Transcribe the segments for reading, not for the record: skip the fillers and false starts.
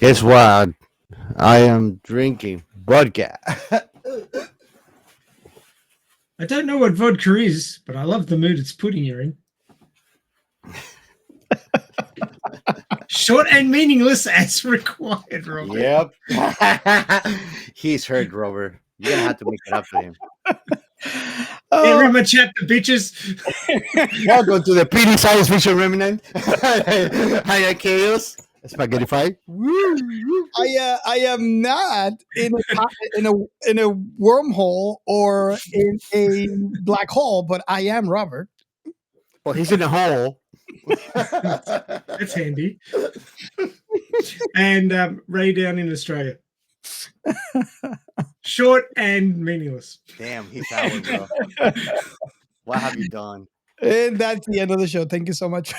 Guess what? I am drinking vodka. I don't know what vodka is, but I love the mood it's putting you in. Short and meaningless as required, Robert. Yep. He's hurt, Robert. You're gonna have to make it up to him. Yeah, Oh, read my chapter, bitches. Welcome to the PD Science Fiction Remnant. Hi, Chaos. Spaghetti Fry. I am not in a wormhole or in a black hole, but I am Robert. Well, he's in a hole. That's handy. And Ray down in Australia. Short and meaningless. Damn, he's sour, bro. What have you done? And that's the end of the show. Thank you so much.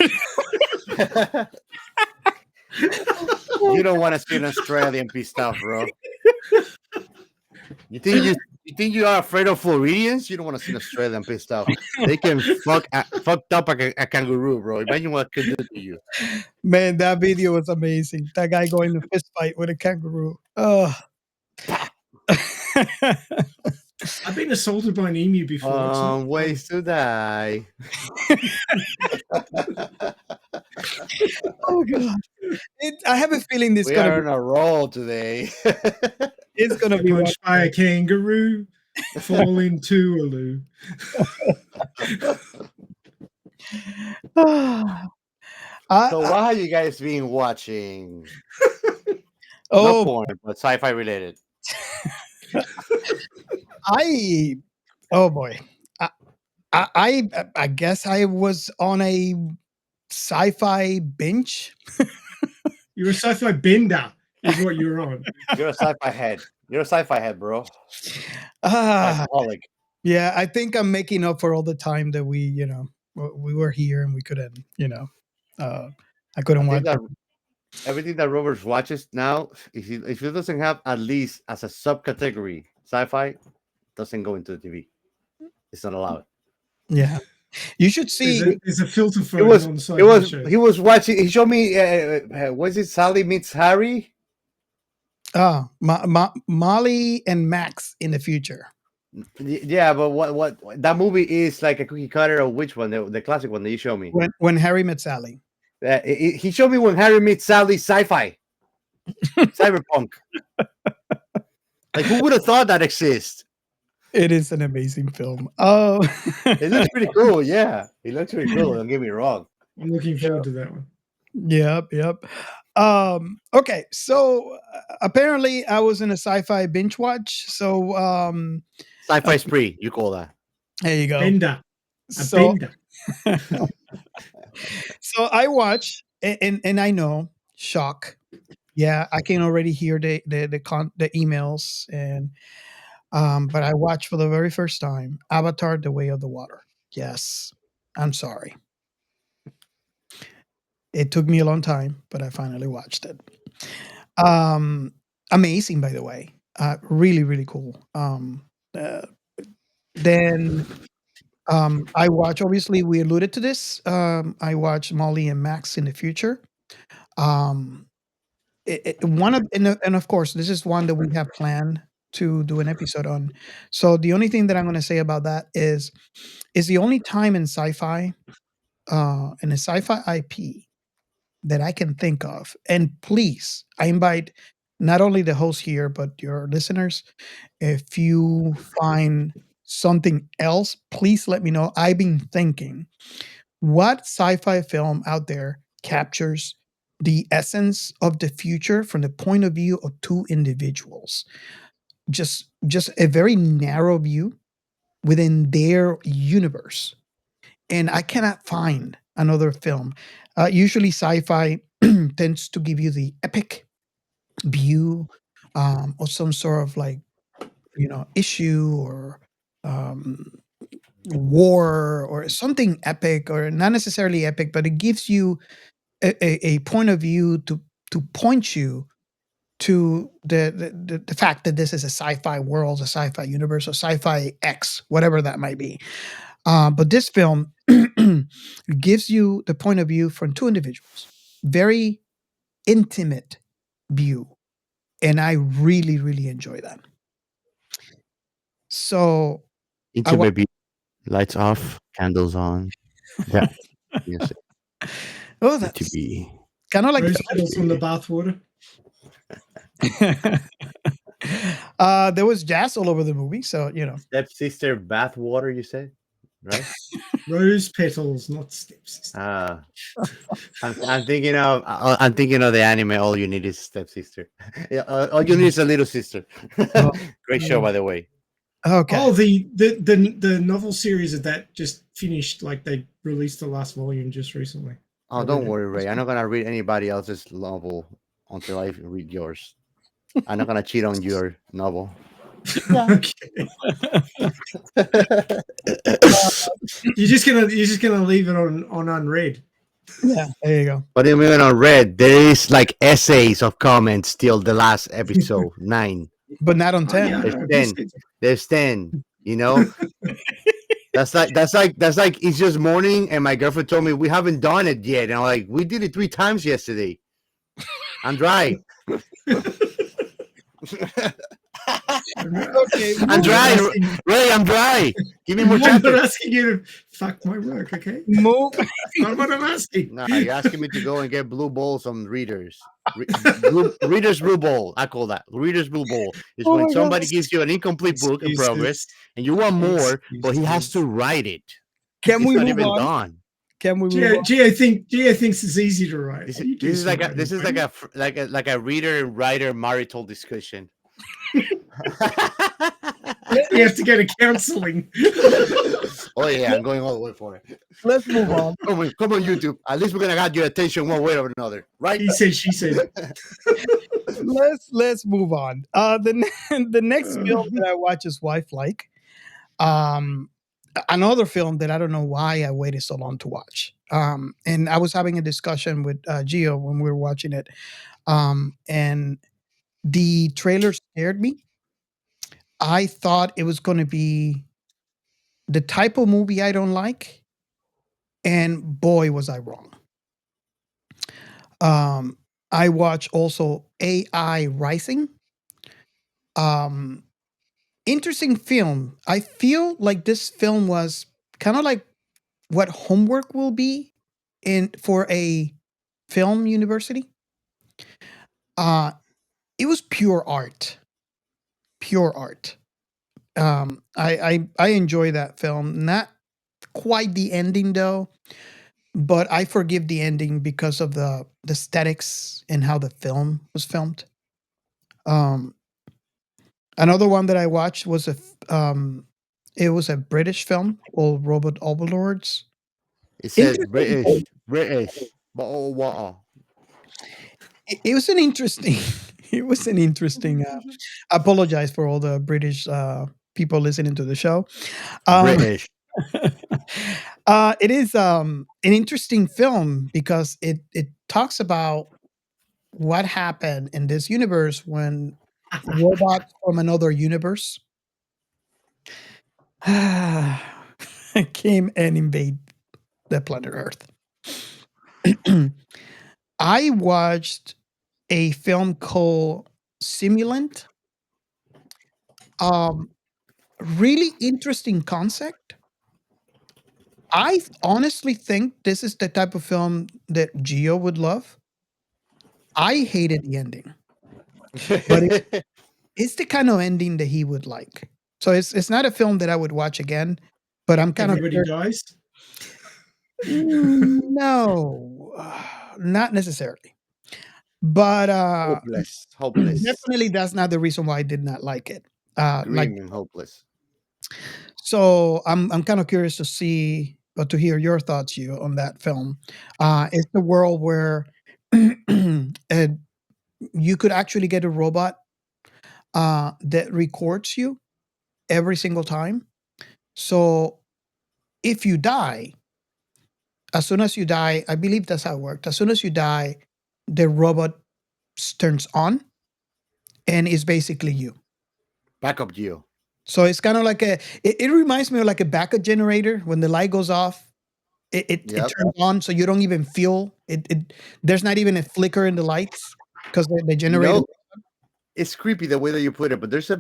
You don't want to see an Australian pissed off, bro. You think you are afraid of Floridians? You don't want to see an Australian pissed off. They can fucked up a kangaroo, bro. Imagine what could do to you. Man, that video was amazing. That guy going to fist fight with a kangaroo. Oh. I've been assaulted by an emu before. It's not Ways to die. Oh god. I have a feeling this We are on a roll today. it's gonna be punched by a kangaroo, fall into a loo. So what have you guys been watching? No oh porn, but sci-fi related. oh boy. I guess I was on a sci-fi binge. You're a sci-fi bender, is what you're on. You're a sci-fi head. You're a sci-fi head, bro. Ah, Sci-fi-holic. yeah, I think I'm making up for all the time that we were here and we couldn't, I couldn't I watch. think that everything that Roberts watches now, if it doesn't have at least as a subcategory sci-fi, doesn't go into the TV. It's not allowed. Yeah, you should see. There's a filter for It was. on It sci-fi was. shows. He was watching. He showed me. Was it Sally Meets Harry? Molly and Max in the future. Yeah, but what that movie is like a cookie cutter of which one? The classic one that you showed me. When Harry met Sally. He showed me When Harry Meets Sally sci-fi, cyberpunk. Like who would have thought that exists? It is an amazing film. Oh, It looks pretty cool. Yeah, it looks pretty cool. Don't get me wrong. I'm looking forward to that one. yep. Okay, so apparently I was in a sci-fi binge watch. So Sci-fi spree, you call that? there you go. Bender. A So bender. so I watch and I know shock. Yeah, I can already hear the emails and but I watched for the very first time Avatar: The Way of the Water. Yes, I'm sorry. It took me a long time, but I finally watched it. Amazing, by the way. Really, really cool. Then I watch. Obviously, we alluded to this. I watch Molly and Max in the future. Um, one of and of course, this is one that we have planned to do an episode on. So the only thing that I'm going to say about that is the only time in sci-fi, in a sci-fi IP that I can think of. And please, I invite not only the host here, but your listeners. If you find something else, please let me know. I've been thinking, what sci-fi film out there captures the essence of the future from the point of view of two individuals? Just a very narrow view within their universe. And I cannot find another film. Usually, sci-fi tends to give you the epic view or some sort of like issue or um, war or something epic, or not necessarily epic, but it gives you a point of view to point you to the fact that this is a sci-fi world, a sci-fi universe, a sci-fi X, whatever that might be. But this film gives you the point of view from two individuals, very intimate view, and I really, really enjoy that. So I Into wa- maybe lights off, candles on. Yeah, music. oh, It to that's be. kind of like Rose petals from the bathwater. there was jazz all over the movie, so Stepsister bathwater, you said, right? Rose petals, not stepsister. Ah, I'm thinking of the anime. All you need is stepsister. Yeah, all you need is a little sister. Oh, Great show, by the way. okay. Oh, the novel series of that just finished. Like they released the last volume just recently. I Oh, read don't it. worry, Ray. I'm not gonna read anybody else's novel until I read yours. I'm not gonna cheat on your novel. Yeah. Okay, you're just gonna leave it on unread. Yeah, there you go. But even on Red, there is like essays of comments till the last episode 9. But not on Oh yeah, 10. I There's know. 10. There's 10. You know, that's like it's just morning, and my girlfriend told me we haven't done it yet, and I'm like, we did it 3 times yesterday. I'm dry. Okay, I'm dry, Ray. I'm dry. Give me more I'm not chapters. asking you to fuck my work, okay? move. That's not what I'm asking. No, you're asking me to go and get blue balls from readers. Readers blue bowl. I call that readers blue bowl. Is Oh when my god. somebody gives you an incomplete book in progress, Excuses. and you want more, but he has to Excuses. write it. Can It's we not move even on? done. Can we move Gio, on? Gio thinks it's easy to write. This, You do this is some like a writing, this is buddy. like a reader and writer marital discussion. You have to go to counseling. Oh yeah, I'm going all the way for it. Let's move on. Come on, YouTube. At least we're gonna have your attention one way or another, right? He said, she said. Let's move on. The next film that I watch is Wife Like. Another film that I don't know why I waited so long to watch. And I was having a discussion with Gio when we were watching it. And the trailer scared me. I thought it was going to be the type of movie I don't like, and boy, was I wrong. I watched also AI Rising. Um, Interesting film. I feel like this film was kind of like what homework will be in for a film university. Uh, it was pure art, pure art. I enjoy that film. Not quite the ending though, but I forgive the ending because of the aesthetics and how the film was filmed. Um, Another one that I watched was it was a British film called Robot Overlords. It says Interesting. British. Bottle of water. It was an interesting. It was an interesting. I apologize for all the British people listening to the show. Um, British. it is an interesting film because it talks about what happened in this universe when robots from another universe came and invade the planet Earth. I watched a film called Simulant. Um, Really interesting concept. I honestly think this is the type of film that Gio would love. I hated the ending, but it's the kind of ending that he would like. So it's not a film that I would watch again, but I'm kind of Everybody dies. no, not necessarily. But hopeless, definitely that's not the reason why I did not like it. Like grim and hopeless. so, I'm kind of curious to see or to hear your thoughts, you, on that film. It's a world where uh, you could actually get a robot that records you every single time. So if you die, as soon as you die, I believe that's how it worked. As soon as you die, the robot turns on and is basically you. Backup Geo. So it's kind of like it reminds me of like a backup generator. When the light goes off, it Yep. turns on, so you don't even feel it. There's not even a flicker in the lights because they You generated. know, it's creepy the way that you put it, but there's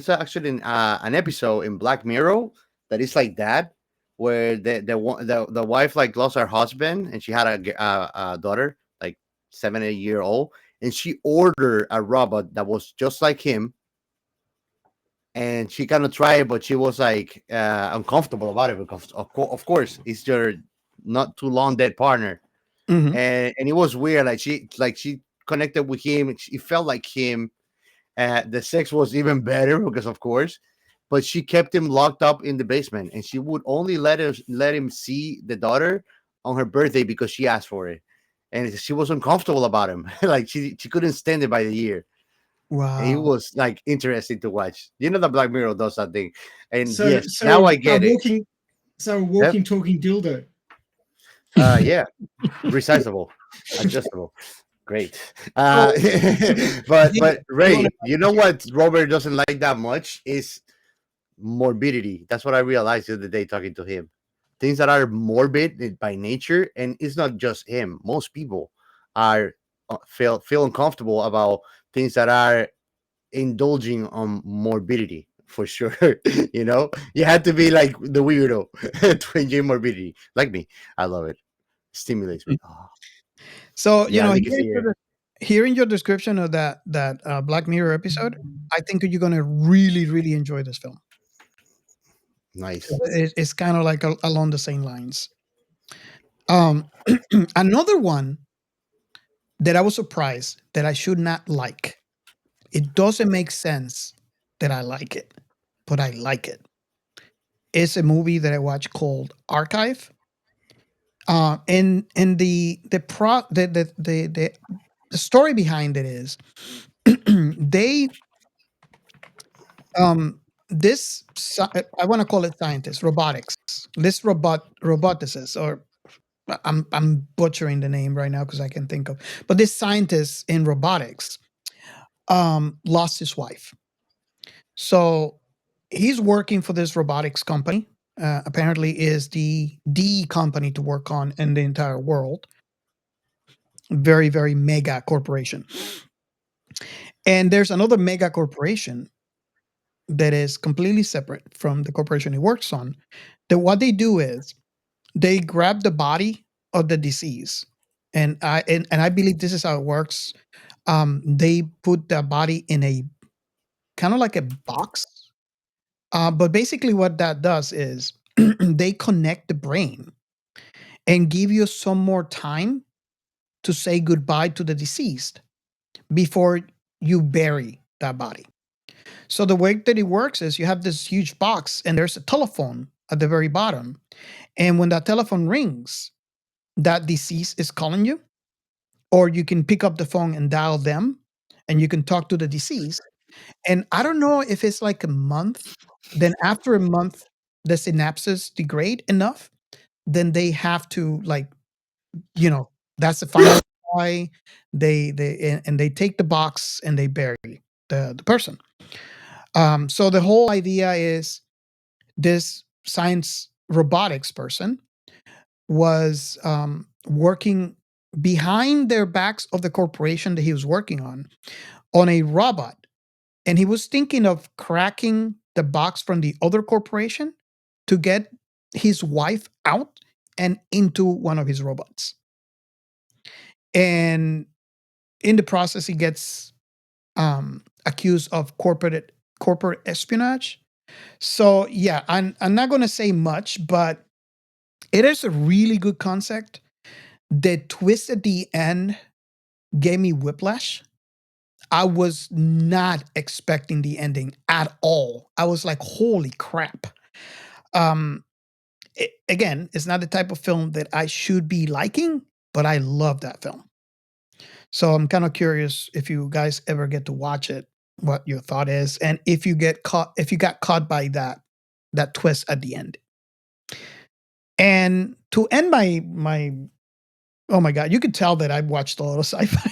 actually an episode in Black Mirror that is like that, where the wife like lost her husband and she had a daughter like 7 8 year old, and she ordered a robot that was just like him, and she kind of tried it, but she was like uncomfortable about it because of course it's your not too long dead partner, Mhm. and it was weird. She connected with him. It felt like him. The sex was even better because, of course, but she kept him locked up in the basement, and she would only let him see the daughter on her birthday because she asked for it, and she was uncomfortable about him. Like she couldn't stand it by the year, and it Wow. was like interesting to watch. You know, the Black Mirror does that thing, and So yes, now so I a get it. walking so a Yep. walking talking dildo. Yeah, resizable, adjustable. Great. So But you wanna Ray, you know what Robert doesn't like that much is morbidity. That's what I realized the other day talking to him. Things that are morbid by nature, and it's not just him. Most people are feel uncomfortable about things that are indulging on morbidity for sure. You had to be like the weirdo to enjoy morbidity. Like me, I love it. Stimulates me. Oh, So, yeah, Nick is here. hearing your description of that Black Mirror episode, I think you're gonna really, really enjoy this film. Nice. It's kind of like along the same lines. Um, another one that I was surprised that I should not like. It doesn't make sense that I like it, but I like it. It's a movie that I watched called Archive. And the story behind it is they this I want to call it scientists, robotics. This roboticist, or I'm butchering the name right now because I can think of, but this scientist in robotics lost his wife. So he's working for this robotics company. Apparently, is the company to work on in the entire world. Very, very mega corporation. And there's another mega corporation that is completely separate from the corporation he works on. That what they do is they grab the body of the deceased, and I believe this is how it works. They put the body in a kind of like a box. But basically, what that does is they connect the brain and give you some more time to say goodbye to the deceased before you bury that body. So the way that it works is you have this huge box and there's a telephone at the very bottom. And when that telephone rings, that deceased is calling you, or you can pick up the phone and dial them and you can talk to the deceased. And I don't know if it's like a month. Then after a month, the synapses degrade enough, then they have to like, you know, that's the final why and they take the box and they bury the person. So the whole idea is this science robotics person was working behind their backs of the corporation that he was working on a robot. And he was thinking of cracking the box from the other corporation to get his wife out and into one of his robots. And in the process, he gets accused of corporate espionage. So yeah, I'm not gonna say much, but it is a really good concept. The twist at the end gave me whiplash. I was not expecting the ending at all. I was like, holy crap. Um, Again, it's not the type of film that I should be liking, but I love that film. So I'm kind of curious if you guys ever get to watch it, what your thought is, and if you got caught by that twist at the end. And to end my oh my god, you could tell that I've watched a lot of sci-fi.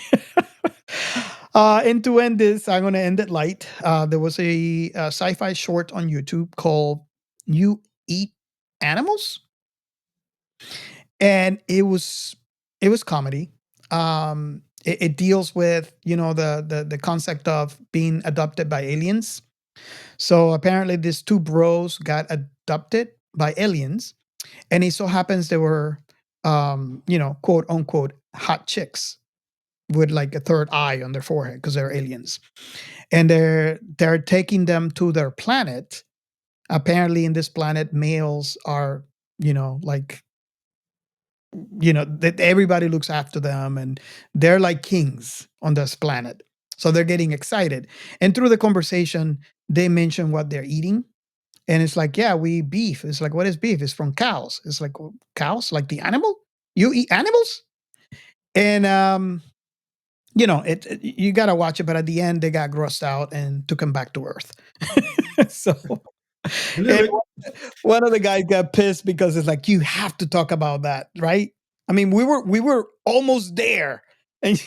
And to end this, I'm going to end it light. There was a sci-fi short on YouTube called "You Eat Animals," and it was comedy. It deals with the concept of being adopted by aliens. So apparently, these two bros got adopted by aliens, and it so happens they were, quote unquote, hot chicks with like a third eye on their forehead because they're aliens, and they're taking them to their planet. Apparently, in this planet, males are, like, that everybody looks after them, and they're like kings on this planet. So they're getting excited, and through the conversation, they mention what they're eating. And it's like, yeah, we eat beef. It's like, what is beef? It's from cows. It's like, "Well, cows, like the animal? You eat animals?" And you gotta watch it. But at the end, they got grossed out and took him back to Earth. So, A little and bit. one of the guys got pissed because it's like, you have to talk about that, right? I mean, we were almost there, and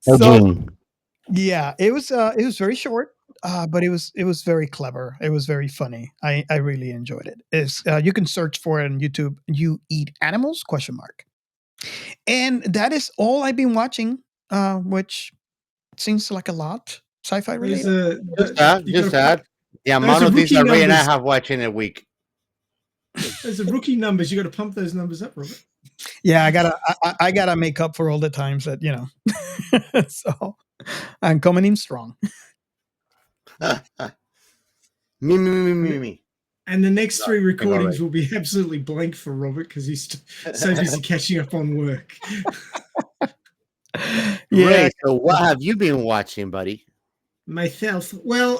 so Edging. yeah, it was very short, but it was very clever. It was very funny. I really enjoyed it. It's you can search for it on YouTube. You eat animals? Question mark. And that is all I've been watching, which seems like a lot sci-fi There's related. a Just that. you Just got that. The those amount are of things rookie that Ray and I numbers. have watched in a week. Those are rookie numbers. You got to pump those numbers up, Robert. Yeah, I gotta make up for all the times that so I'm coming in strong. Me. And the next No, three I think all recordings right. will be absolutely blank for Robert because he's so busy catching up on work. Yeah, Ray, so what have you been watching, buddy? Myself. Well,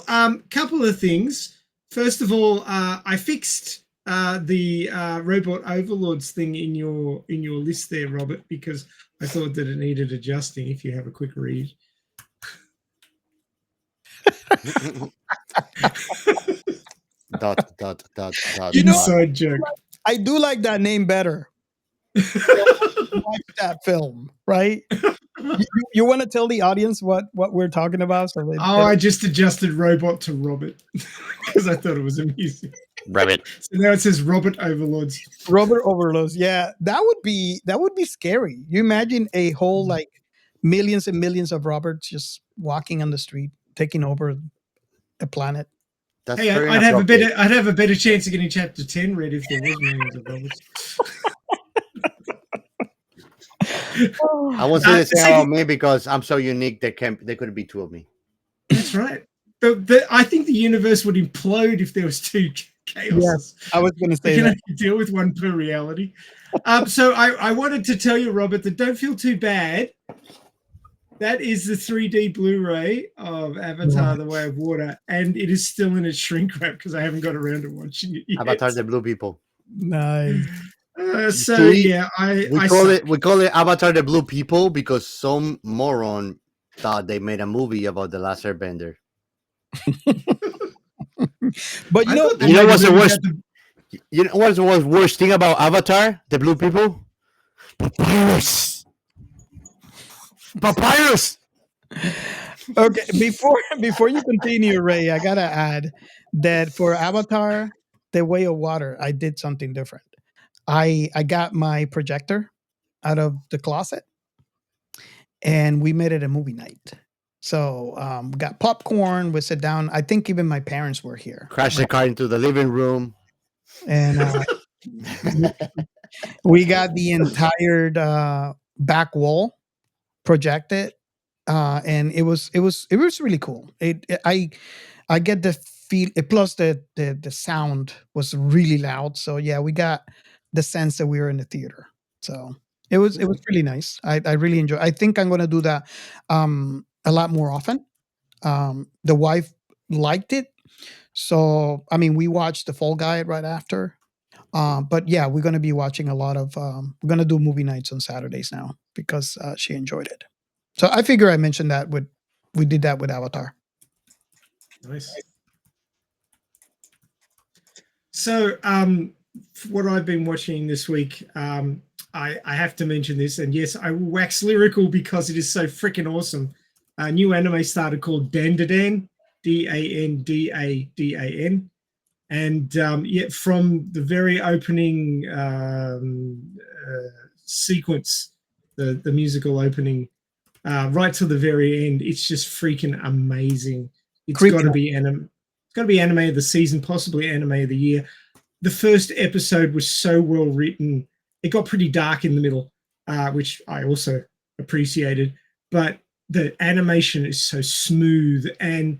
couple of things. First of all, I fixed the robot overlords thing in your list there, Robert, because I thought that it needed adjusting. If you have a quick read. Dot. You know, Inside joke. I do like that name better. Watch that film, right? You want to tell the audience what we're talking about? So Oh, I just adjusted robot to Robert because I thought it was amusing. Rabbit. So now it says Robert Overlords. Robert Overloads. Yeah, that would be scary. You imagine a whole like millions and millions of Roberts just walking on the street, taking over a planet. That's Hey, very I'd have inappropriate. a better chance of getting chapter 10 read if there was millions of Roberts. I won't say the same about Second, me because I'm so unique. There could be two of me. that's right. I think the universe would implode if there was two chaoses. I was going to We say can that. only deal with one per reality. So I wanted to tell you, Robert, that don't feel too bad. That is the 3D Blu-ray of Avatar: The Way of Water, and it is still in its shrink wrap because I haven't got around to watching it yet. Avatar the Blue People. Nice. So yeah, I suck. We call it Avatar the Blue People because some moron thought they made a movie about the last airbender. But I thought they You know made a what's the movie worst? about You know what's the worst thing about Avatar, the Blue People? Papyrus. Papyrus. okay, before you continue, Ray, I gotta add that for Avatar: The Way of Water, I did something different. I got my projector out of the closet, and we made it a movie night. So we got popcorn. We sat down. I think even my parents were here, Crash the car into the living room. and we got the entire back wall projected, and it was really cool. I get the feel. Plus the sound was really loud. So yeah, we got the sense that we were in the theater. So it was really nice. I really enjoy. I think I'm gonna do that a lot more often. The wife liked it, so I mean we watched the Fall Guy right after. But yeah, we're gonna be watching a lot of. We're gonna do movie nights on Saturdays now because she enjoyed it. So I figure I mentioned that we did that with Avatar. nice. So what I've been watching this week, I have to mention this, and yes, I will wax lyrical because it is so freaking awesome. A new anime started called Dandadan, Dandadan, and yet from the very opening sequence, the musical opening, right till the very end. It's just freaking amazing. It's got to be anime. It's got to be anime of the season, possibly anime of the year. The first episode was so well written. It got pretty dark in the middle, which I also appreciated. But the animation is so smooth, and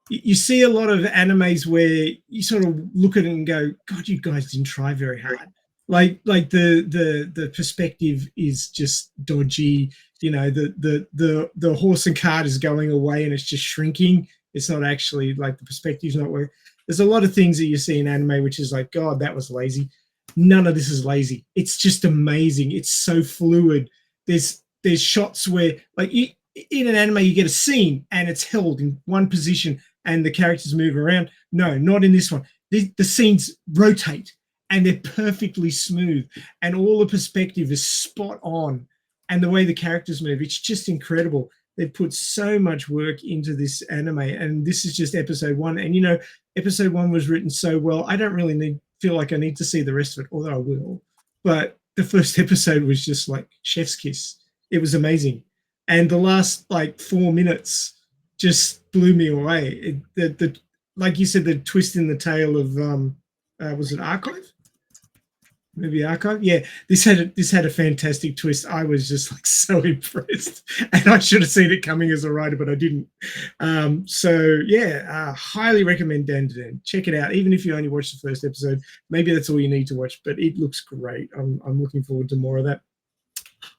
you see a lot of animes where you sort of look at it and go, "God, you guys didn't try very hard." Like the perspective is just dodgy. You know, the horse and cart is going away and it's just shrinking. It's not actually like the perspective's not where. There's a lot of things that you see in anime which is like, God, that was lazy. None of this is lazy. It's just amazing. It's so fluid. There's shots where, like, in an anime you get a scene and it's held in one position and the characters move around. No, not in this one. The scenes rotate and they're perfectly smooth and all the perspective is spot on, and the way the characters move, it's just incredible. They've put so much work into this anime, and this is just episode 1. And, you know, episode 1 was written so well, I don't really feel like I need to see the rest of it, although I will. But the first episode was just like chef's kiss. It was amazing. And the last, like, 4 minutes just blew me away. The like you said, the twist in the tale of, was it Archive? Maybe Archive? Yeah, this had a fantastic twist. I was just like so impressed, and I should have seen it coming as a writer, but I didn't. So yeah, highly recommend Dan to Dan. Check it out, even if you only watch the first episode. Maybe that's all you need to watch, but it looks great. I'm looking forward to more of that.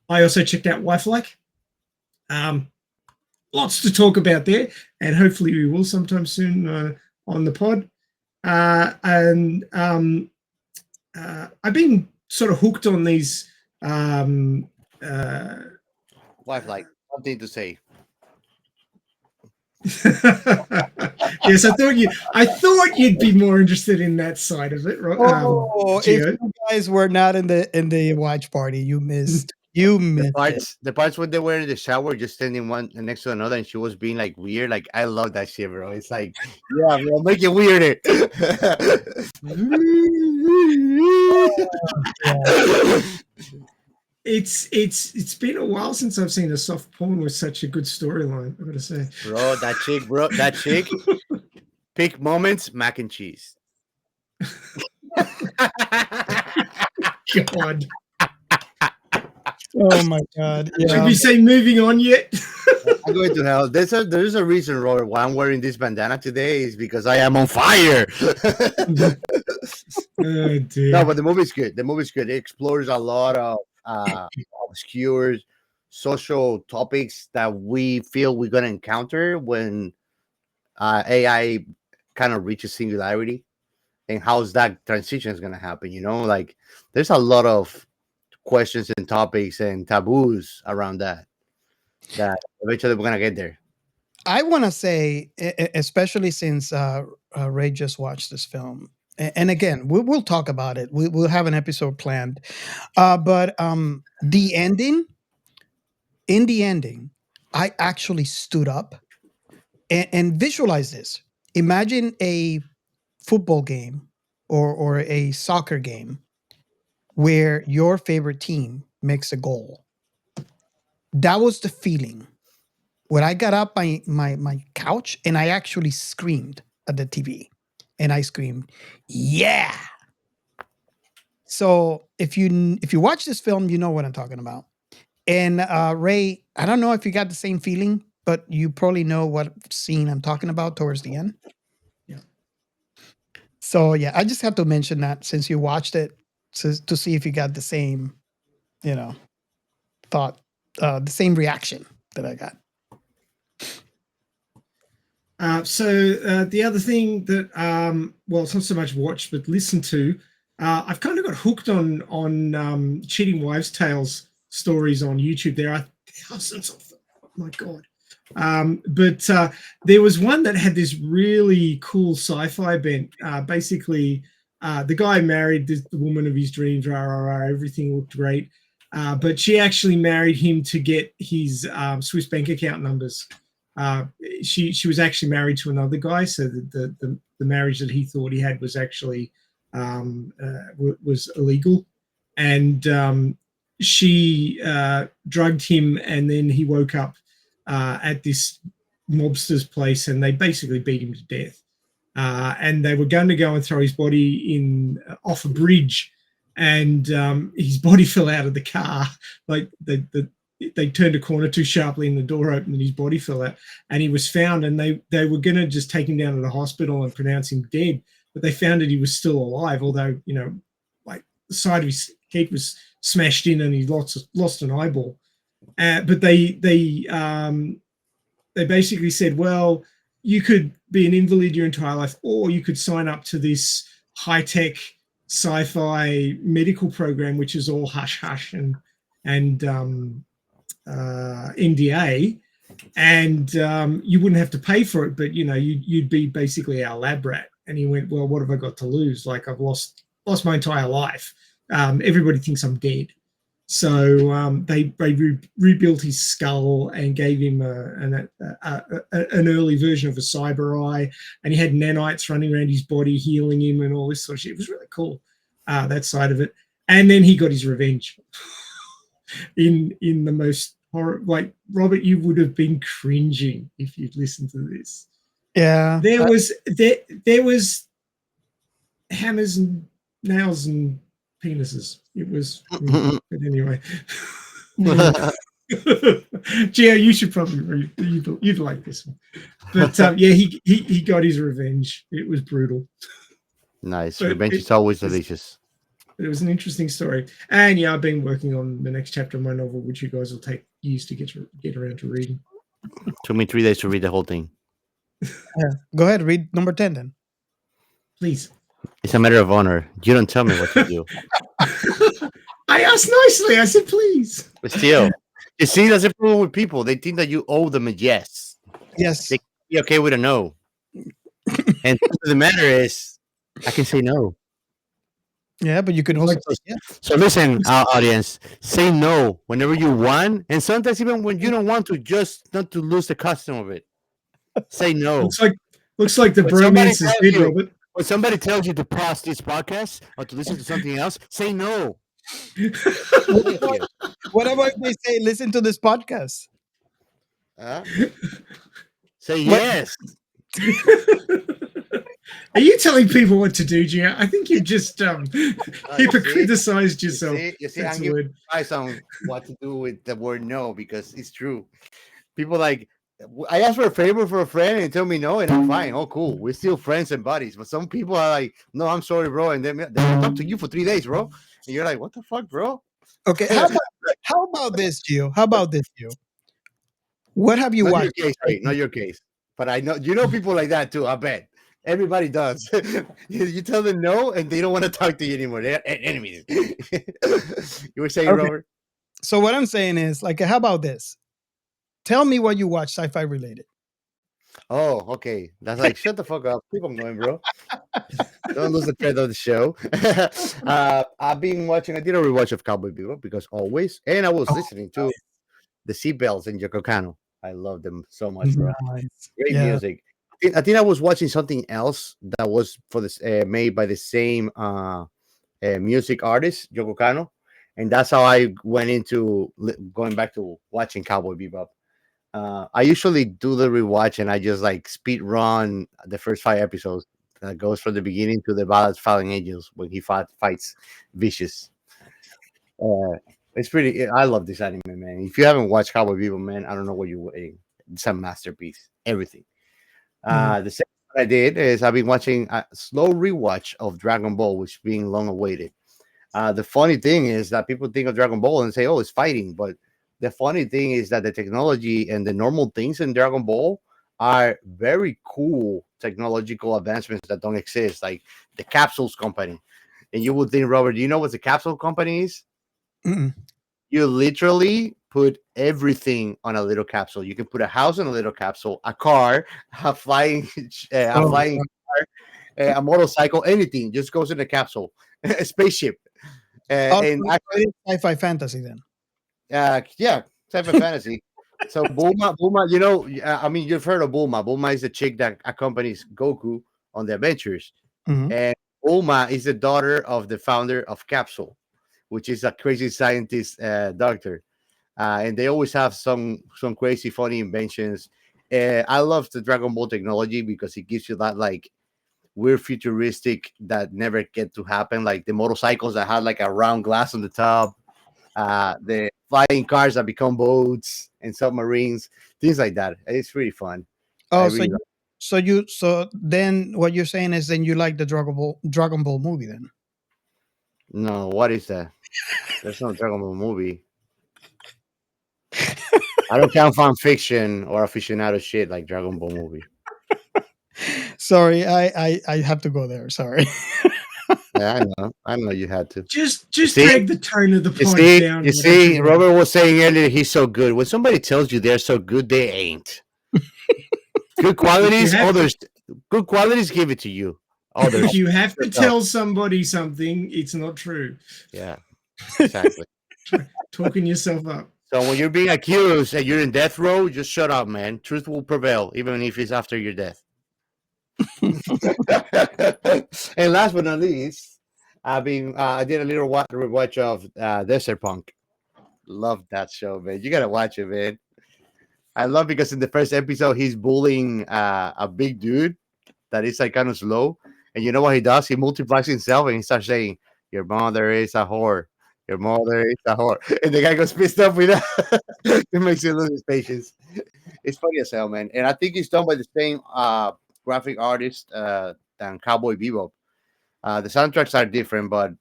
I also checked out Wife Like. Lots to talk about there, and hopefully we will sometime soon on the pod. I've been sort of hooked on these. Wife Like, something to say. Yes, I thought you'd be more interested in that side of it, right? If you guys were not in the watch party, you missed. You missed the parts when they were in the shower, just standing one next to another, and she was being like weird. Like, I love that shit, bro. It's like, yeah, bro, make it weirder. It's been a while since I've seen a soft porn with such a good storyline, I've got to say. Bro, that chick, peak moments, mac and cheese. God. Oh my God! Yeah. Should we say moving on yet? I'm going to hell. There's a reason, Robert, why I'm wearing this bandana today is because I am on fire. Oh, dear. No, but the movie's good. It explores a lot of obscure social topics that we feel we're gonna encounter when AI kind of reaches singularity, and how's that transition is gonna happen. You know, like there's a lot of questions and topics and taboos around that eventually we're gonna get there. I want to say, especially since Ray just watched this film, and again, we'll talk about it. We'll have an episode planned, but the ending. In the ending, I actually stood up and visualize this. Imagine a football game or a soccer game where your favorite team makes a goal. That was the feeling when I got up my couch and I actually screamed at the TV, and I screamed, "Yeah!" So if you watch this film, you know what I'm talking about. And Ray, I don't know if you got the same feeling, but you probably know what scene I'm talking about towards the end. Yeah. So yeah, I just have to mention that since you watched it, to see if you got the same, thought, the same reaction that I got. So the other thing that, well, it's not so much watch but listen to. I've kind of got hooked on cheating wives' tales stories on YouTube. There are thousands of them. Oh my God. But there was one that had this really cool sci-fi bent. Basically, the guy married the woman of his dreams, everything looked great. But she actually married him to get his Swiss bank account numbers. She was actually married to another guy, so the marriage that he thought he had was actually was illegal. And she drugged him, and then he woke up at this mobster's place, and they basically beat him to death. And they were going to go and throw his body in off a bridge, and his body fell out of the car. Like they turned a corner too sharply, and the door opened, and his body fell out. And he was found, and they were going to just take him down to the hospital and pronounce him dead, but they found that he was still alive, although like the side of his head was smashed in, and he lost an eyeball. But they basically said, well, you could be an invalid your entire life, or you could sign up to this high-tech sci-fi medical program, which is all hush hush and NDA, and you wouldn't have to pay for it, but you'd be basically our lab rat. And he went, well, what have I got to lose? Like, I've lost my entire life. Everybody thinks I'm dead. So they rebuilt his skull and gave him an early version of a cyber eye, and he had nanites running around his body healing him and all this sort of shit. It was really cool, that side of it. And then he got his revenge in the most horror. Like, Robert, you would have been cringing if you'd listened to this. Yeah, there was hammers and nails and penises. It was, but anyway. Gio, you should probably read. You'd like this one, but yeah, he got his revenge. It was brutal. Nice. But revenge is always delicious. It was an interesting story, and yeah, I've been working on the next chapter of my novel, which you guys will take years to get around to reading. Took me 3 days to read the whole thing. Yeah. Go ahead, read number 10 then. Please. It's a matter of honor. You don't tell me what to do. I asked nicely. I said, please. But still, you see, that's a problem with people. They think that you owe them a yes. Yes. They can be okay with a no. And the matter is, I can say no. Yeah, but you can also say yes. So listen, our audience, say no whenever you want, and sometimes even when you don't want to, just not to lose the custom of it. Say no. Looks like the bromance is dead, Robert. When somebody tells you to pause this podcast or to listen to something else, say no. What about if they say, listen to this podcast? Say yes. Are you telling people what to do, Gio? I think you've just hypocriticized yourself. You see, I'm giving advice on what to do with the word no, because it's true. People like, I asked for a favor for a friend and tell me no, and I'm fine. Oh, cool. We're still friends and buddies. But some people are like, no, I'm sorry, bro. And then they'll talk to you for 3 days, bro. And you're like, what the fuck, bro? Okay. How about this, Gio? How about this, Gio? What have you watched? Not your case. But I know, people like that too, I bet. Everybody does. You tell them no, and they don't want to talk to you anymore. They're enemies. You were saying, okay, Robert? So what I'm saying is, like, how about this? Tell me what you watch sci-fi related. Oh, okay. That's like, shut the fuck up. Keep on going, bro. Don't lose the thread of the show. I've been watching, I did a rewatch of Cowboy Bebop, because always, and I was listening to the Seatbelts in Yoko Kanno. I love them so much, bro. Nice. Great music. I think I was watching something else that was for this made by the same music artist, Yoko Kanno, and that's how I went into going back to watching Cowboy Bebop. I usually do the rewatch, and I just like speed run the first 5 episodes. That goes from the beginning to the Ballad of Fallen Angels when he fights Vicious. It's pretty. I love this anime, man. If you haven't watched Cowboy Bebop, man, I don't know what you're waiting. It's a masterpiece. Everything. The second thing I did is I've been watching a slow rewatch of Dragon Ball, which is being long awaited. The funny thing is that people think of Dragon Ball and say, "Oh, it's fighting," but the funny thing is that the technology and the normal things in Dragon Ball are very cool technological advancements that don't exist, like the capsules company. And you would think, Robert, do you know what the capsule company is? Mm-mm. You literally put everything on a little capsule. You can put a house in a little capsule, a car, a flying car, a motorcycle, anything just goes in a capsule, a spaceship. And sci-fi fantasy then. Yeah, sci-fi fantasy. So Bulma, I mean, you've heard of Bulma. Bulma is the chick that accompanies Goku on the adventures, and Bulma is the daughter of the founder of Capsule. which is a crazy scientist doctor, and they always have some crazy funny inventions. I love the Dragon Ball technology because it gives you that like weird futuristic that never get to happen, like the motorcycles that had like a round glass on the top, the flying cars that become boats and submarines, things like that. It's really fun. I Oh, really like. so then what you're saying is then you like the Dragon Ball movie then? No, what is that? There's no Dragon Ball movie. I don't count fan fiction or aficionado shit like Dragon Ball movie. Sorry, I have to go there. Sorry. Yeah, I know you had to. Just You just see, drag the tone of the pod down. you whatever see. you want. Robert was saying earlier he's so good. When somebody tells you they're so good, they ain't. Good qualities, have to- others. Good qualities give it to you. Others, If you have to yourself. tell somebody something, it's not true. Yeah, exactly. Talking yourself up. So when you're being accused and you're in death row, just shut up, man. Truth will prevail, even if it's after your death. And last but not least, I did a little rewatch of Desert Punk. Love that show, man. You gotta watch it, man. I love because in the first episode he's bullying a big dude that is like kind of slow, and you know what he does? He multiplies himself and he starts saying, "Your mother is a whore. Your mother is a whore," and the guy goes pissed off with that. It makes you lose his patience. It's funny as hell, man. And I think it's done by the same graphic artist than Cowboy Bebop. The soundtracks are different, but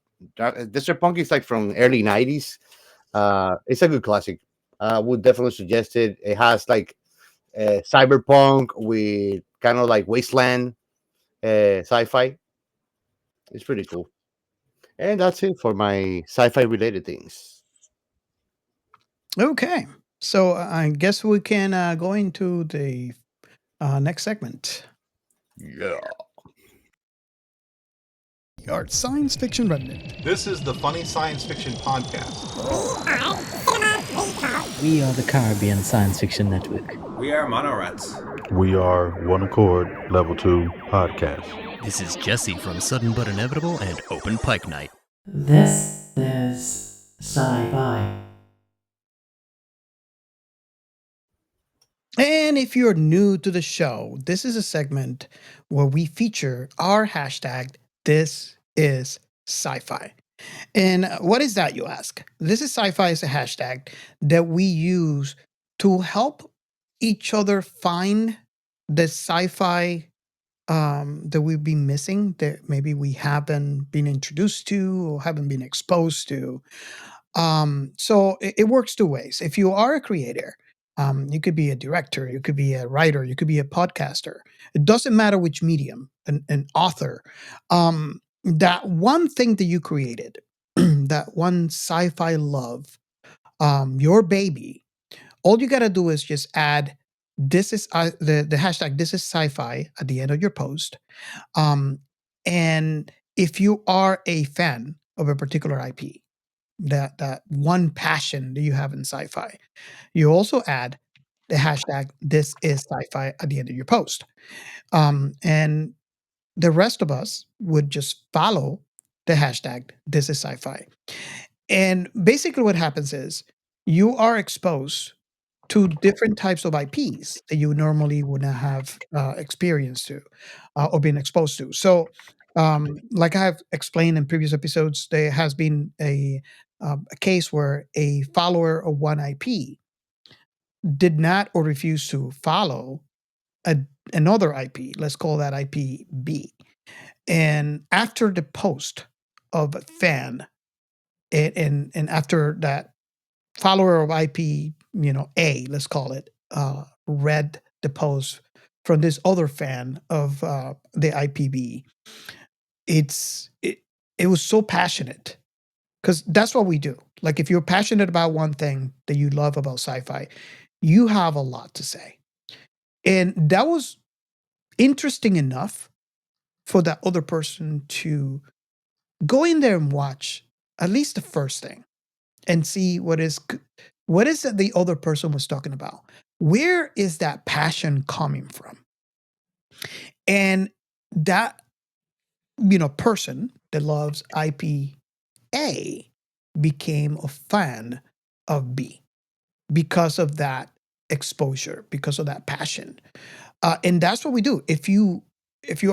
Desert Punk is like from early '90s. It's a good classic. I would definitely suggest it. It has like cyberpunk with kind of like wasteland sci-fi. It's pretty cool. And that's it for my sci-fi related things. Okay. So I guess we can go into the next segment. Yeah. Your science fiction remnant. This is the Funny Science Fiction Podcast. We are the Caribbean Science Fiction Network. We are Monorats. We are One Accord Level 2 Podcast. This is Jesse from Sudden But Inevitable and Open Pike Night. This is Sci-Fi. And if you're new to the show, this is a segment where we feature our hashtag, This is Sci-Fi. And what is that, you ask? This is Sci-Fi is a hashtag that we use to help each other find the sci-fi that we've been missing, that maybe we haven't been introduced to or haven't been exposed to. So it works two ways. If you are a creator, you could be a director, you could be a writer, you could be a podcaster. It doesn't matter which medium, an author. That one thing that you created, that one sci-fi love, your baby, all you got to do is just add this is the hashtag this is sci-fi at the end of your post. And if you are a fan of a particular IP, that one passion that you have in sci-fi, you also add the hashtag this is sci-fi at the end of your post. And the rest of us would just follow the hashtag this is sci-fi. And basically what happens is you are exposed to different types of IPs that you normally wouldn't have experience to or been exposed to. So, like I have explained in previous episodes, there has been a case where a follower of one IP did not or refused to follow another IP. Let's call that IP B. And after the post of a fan, and after that follower of IP, A, let's call it, read the post from this other fan of the IPB. It was so passionate because that's what we do. Like if you're passionate about one thing that you love about sci-fi, you have a lot to say. And that was interesting enough for that other person to go in there and watch at least the first thing and see what is it the other person was talking about. Where is that passion coming from? And that person that loves IPA became a fan of B because of that exposure, because of that passion. And that's what we do. If you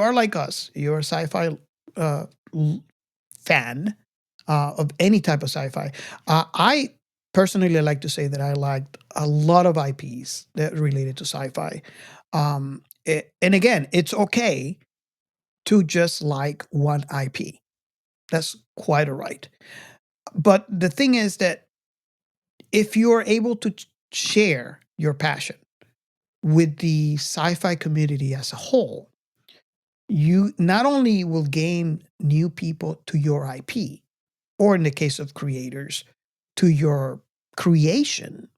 are like us, you're a sci-fi uh, fan of any type of sci-fi. I personally like to say that I liked a lot of IPs that related to sci-fi. And again, it's okay to just like one IP. That's quite all right. But the thing is that if you're able to share your passion with the sci-fi community as a whole, you not only will gain new people to your IP, or in the case of creators, to your creation,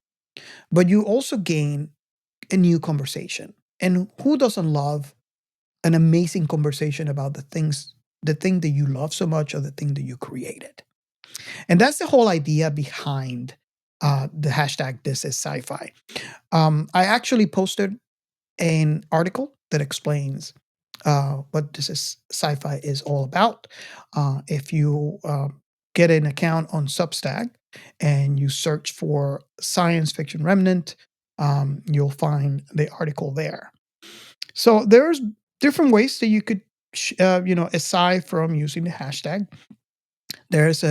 but you also gain a new conversation. And who doesn't love an amazing conversation about the thing that you love so much or the thing that you created? And that's the whole idea behind the hashtag This Is Sci-Fi. I actually posted an article that explains what This Is Sci-Fi is all about. If you get an account on Substack and you search for Science Fiction Remnant, you'll find the article there. So there's different ways that you could, aside from using the hashtag, there's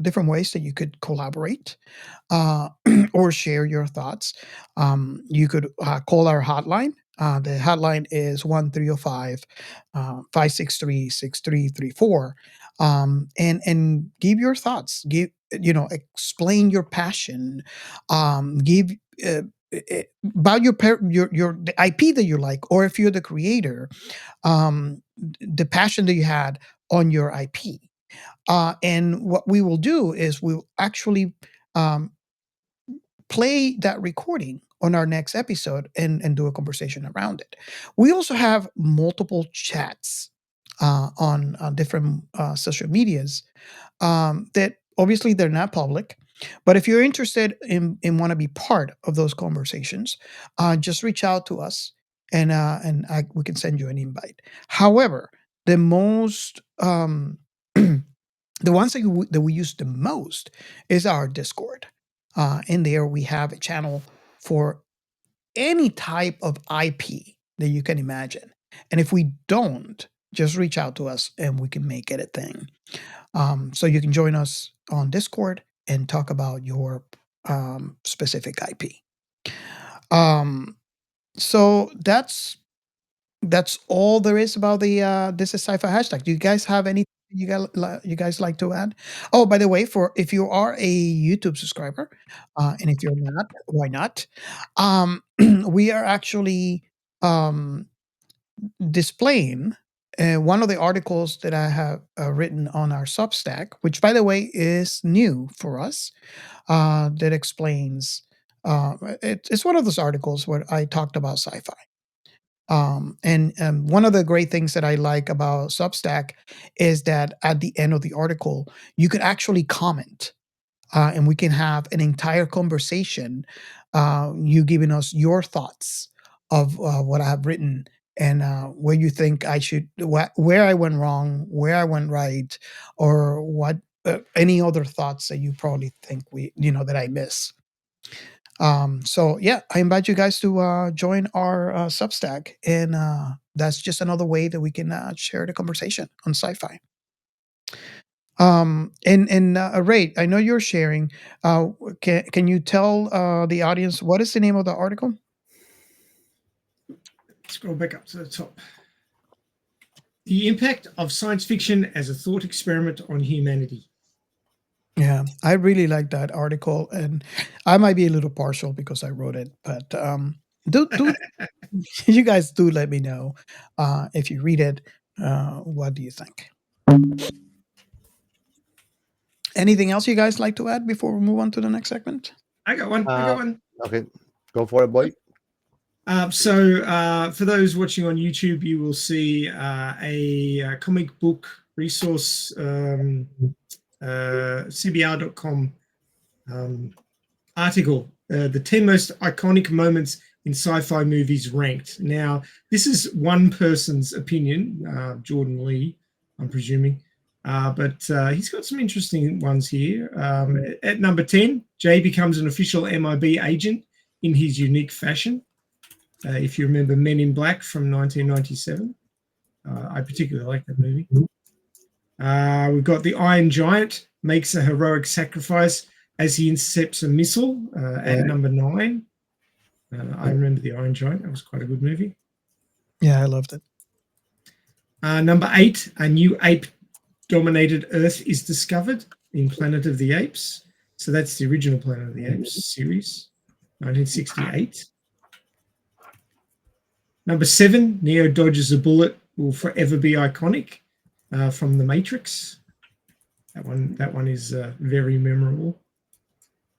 different ways that you could collaborate uh, or share your thoughts. You could call our hotline. The hotline is 1305 563 6334. And give your thoughts. Explain your passion. Give about the IP that you like, or if you're the creator, the passion that you had on your IP. And what we will do is we'll actually um, play that recording on our next episode and do a conversation around it. We also have multiple chats on different social medias that obviously they're not public. But if you're interested in want to be part of those conversations, just reach out to us and we can send you an invite. However, the most the ones that we use the most is our Discord. In there, we have a channel for any type of IP that you can imagine. And if we don't, just reach out to us and we can make it a thing. So you can join us on Discord and talk about your specific IP. So that's all there is about the This Is Sci-Fi hashtag. Do you guys have any you guys like to add? Oh, by the way, for if you are a YouTube subscriber, and if you're not, why not? We are actually um, displaying one of the articles that I have written on our Substack, which, by the way, is new for us. That explains. It's one of those articles where I talked about sci-fi. And one of the great things that I like about Substack is that at the end of the article, you could actually comment, and we can have an entire conversation. You giving us your thoughts of what I have written and where you think I should, where I went wrong, where I went right, or what any other thoughts that you probably think that I miss. So yeah, I invite you guys to join our Substack, and that's just another way that we can share the conversation on sci-fi. And Ray, I know you're sharing. Can you tell the audience what is the name of the article? Scroll back up to the top. The impact of science fiction as a thought experiment on humanity. Yeah, I really like that article, and I might be a little partial because I wrote it, but do you guys do let me know if you read it. What do you think? Anything else you guys like to add before we move on to the next segment? I got one. Okay, go for it, boy. So for those watching on YouTube, you will see a comic book resource, cbr.com article, the 10 most iconic moments in sci-fi movies ranked. Now, this is one person's opinion, Jordan Lee, I'm presuming. But he's got some interesting ones here. At number 10, Jay becomes an official MIB agent in his unique fashion. If you remember Men in Black from 1997. I particularly like that movie. We've got the Iron Giant makes a heroic sacrifice as he intercepts a missile at number 9. I remember the Iron Giant. That was quite a good movie. Yeah, I loved it. Number 8, a new ape-dominated Earth is discovered in Planet of the Apes. So that's the original Planet of the Apes series, 1968. Number 7, Neo dodges a bullet, will forever be iconic from The Matrix. That one is very memorable.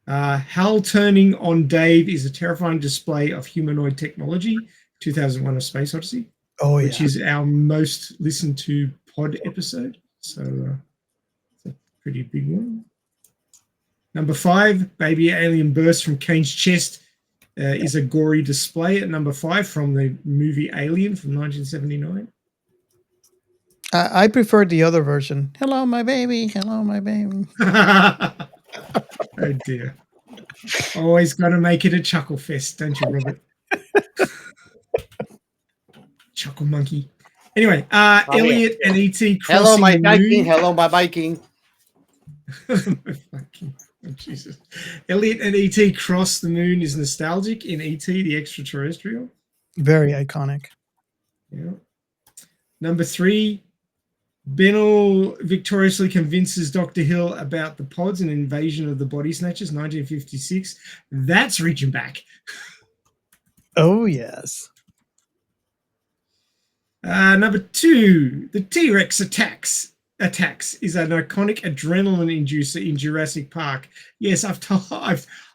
Hal turning on Dave is a terrifying display of humanoid technology, 2001: A Space Odyssey. Oh, which is our most listened to pod episode. So it's a pretty big one. Number 5, baby alien burst from Kane's chest is a gory display at number 5 from the movie Alien from 1979. I prefer the other version. Hello, my baby. Hello, my baby. Oh dear. Always got to make it a chuckle fest, don't you, Robert? Chuckle monkey. Anyway, Elliot and E.T. crossing Hello, my the Viking. moon. Hello, my Viking. Oh, Jesus. Elliot and E.T. cross the moon is nostalgic in E.T. the Extraterrestrial. Very iconic. Yeah. Number 3, Benel victoriously convinces Dr. Hill about the pods and invasion of the body snatchers, 1956. That's reaching back. Oh, yes. Number 2, the T-Rex attacks is an iconic adrenaline inducer in Jurassic Park. Yes,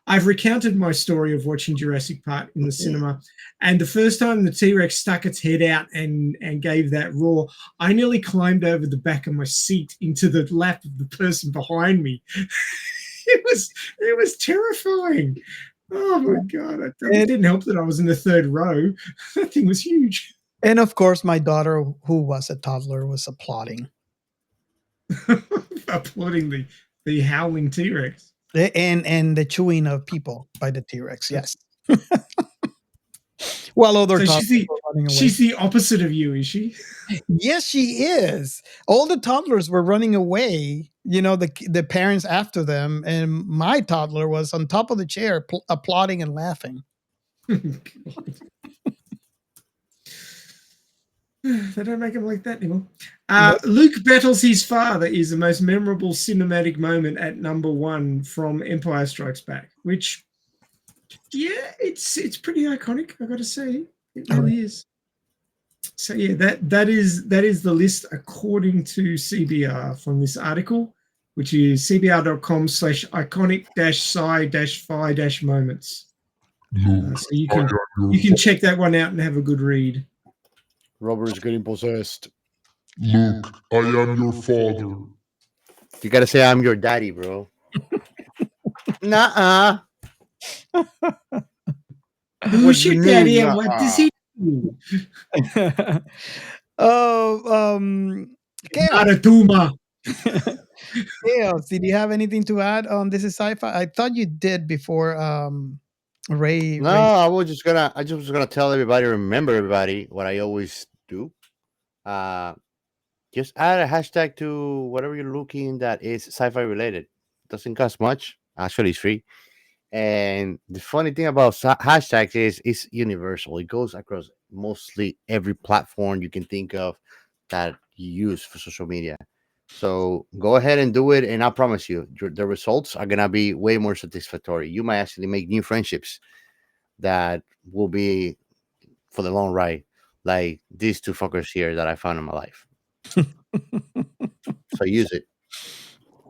I've recounted my story of watching Jurassic Park in the cinema, and the first time the T-Rex stuck its head out and gave that roar, I nearly climbed over the back of my seat into the lap of the person behind me. it was terrifying. Oh my God! It didn't help that I was in the third row. That thing was huge. And of course, my daughter, who was a toddler, was applauding. Applauding the howling T-Rex. And the chewing of people by the T-Rex, yes. While other toddlers were running away. She's the opposite of you, is she? Yes, she is. All the toddlers were running away, the parents after them, and my toddler was on top of the chair applauding and laughing. They don't make him like that anymore. Luke battles his father is the most memorable cinematic moment at number 1 from Empire Strikes Back, which, yeah, it's pretty iconic, I got to say. It really is. So yeah, that is the list according to CBR from this article, which is cbr.com/iconic-sci-fi-moments. So you can check that one out and have a good read. Robert is getting possessed. Luke, I am your father. You gotta say I'm your daddy, bro. Nuh-uh. Who's your daddy and what does he do? Chaos. Chaos, did you have anything to add on This is Sci-Fi? I thought you did before Ray. No, I was just gonna tell everybody, remember everybody, what I always do. Just add a hashtag to whatever you're looking that is sci-fi related. Doesn't cost much. Actually, it's free. And the funny thing about hashtags is it's universal. It goes across mostly every platform you can think of that you use for social media. So go ahead and do it, and I promise you, the results are gonna be way more satisfactory. You might actually make new friendships that will be for the long ride, like these two fuckers here that I found in my life. So use it.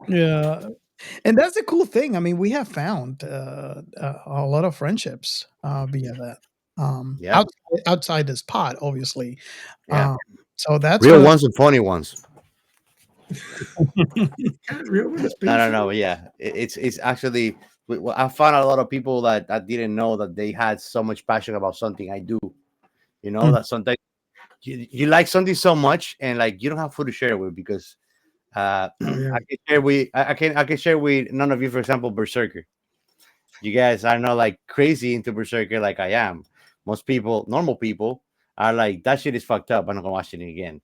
Yeah. And that's the cool thing. I mean, we have found a lot of friendships via that. Outside this pod, obviously. Yeah. So that's real ones and funny ones. Real ones. I don't know. Yeah, it's actually. I found a lot of people that I didn't know that they had so much passion about something I do. That sometimes you like something so much, and like you don't have who to share it with because Oh yeah. I can share with none of you, for example, Berserker. You guys are not like crazy into Berserker like I am. Most people, normal people, are like that shit is fucked up. I'm not gonna watch it again.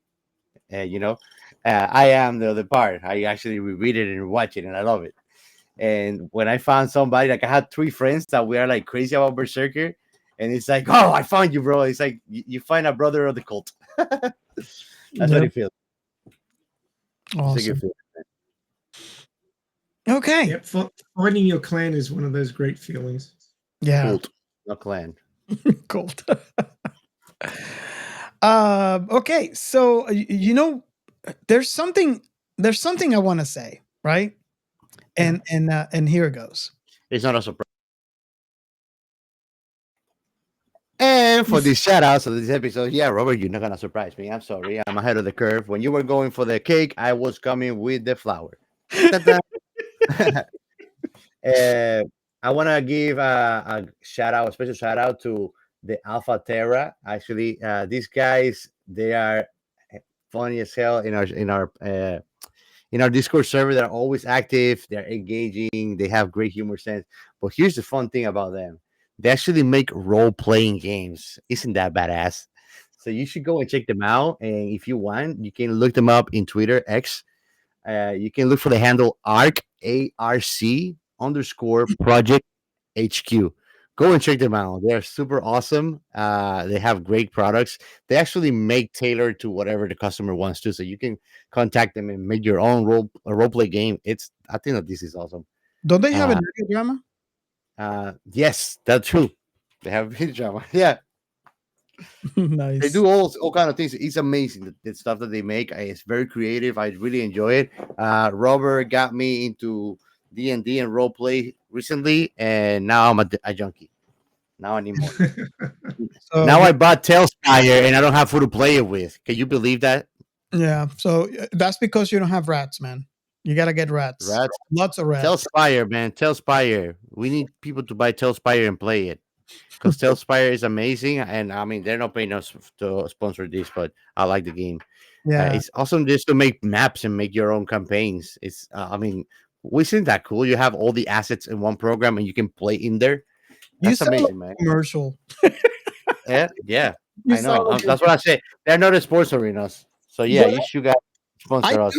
You know, I am the other part. I actually reread it and watch it, and I love it. And when I found somebody, like I had three friends that we are like crazy about Berserker, and it's like, oh, I found you, bro. It's like you find a brother of the cult. That's what Yep. it feels. It's a good Awesome. feeling. Okay. Yep. Finding your clan is one of those great feelings. Yeah. Cult, not clan. Cool. Okay. So there's something I want to say, right? And here it goes. It's not a surprise. And for the shout outs of this episode, yeah, Robert, you're not gonna surprise me. I'm sorry, I'm ahead of the curve. When you were going for the cake, I was coming with the flower. Ta-ta. Uh, I want to give a shout out, a special shout out to the Alpha Terra. Actually, these guys they are funny as hell in our Discord server. They're always active. They're engaging. They have great humor sense. But here's the fun thing about them: they actually make role playing games. Isn't that badass? So you should go and check them out. And if you want, you can look them up in Twitter X. You can look for the handle ARC_project HQ. Go and check them out. They're super awesome. They have great products. They actually make tailored to whatever the customer wants to. So you can contact them and make your own role play game. I think that this is awesome. Don't they have Uh, an audio drama? yes, that's true. They have video drama. Yeah, Nice. they do all kind of things. It's amazing the stuff that they make. It's very creative. I really enjoy it. Robert got me into D&D and role play recently, and now I'm a junkie. Now I need more. So Now I bought Tailspire and I don't have who to play it with. Can you believe that? yeah. So that's because you don't have rats, man. You gotta get rats. Rats. Lots of rats. Tailspire, man. Tailspire. We need people to buy Tailspire and play it. Because Tailspire is amazing. And I mean, they're not paying us to sponsor this, but I like the game. Yeah. It's awesome just to make maps and make your own campaigns. I mean, isn't that cool? You have all the assets in one program and you can play in there. You That's sound like amazing, man. a commercial. Yeah. You I know. sound like That's what I say. They're not sponsoring us. So yeah, But you should guys sponsor us.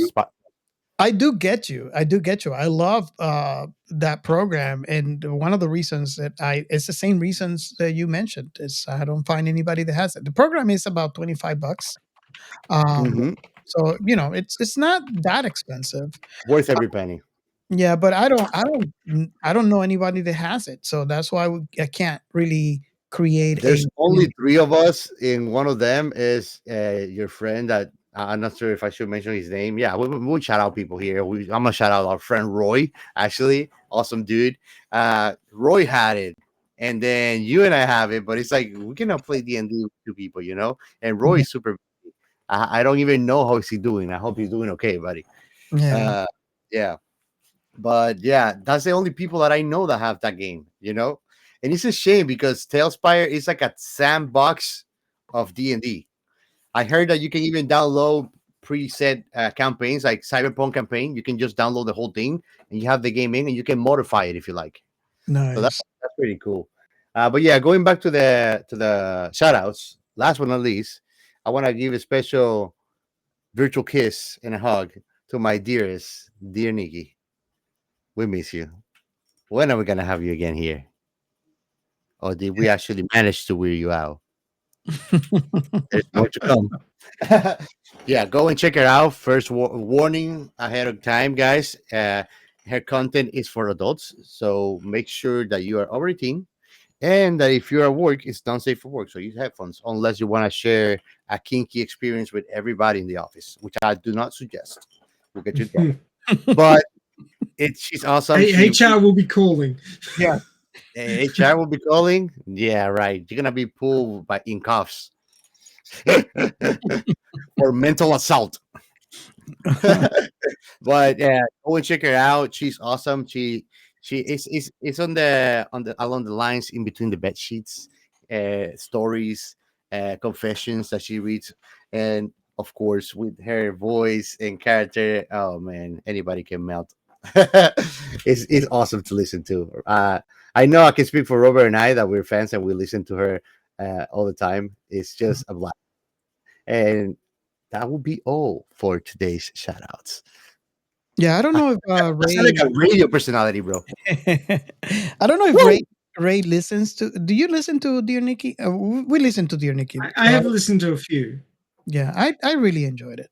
I do get you. I do get you. I love that program, and one of the reasons that it's the same reasons that you mentioned is I don't find anybody that has it. The program is about $25. Mhm. So it's not that expensive. Worth every penny. Yeah, but I don't know anybody that has it. So that's why I can't really create There's only three of us, and one of them is your friend that I'm not sure if I should mention his name. Yeah, we shout out people here. I'm gonna shout out our friend Roy. Actually, awesome dude. Roy had it, and then you and I have it, but it's like we cannot play D&D with two people, you know. And Roy is super. I don't even know how is he doing. I hope he's doing okay, buddy. Yeah. Yeah. But yeah, that's the only people that I know that have that game, you know? And it's a shame because Tailspire is like a sandbox of D&D. I heard that you can even download preset campaigns like Cyberpunk campaign. You can just download the whole thing and you have the game in and you can modify it if you like. So Nice. that's pretty cool. But yeah, going back to the shout outs, last but not least, I want to give a special virtual kiss and a hug to my dearest, dear Nikki. We miss you. When are we gonna have you again here? Or did we actually manage to wear you out? There's more to come. Yeah, go and check her out. First warning ahead of time, guys. Her content is for adults, so make sure that you are over 18 and that if you're at work, it's not safe for work. So use headphones unless you want to share a kinky experience with everybody in the office, which I do not suggest. We'll get you in trouble. But she's awesome. HR will be calling. Yeah. HR will be calling. Yeah, right. You're gonna be pulled in cuffs for mental assault. But yeah, go and check her out. She's awesome. She is on the along the lines in between the bed sheets, stories, confessions that she reads, and of course, with her voice and character. Oh man, anybody can melt. It's awesome to listen to. I know I can speak for Robert and I that we're fans and we listen to her all the time. It's just a blast. And that will be all for today's shout outs. Yeah, I don't know if I sound like Ray. a radio personality, bro. I don't know if Woo! Ray listens to. Do you listen to Dear Nikki? We listen to Dear Nikki. I have listened to a few. Yeah, I really enjoyed it.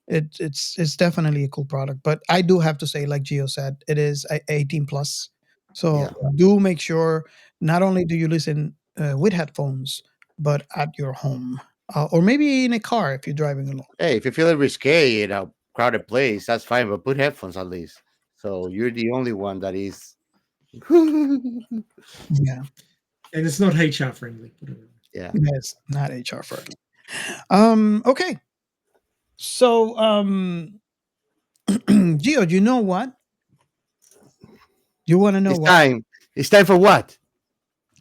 It's definitely a cool product, but I do have to say, like Gio said, it is 18 plus. So Yeah. do make sure not only do you listen with headphones, but at your home or maybe in a car if you're driving alone. Hey, if you're feeling risque in a crowded place, that's fine, but put headphones at least. So you're the only one that is. Yeah, And it's not HR friendly. Yeah. it's not HR friendly. Okay. So Gio, you know what? You want to know It's what? time. It's time for what?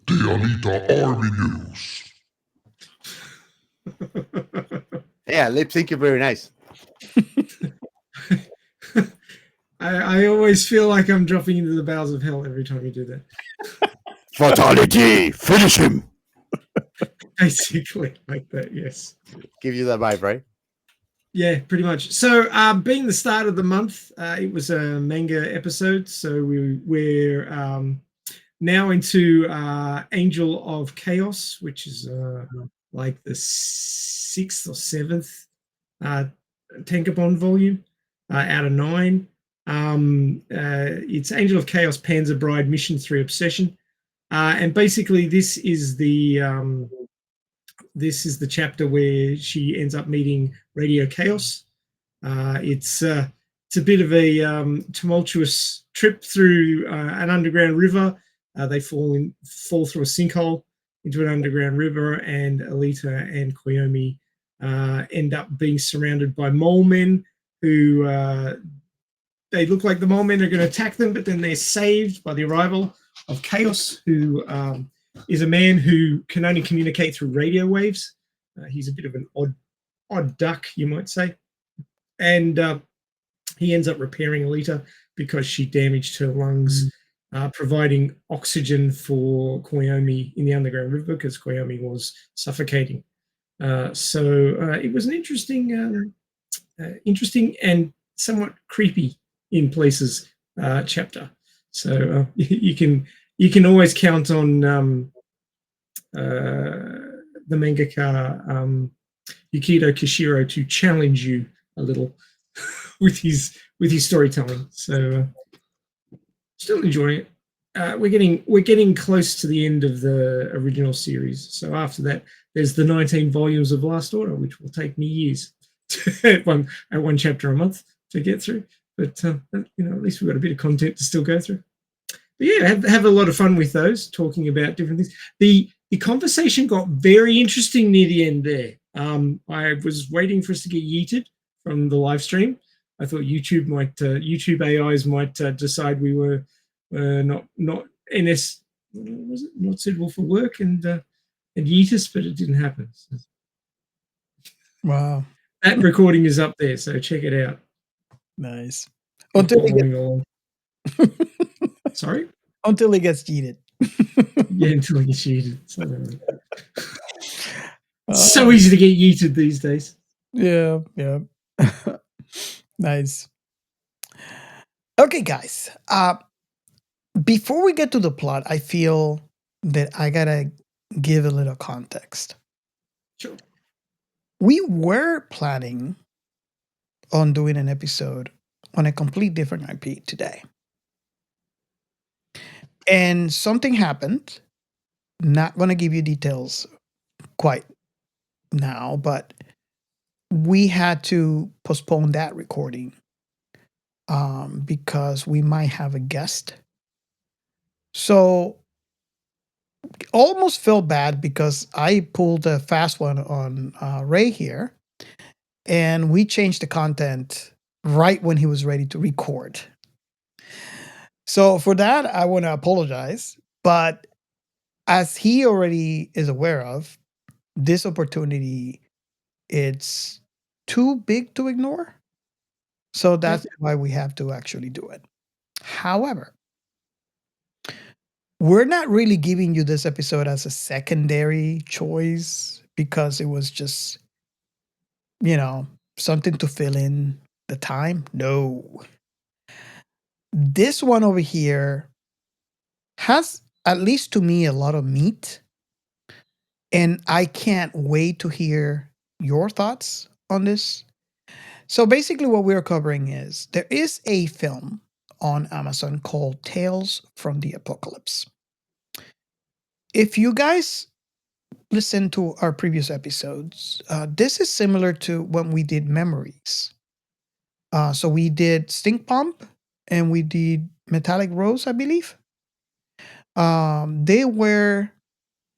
The Anita Army News. Yeah, lip sync is very nice. I always feel like I'm dropping into the bowels of hell every time you do that. Fatality! Finish him! Basically, like that, yes. Give you that vibe, right? Yeah, pretty much. So, being the start of the month, it was a manga episode. So we're now into Angel of Chaos, which is like the 6th or 7th Tankobon volume out of 9. It's Angel of Chaos Panzer Bride Mission 3 Obsession. And basically this is the chapter where she ends up meeting Radio Chaos. It's a bit of a tumultuous trip through an underground river. They fall through a sinkhole into an underground river, and Alita and Koyomi end up being surrounded by mole men who they look like the mole men are going to attack them, but then they're saved by the arrival of Chaos, who is a man who can only communicate through radio waves. He's a bit of an odd duck, you might say. And he ends up repairing Alita because she damaged her lungs, providing oxygen for Koyomi in the underground river because Koyomi was suffocating. So it was an interesting and somewhat creepy in places chapter. So you can always count on the mangaka Yukito Kishiro to challenge you a little with his storytelling. So still enjoying it. We're getting close to the end of the original series. So after that, there's the 19 volumes of Last Order, which will take me years at one chapter a month to get through. But at least we've got a bit of content to still go through. But yeah, have a lot of fun with those, talking about different things. The conversation got very interesting near the end there. I was waiting for us to get yeeted from the live stream. I thought YouTube AIs might decide we were not NS, was it not suitable for work and yeet us, but it didn't happen. So. Wow, that recording is up there, so check it out. Nice. Sorry? Until it gets cheated. Yeah, until it gets yeeted. So easy to get yeeted these days. Yeah. Nice. Okay, guys. Before we get to the plot, I feel that I gotta give a little context. Sure. We were planning on doing an episode on a complete different IP today. And something happened. Not going to give you details quite now, but we had to postpone that recording because we might have a guest. So almost felt bad because I pulled a fast one on Ray here, and we changed the content right when he was ready to record. So for that, I want to apologize. But as he already is aware of, this opportunity it's too big to ignore. So that's why we have to actually do it. However, we're not really giving you this episode as a secondary choice because it was just, something to fill in the time. No. This one over here has, at least to me, a lot of meat. And I can't wait to hear your thoughts on this. So basically, what we're covering is there is a film on Amazon called Tales from the Apocalypse. If you guys listen to our previous episodes, this is similar to when we did Memories. So we did Stink Pump and we did Metallic Rose, I believe. They were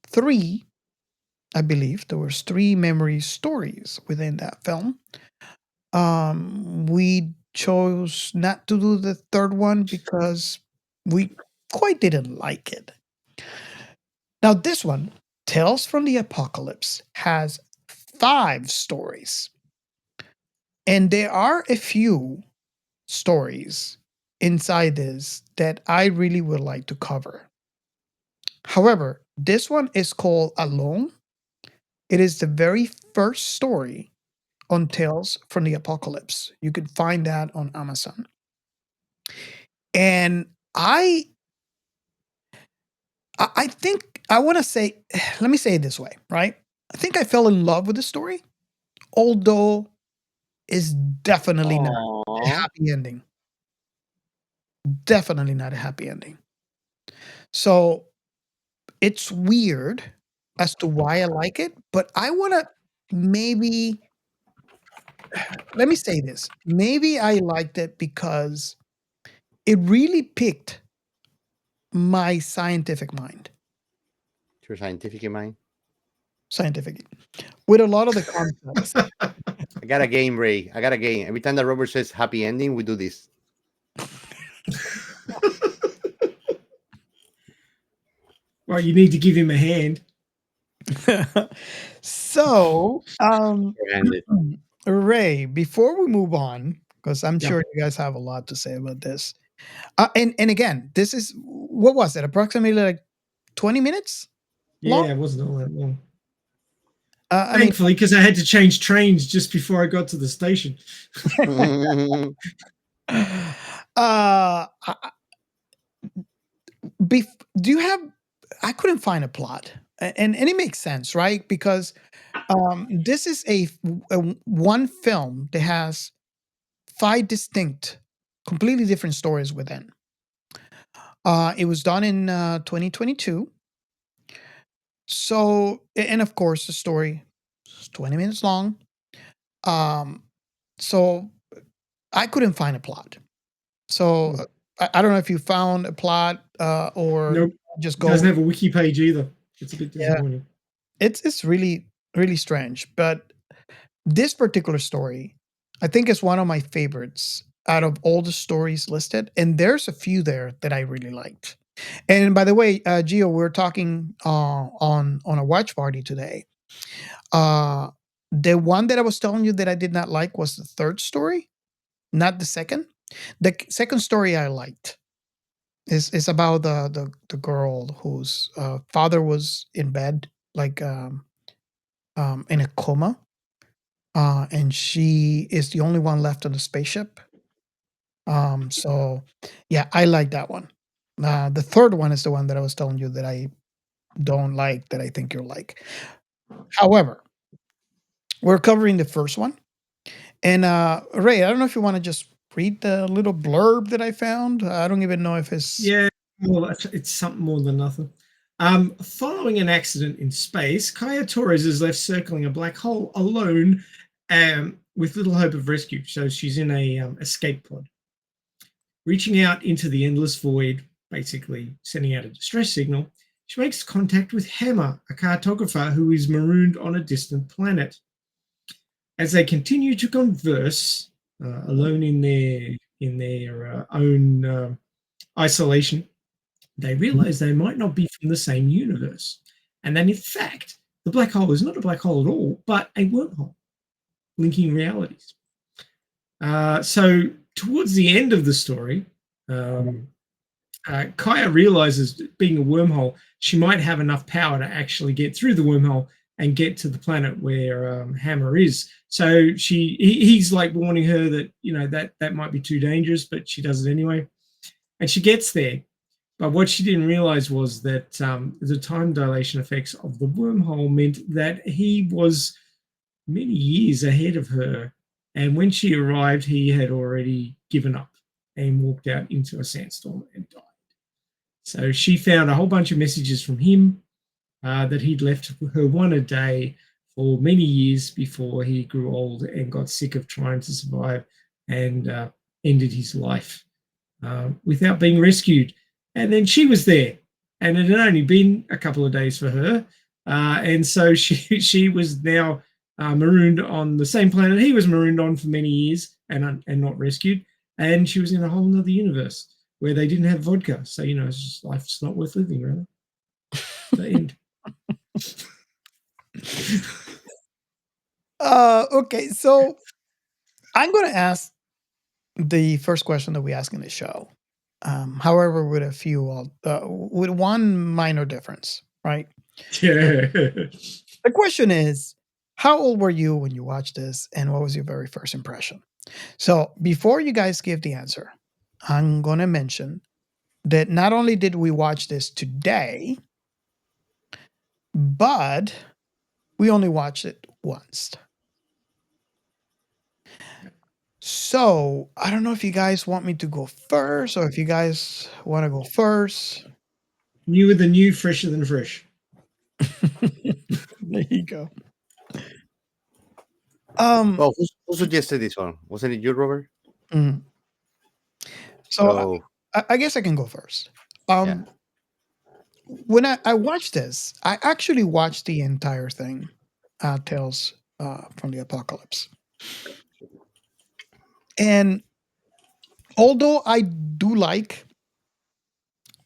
three, I believe. There was three memory stories within that film. We chose not to do the third one because we quite didn't like it. Now, this one, Tales from the Apocalypse, has 5 stories. And there are a few stories inside this that I really would like to cover. However, this one is called Alone. It is the very first story on Tales from the Apocalypse. You can find that on Amazon. And I think I want to say, let me say it this way, right? I think I fell in love with the story, although it's definitely not a happy ending. Definitely not a happy ending. So it's weird as to why I like it, but I want to maybe, let me say this. Maybe I liked it because it really piqued my scientific mind. Your scientific in mind. Scientific. With a lot of the concepts. I got a game, Ray. I got a game. Every time that Robert says happy ending, we do this. Well, you need to give him a hand. So, Handed. Ray, before we move on, because I'm Yeah. sure you guys have a lot to say about this. And again, this is, what was it? Approximately like 20 minutes? Yeah, it wasn't all that long. I mean, Thankfully, because I had to change trains just before I got to the station. uh, do you have, I couldn't find a plot. And it makes sense, right? Because this is a one film that has 5 distinct, completely different stories within. It was done in 2022. So, and of course, the story is 20 minutes long. So I couldn't find a plot. So I don't know if you found a plot or Nope. just It go. doesn't have a wiki page either. It's a bit Yeah. disappointing. It's really, really strange. But this particular story, I think, is one of my favorites out of all the stories listed. And there's a few there that I really liked. And by the way, Gio, we're talking on a watch party today. The one that I was telling you that I did not like was the third story, not the second. The second story I liked is about the girl whose father was in bed, like in a coma, and she is the only one left on the spaceship. So yeah, I like that one. The third one is the one that I was telling you that I don't like, that I think you'll like. However, we're covering the first one. And Ray, I don't know if you want to just read the little blurb that I found. I don't even know if it's Yeah, well, it's something more than nothing. Following an accident in space, Kaya Torres is left circling a black hole alone, with little hope of rescue. So she's in a escape pod. Reaching out into the endless void, basically sending out a distress signal, she makes contact with Hammer, a cartographer who is marooned on a distant planet. As they continue to converse, alone in their own isolation, they realize they might not be from the same universe, and that in fact the black hole is not a black hole at all, but a wormhole. linking realities. So towards the end of the story, Kaya realizes, being a wormhole, she might have enough power to actually get through the wormhole and get to the planet where Hammer is. So he's like warning her that, you know, that might be too dangerous, but she does it anyway. And she gets there. But what she didn't realize was that the time dilation effects of the wormhole meant that he was many years ahead of her. And when she arrived, he had already given up and walked out into a sandstorm and died. So she found a whole bunch of messages from him that he'd left her one a day for many years before he grew old and got sick of trying to survive and ended his life without being rescued. And then she was there, and it had only been a couple of days for her. And so she was now marooned on the same planet he was marooned on for many years and not rescued. And she was in a whole other universe where they didn't have vodka. So, you know, it's just, life's not worth living, really. The end. Okay, so I'm going to ask the first question that we ask in the show. However, with with one minor difference, right? Yeah. The question is, how old were you when you watched this, and what was your very first impression? So, before you guys give the answer, I'm going to mention that not only did we watch this today, but we only watched it once. So, I don't know if you guys want me to go first or if you guys want to go first. Newer than new, fresher than fresh. There you go. Well, who suggested this one? Wasn't it you, Robert? Mm. So I guess I can go first. When I watched this, I actually watched the entire thing, Tales from the Apocalypse. And although I do like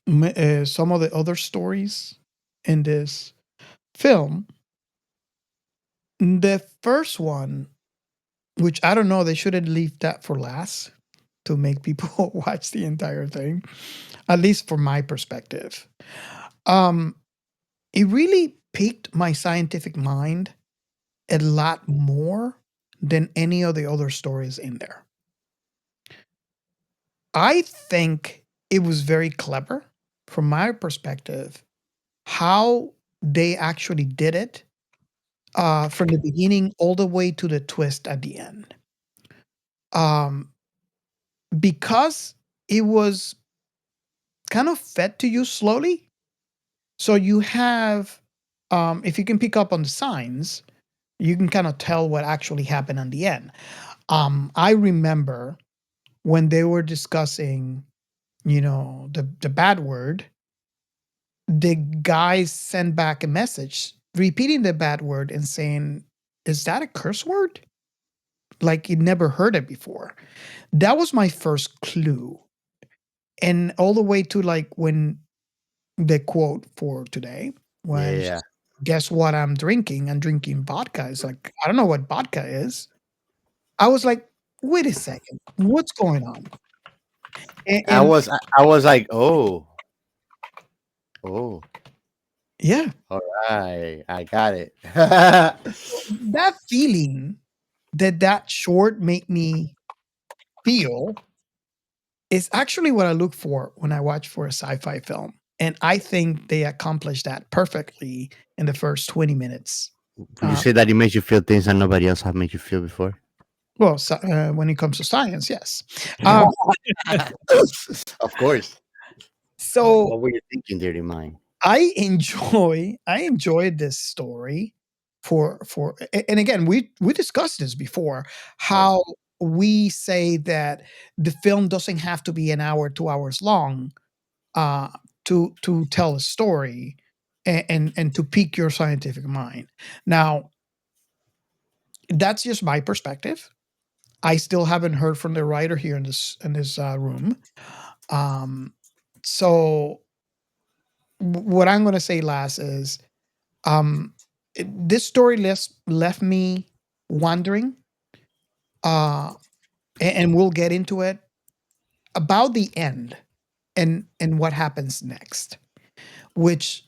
some of the other stories in this film, the first one, which I don't know, they should have left that for last to make people watch the entire thing, at least from my perspective. It really piqued my scientific mind a lot more than any of the other stories in there. I think it was very clever from my perspective how they actually did it from the beginning all the way to the twist at the end. Because it was kind of fed to you slowly. So you have, if you can pick up on the signs, you can kind of tell what actually happened in the end. I remember when they were discussing, you know, the bad word, the guys sent back a message repeating the bad word and saying, "Is that a curse word?" Like he'd never heard it before. That was my first clue. And all the way to like when the quote for today, when Yeah. guess what I'm drinking? I'm drinking vodka. It's like, I don't know what vodka is. I was like, wait a second, what's going on? I And was like, oh, yeah, all right, I got it. that feeling that short made me feel is actually what I look for when I watch for a sci-fi film. And I think they accomplished that perfectly in the first 20 minutes. Would you say that it makes you feel things that nobody else have made you feel before? Well, when it comes to science, yes. Um, Of course. so What were you thinking, dirty mind? I enjoy this story and again we discussed this before, how we say that the film doesn't have to be an hour, 2 hours long uh to tell a story and to pique your scientific mind. Now, that's just my perspective. I still haven't heard from the writer here in this room. Um so what I'm going to say last is, this story left me wondering uh, and we'll get into it about the end and what happens next, which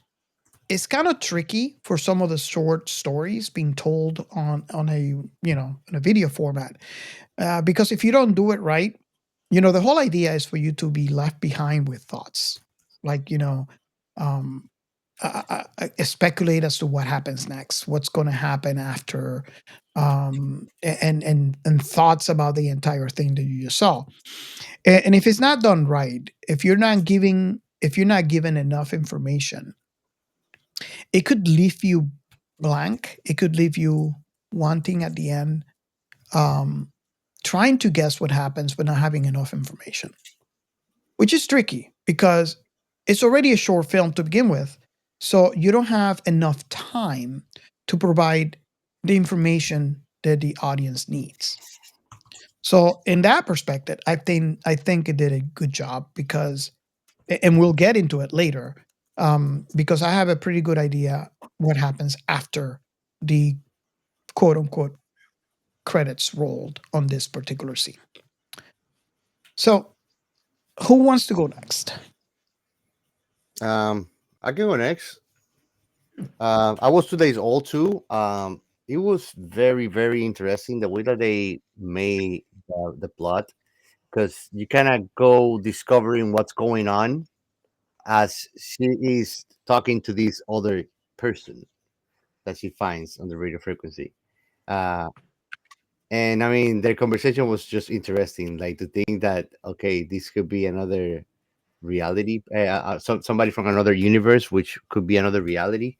is kind of tricky for some of the short stories being told on a in a video format, because if you don't do it right, the whole idea is for you to be left behind with thoughts, like um, speculate as to what happens next, what's going to happen after, and thoughts about the entire thing that you just saw. And if it's not done right, if you're not given enough information, it could leave you blank. It could leave you wanting at the end, um, trying to guess what happens but not having enough information, which is tricky because it's already a short film to begin with. So you don't have enough time to provide the information that the audience needs. So in that perspective, I think it did a good job because, and we'll get into it later, because I have a pretty good idea what happens after the quote unquote credits rolled on this particular scene. So who wants to go next? I can go next. I was 2 days old too. It was very, very interesting the way that they made the plot, because you kind of go discovering what's going on as she is talking to this other person that she finds on the radio frequency. Uh, and I mean, their conversation was just interesting. Like, to think that, okay, this could be another reality, somebody from another universe, which could be another reality.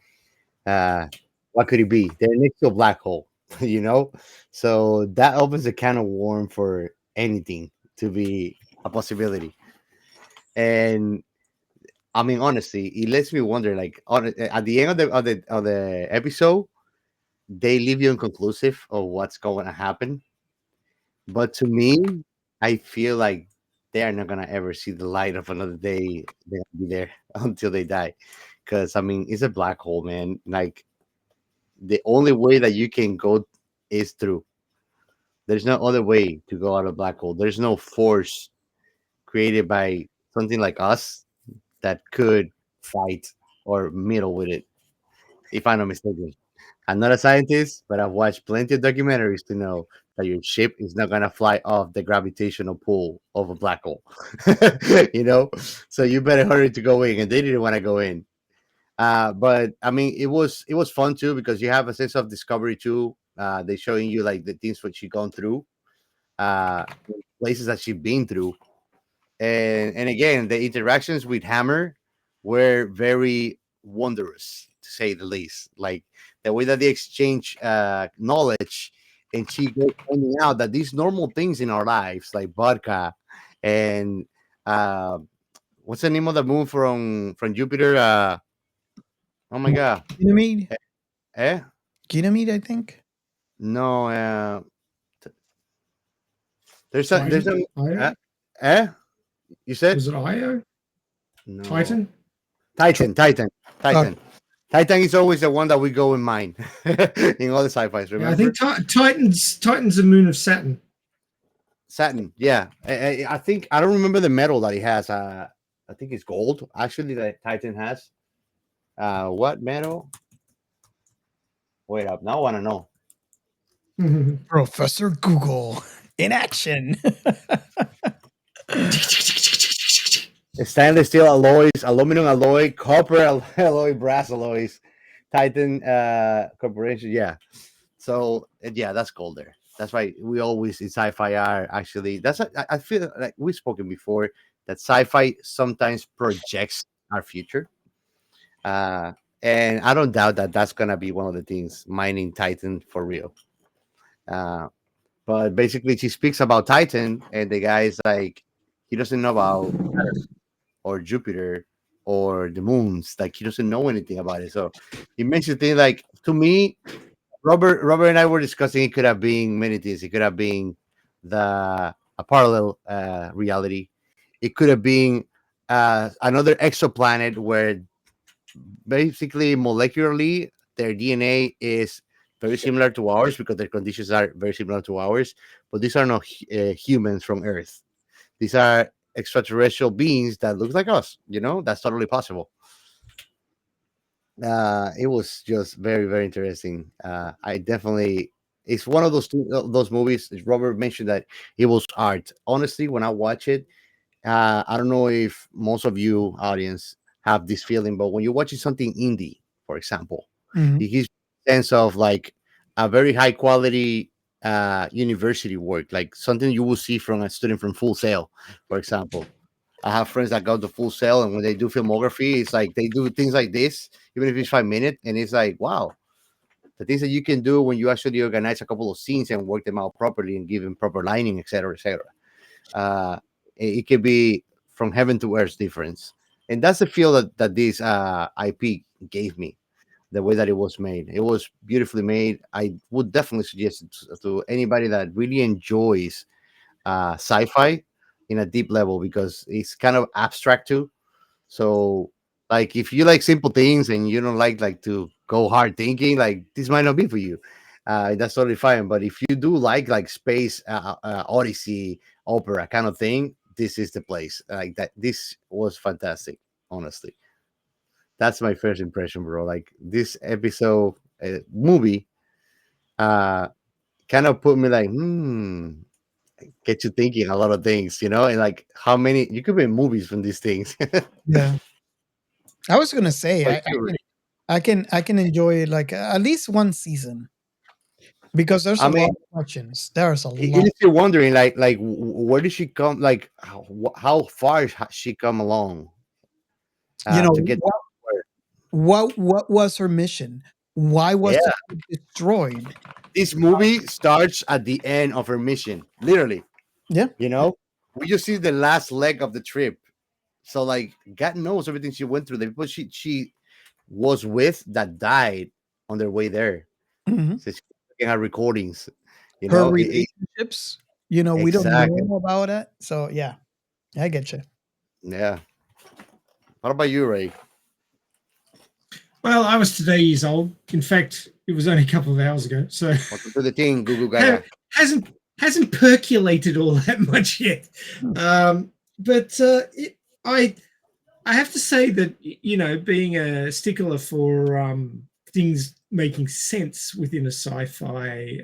Uh, what could it be? They're next to a black hole, you know? So that opens a can of worm for anything to be a possibility. And I mean, honestly, it lets me wonder. Like, at the end of the episode, they leave you inconclusive of what's going to happen. But to me, I feel like they are not gonna ever see the light of another day. They're gonna be there until they die. Because I mean, it's a black hole, man. Like, the only way that you can go is through. There's no other way to go out of black hole. There's no force created by something like us that could fight or meddle with it, if I'm not mistaken. I'm not a scientist, but I've watched plenty of documentaries to know that your ship is not gonna fly off the gravitational pull of a black hole. you know, so you better hurry to go in, and they didn't want to go in. But I mean, it was fun too because you have a sense of discovery too. They showing you like the things what she gone through, uh, places that she been through, and again, the interactions with Hammer were very wondrous, to say the least. Like, the way that they exchange knowledge, and she goes pointing out that these normal things in our lives, like vodka, and uh, what's the name of the moon from Jupiter? Oh my god, Ganymede? eh? Ganymede, I think. No, there's Titan? a Io? eh? You said Was it Io? no. Titan? Titan, Titan, Uh, Titan. Titan is always the one that we go in mind in all the sci-fis. Yeah, I Remember think Titan's the moon of Saturn. Saturn? Yeah, I think I don't remember the metal that he has. I think it's gold. Actually, that Titan has. What metal? Wait up. Now I want to know. Professor Google in action. Stainless steel alloys, aluminum alloy, copper alloy, brass alloys, Titan Corporation. Yeah. So yeah, that's gold there. That's why we always in sci-fi are actually. I feel like we've spoken before that sci-fi sometimes projects our future, uh, and I don't doubt that that's gonna be one of the things mining Titan for real. Uh, but basically, she speaks about Titan, and the guy is like, he doesn't know about Saturn or Jupiter or the moons. Like, he doesn't know anything about it. So he mentions things like, to me, Robert and I were discussing it could have been many things. It could have been a parallel reality. It could have been another exoplanet where basically molecularly their DNA is very similar to ours because their conditions are very similar to ours. But these are not humans from Earth. These are extraterrestrial beings that look like us. That's totally possible. It was just very, very interesting. I definitely, it's one of those movies. Robert mentioned that it was art. Honestly, when I watch it, I don't know if most of you audience have this feeling, but when you're watching something indie, for example, Mhm. it gives you a sense of like a very high quality university work, like something you will see from a student from Full Sail, for example. I have friends that go to Full Sail, and when they do filmography, it's like they do things like this, even if it's 5 minutes, and it's like, wow, the things that you can do when you actually organize a couple of scenes and work them out properly and give them proper lining, etc., etc. It can be from heaven to earth difference, and that's the feel that this IP gave me. The way that it was made, it was beautifully made. I would definitely suggest it to anybody that really enjoys sci-fi in a deep level because it's kind of abstract too. So, like, if you like simple things and you don't like to go hard thinking, like this might not be for you. That's totally fine. But if you do like space Odyssey opera kind of thing, this is the place. Like that, this was fantastic. Honestly, that's my first impression, bro. Like this episode movie, uh, kind of put me like, get you thinking a lot of things, and like how many you could make movies from these things. Yeah. I was gonna say Like, I can enjoy like at least one season because there's I a lot mean, of questions. There's a it lot. is still wondering, like where did she come? Like, how far has she come along You know to get to where? what was her mission? Why was Yeah, the ship destroyed? this movie starts at the end of her mission, literally. Yeah. You know, we just see the last leg of the trip. So, like, God knows everything she went through. The people she was with that died on their way there. Mhm. So she's looking at recordings. Her relationships, we don't Exactly. know about it. So yeah, I get you. Yeah. What about you, Ray? Well, I was today years old. In fact, it was only a couple of hours ago. So Welcome to the team, Goo Goo Gaga. hasn't percolated all that much yet. But I have to say that being a stickler for things making sense within a sci-fi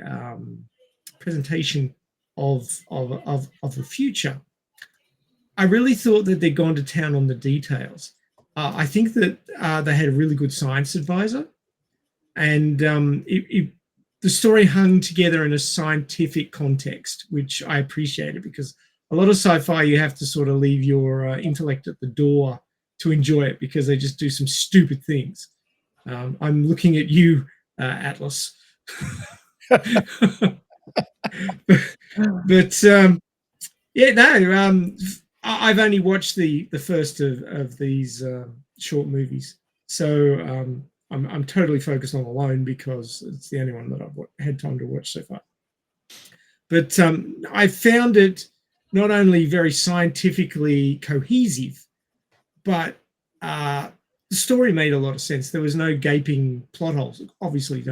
presentation of the future, I really thought that they'd gone to town on the details. I think that they had a really good science advisor, and the story hung together in a scientific context, which I appreciated because a lot of sci-fi you have to sort of leave your intellect at the door to enjoy it because they just do some stupid things. I'm looking at you, Atlas. but yeah, no, I've only watched the first of these short movies, so I'm totally focused on Alone because it's the only one that I've had time to watch so far. But I found it not only very scientifically cohesive, but the story made a lot of sense. There was no gaping plot holes. Obviously,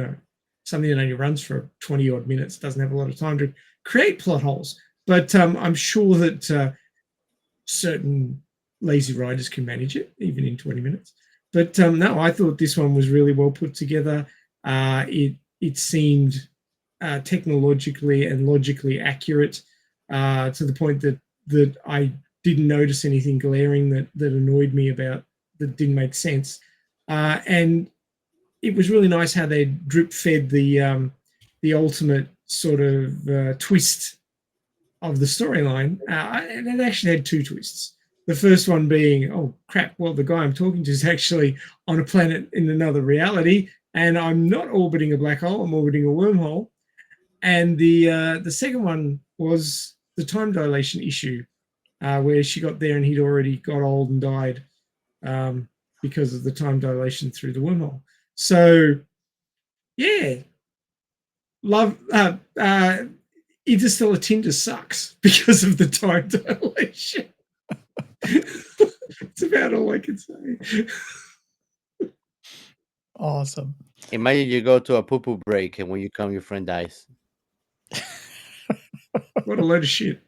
something that only runs for 20 odd minutes doesn't have a lot of time to create plot holes. But I'm sure that certain lazy writers can manage it, even in 20 minutes. But no, I thought this one was really well put together. It seemed technologically and logically accurate to the point that I didn't notice anything glaring that annoyed me about that didn't make sense. And it was really nice how they drip fed the ultimate sort of twist of the storyline. And it actually had two twists. The first one being, oh crap, well, the guy I'm talking to is actually on a planet in another reality, and I'm not orbiting a black hole, I'm orbiting a wormhole. And the second one was the time dilation issue, where she got there and he'd already got old and died because of the time dilation through the wormhole. So, yeah, love Interstellar Tinder sucks because of the time dilation. It's about all I can say. Awesome. Imagine you go to a poo poo break, and when you come, your friend dies. What a load of shit.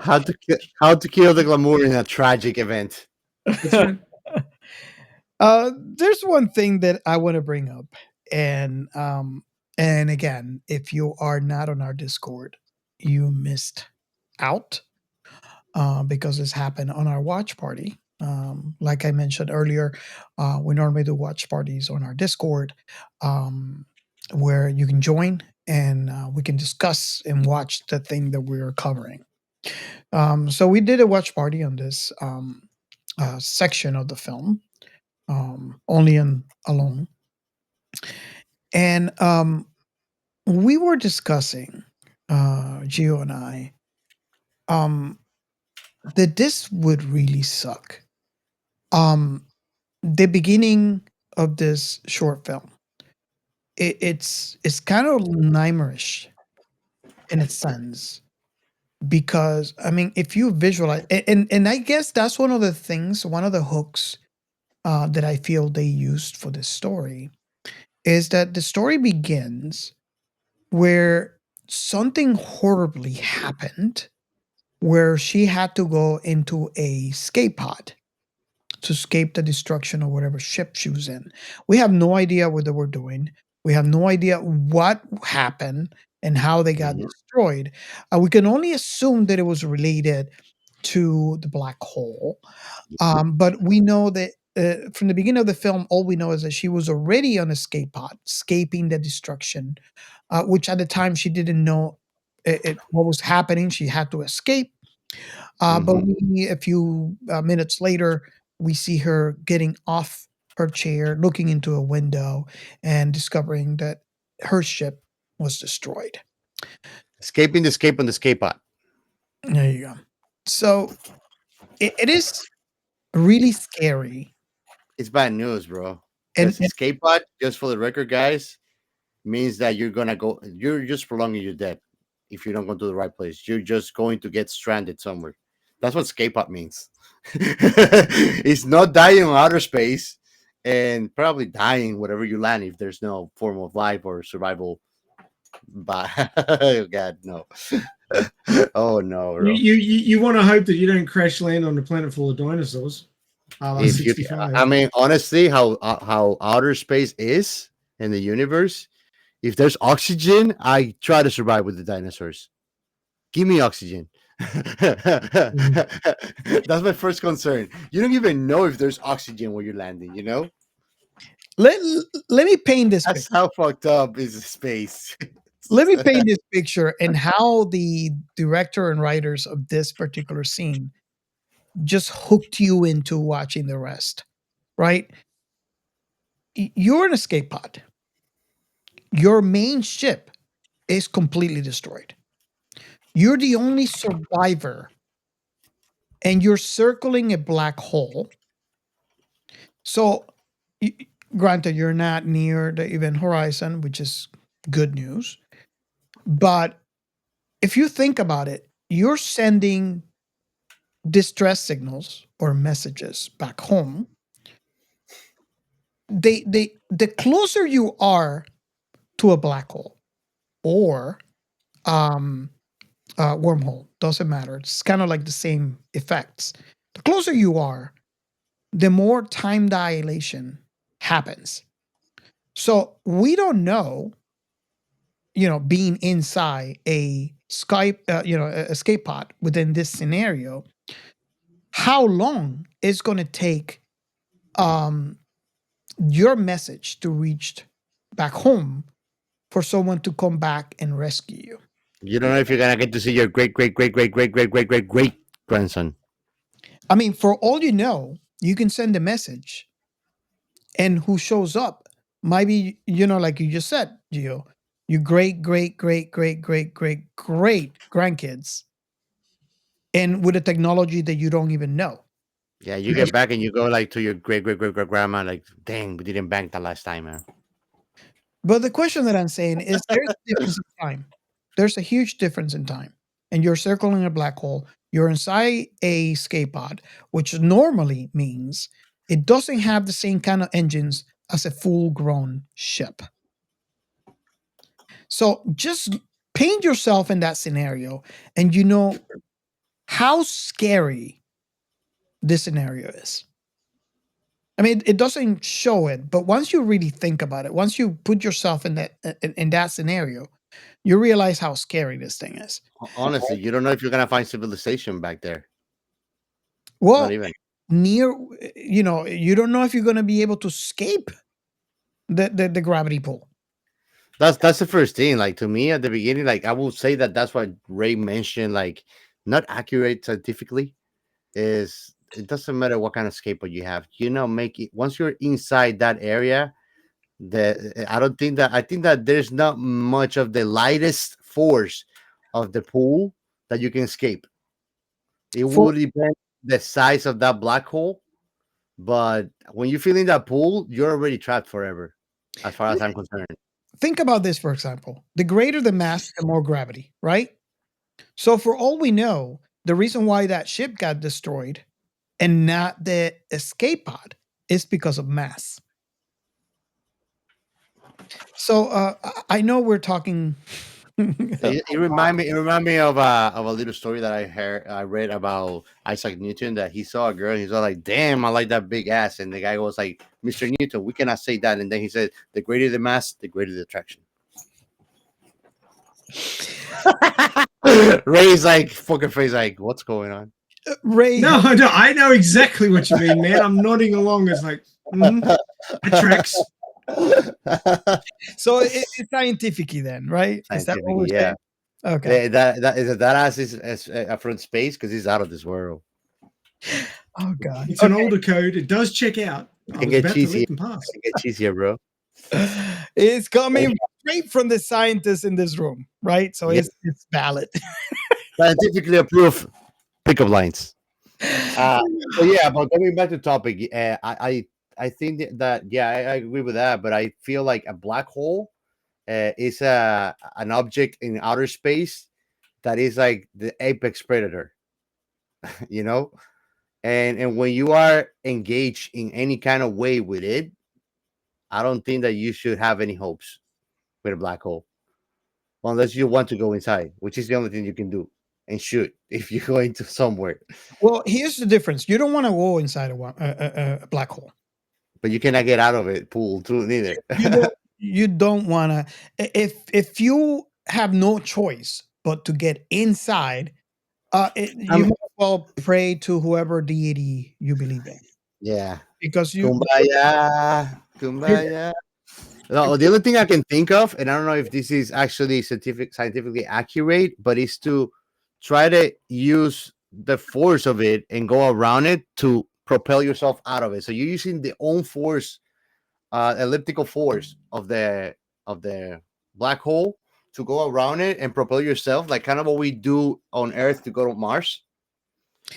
How to kill the glamour in a tragic event. That's right. There's one thing that I want to bring up, and again, if you are not on our Discord, you missed out because this happened on our watch party. Like I mentioned earlier, we normally do watch parties on our Discord, um, where you can join and we can discuss and watch the thing that we're covering. So we did a watch party on this section of the film, only in alone, and we were discussing, Gio and I, um, that this would really suck. Um, the beginning of this short film, it's kind of nightmarish in its sense because I mean, if you visualize, and I guess that's one of the things, one of the hooks that I feel they used for this story is that the story begins where something horribly happened, where she had to go into a escape pod to escape the destruction of whatever ship she was in. We have no idea what they were doing. We have no idea what happened and how they got Mhm. destroyed. We can only assume that it was related to the black hole. But we know that from the beginning of the film, all we know is that she was already on escape pod, escaping the destruction, which at the time she didn't know what was happening. She had to escape. But Mhm. a few minutes later, we see her getting off her chair, looking into a window, and discovering that her ship was destroyed. Escaping the escape on the escape pod. There you go. So it is really scary. It's bad news, bro. And, Because escape pod, just for the record, guys, means that you're gonna go. You're just prolonging your death if you don't go to the right place. You're just going to get stranded somewhere. That's what escape pod means. It's not dying on outer space, and probably dying wherever you land if there's no form of life or survival. But oh God, no. Oh no, You bro. you want to hope that you don't crash land on a planet full of dinosaurs. If you, 65. I mean, honestly, how outer space is in the universe. If there's oxygen, I try to survive with the dinosaurs. Give me oxygen. That's my first concern. You don't even know if there's oxygen where you're landing, you know? let, let me paint this That's picture. how fucked up is space. Let me paint this picture and how the director and writers of this particular scene just hooked you into watching the rest, right? You're an escape pod. Your main ship is completely destroyed. You're the only survivor, and you're circling a black hole. So, y- granted, you're not near the event horizon, which is good news. But if you think about it, you're sending distress signals or messages back home. The closer you are to a black hole or um, wormhole, doesn't matter. It's kind of like the same effects. The closer you are, the more time dilation happens. So we don't know, being inside a Skype, escape pod within this scenario, how long it's going to take um, your message to reach back home for someone to come back and rescue you. You don't know if you're gonna get to see your great great great great great great great great great grandson. I mean, for all you know, you can send a message, and who shows up might be, like you just said, Gio, your great, great, great, great, great, great, great grandkids, and with a technology that you don't even know. Yeah, you Because, get back and you go like to your great great great great grandma, like, dang, we didn't bank that last time, man. but the question that I'm saying is there's a difference in time. There's a huge difference in time. And you're circling a black hole. You're inside a escape pod, which normally means it doesn't have the same kind of engines as a full-grown ship. So just paint yourself in that scenario, and you know how scary this scenario is. I mean, it doesn't show it, but once you really think about it, once you put yourself in that scenario, you realize how scary this thing is. Honestly, you don't know if you're gonna find civilization back there. Well, Not even. near, you don't know if you're going to be able to escape the gravity pull. That's the first thing. Like to me at the beginning, like I will say that's what Ray mentioned. Like not accurate scientifically is it doesn't matter what kind of skateboard you have. Make it once you're inside that area. I think that there's not much of the lightest force of the pool that you can escape. It For will depend the size of that black hole, but when you feel in that pool, you're already trapped forever, as far as I'm concerned. Think about this, for example. The greater the mass, the more gravity, right? So for all we know, the reason why that ship got destroyed and not the escape pod is because of mass. So I know we're talking. It remind me of a little story that I read about Isaac Newton, that he saw a girl and he's all like, "Damn, I like that big ass," and the guy was like, "Mr. Newton, we cannot say that," and then he said, "The greater the mass, the greater the attraction." Ray's like fucking face, like, "What's going on?" Ray, No, I know exactly what you mean, man. I'm nodding along. It's like, that tracks. so it's scientific then, right? Is that what we're Scientifically, yeah. saying? Okay. That ass is from space because he's out of this world. Oh God. It's an older code. It does check out. I Can was get about to cheesy. let them pass. Can get cheesier, bro. It's coming straight from the scientists in this room, right? So Yes. it's valid. Scientifically approved pickup lines. But yeah, but coming back to topic, I think that yeah, I agree with that, but I feel like a black hole is an object in outer space that is like the apex predator, you know. And when you are engaged in any kind of way with it, I don't think that you should have any hopes with a black hole unless you want to go inside, which is the only thing you can do and shoot if you're going to somewhere. Well, here's the difference. You don't want to go inside a black hole. But you cannot get out of it pool too neither. You don't want to. If you have no choice but to get inside, you might as well pray to whoever deity you believe in. Yeah. Because Kumbaya. Kumbaya. No, the only thing I can think of, and I don't know if this is actually scientifically accurate, but is to try to use the force of it and go around it to propel yourself out of it. So you're using the own force, elliptical force of the black hole to go around it and propel yourself, like kind of what we do on Earth to go to Mars. I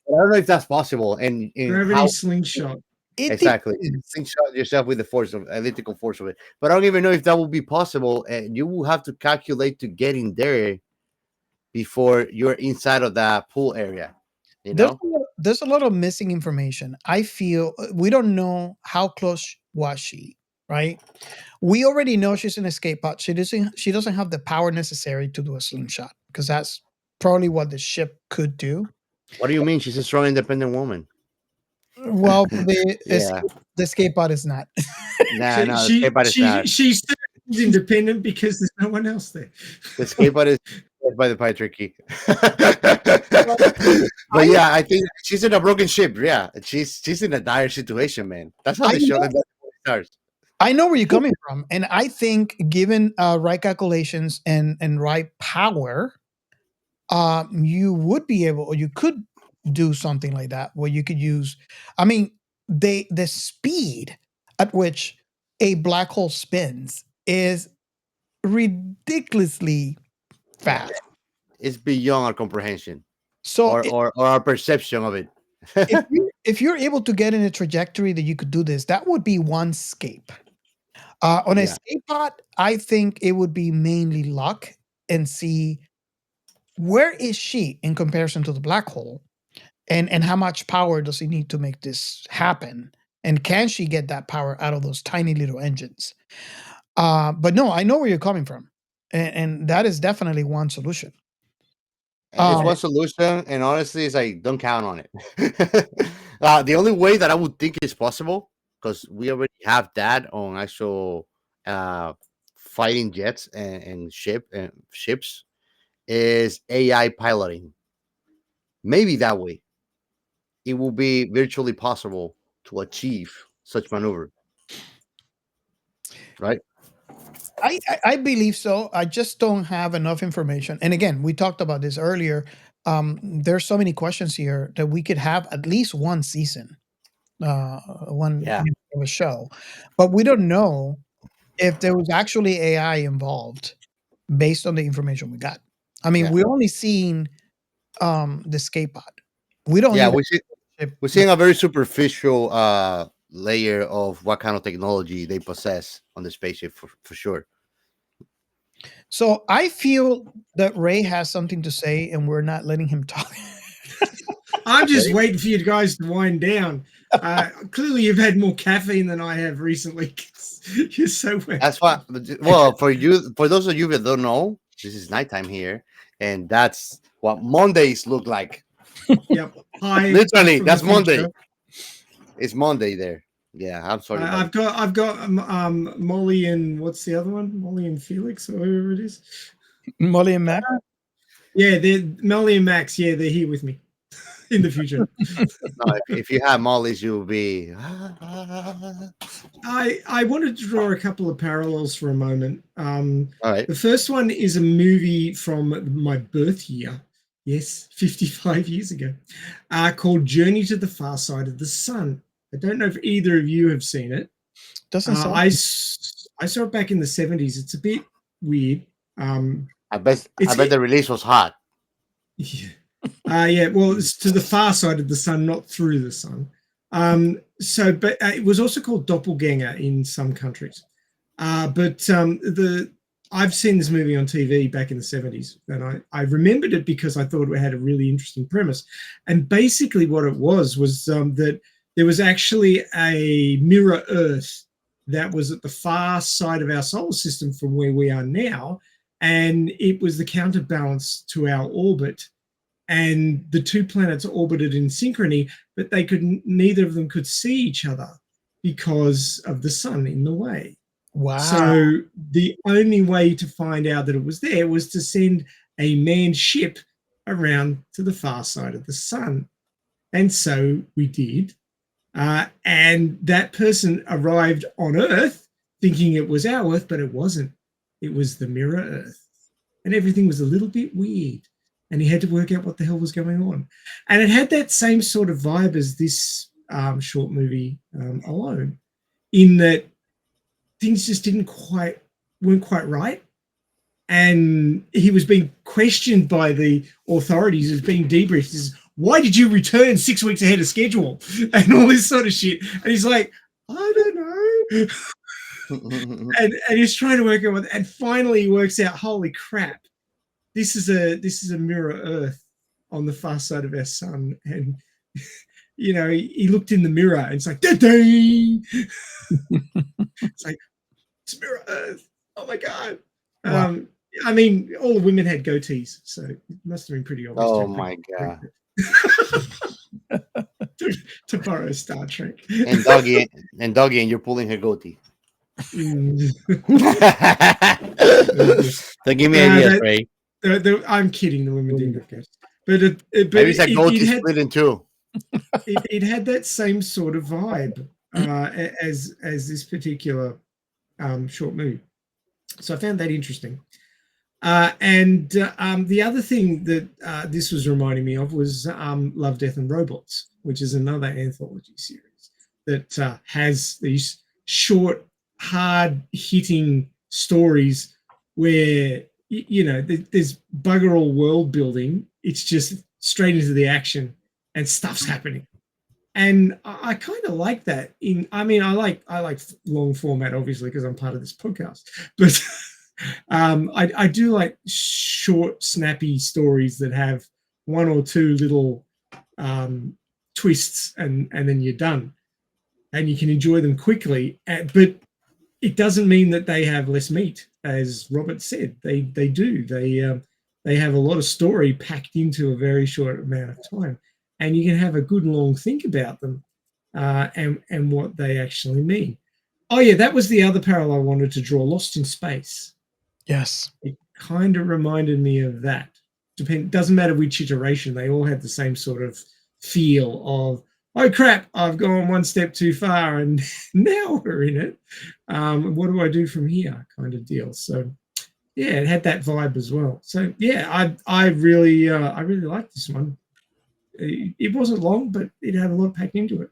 don't know if that's possible. And Gravity slingshot. Exactly. Slingshot yourself with the force of elliptical force of it. But I don't even know if that will be possible. And you will have to calculate to get in there before you're inside of that pool area. You know? There's a lot of missing information. I feel we don't know how close was she, right? We already know she's an escape pod. She doesn't have the power necessary to do a slingshot because that's probably what the ship could do. What do you mean? She's a strong, independent woman. Well, the Yeah. escape pod is not. Nah, no, the skateboard is not. She's independent because there's no one else there. The skateboard is by the pie tricky. But yeah, I think she's in a broken ship. Yeah, she's in a dire situation, man. That's how I the show know. starts. I know where you're coming from, and I think given right calculations and right power, you would be able, or you could do something like that where you could use. I mean, the speed at which a black hole spins is ridiculously fast. It's beyond our comprehension, So or our perception of it. if you're able to get in a trajectory that you could do this, that would be one escape. On Yeah. escape pod, I think it would be mainly luck and see where is she in comparison to the black hole, and how much power does he need to make this happen, and can she get that power out of those tiny little engines? But no, I know where you're coming from, and that is definitely one solution. It's one solution, and honestly, it's like don't count on it. The only way that I would think is possible, because we already have that on actual uh, fighting jets and ships, is AI piloting. Maybe that way it will be virtually possible to achieve such maneuver, right? I believe so. I just don't have enough information. And again, we talked about this earlier. There's so many questions here that we could have at least one season, one Yeah, of a show, but we don't know if there was actually AI involved based on the information we got. I mean, yeah, we only seen the escape pod. We don't yeah. even We're seeing a very superficial layer of what kind of technology they possess on the spaceship for sure. so I feel that Ray has something to say and we're not letting him talk. I'm just waiting for you guys to wind down. Clearly, you've had more caffeine than I have recently. 'Cause you're so wet. That's why. Well, for those of you that don't know, this is nighttime here, and that's what Mondays look like. Yep. Hi. Literally, from the that's Monday. future. It's Monday there. Yeah, I'm sorry. I've got Molly and what's the other one? Molly and Felix or whoever it is. Molly and Matt. Yeah, they're Molly and Max. Yeah, they're here with me in the future. No, if you have Molly's, you'll be. I wanted to draw a couple of parallels for a moment. All right. The first one is a movie from my birth year. Yes, 55 years ago, called Journey to the Far Side of the Sun. I don't know if either of you have seen it. Doesn't sound I saw it back in the 70s. It's a bit weird. I bet the release was hot. Yeah. Yeah, well, it's to the far side of the sun, not through the sun. But it was also called Doppelganger in some countries. I've seen this movie on TV back in the 70s, and I remembered it because I thought it had a really interesting premise. And basically what it was that there was actually a mirror Earth that was at the far side of our solar system from where we are now, and it was the counterbalance to our orbit. And the two planets orbited in synchrony, but neither of them could see each other because of the sun in the way. wow. So the only way to find out that it was there was to send a manned ship around to the far side of the sun. And so we did. And that person arrived on Earth thinking it was our Earth, but it wasn't. It was the mirror Earth. And everything was a little bit weird. And he had to work out what the hell was going on. And it had that same sort of vibe as this short movie Alone, in that things just weren't quite right. And he was being questioned by the authorities as being debriefed. As, why did you return 6 weeks ahead of schedule? And all this sort of shit. And he's like, I don't know. and he's trying to work out what, and finally he works out, holy crap, this is a mirror Earth on the far side of our sun. And he looked in the mirror and it's like, da-da! It's like, it's mirror Earth. Oh my god. Wow. I mean, all the women had goatees, so it must have been pretty obvious. Oh my god. to borrow Star Trek. And Doggy, and you're pulling her goatee. Mm. Don't give me ideas, Ray. I'm kidding. The women didn't have ghosts, but maybe it's a goatee split in two. It had that same sort of vibe as this particular short movie. So I found that interesting. And the other thing that this was reminding me of was Love, Death and Robots, which is another anthology series that has these short, hard-hitting stories where, there's bugger all world building. It's just straight into the action and stuff's happening. And I kind of like that. I like long format, obviously, because I'm part of this podcast. But I do like short, snappy stories that have one or two little twists, and then you're done, and you can enjoy them quickly. But it doesn't mean that they have less meat, as Robert said. They do. They have a lot of story packed into a very short amount of time, and you can have a good long think about them, and what they actually mean. Oh yeah, that was the other parallel I wanted to draw. Lost in Space. Yes. It kind of reminded me of that. Doesn't matter which iteration, they all had the same sort of feel of, oh crap, I've gone one step too far and now we're in it. What do I do from here? Kind of deal. So yeah, it had that vibe as well. So yeah, I really liked this one. It wasn't long, but it had a lot packed into it.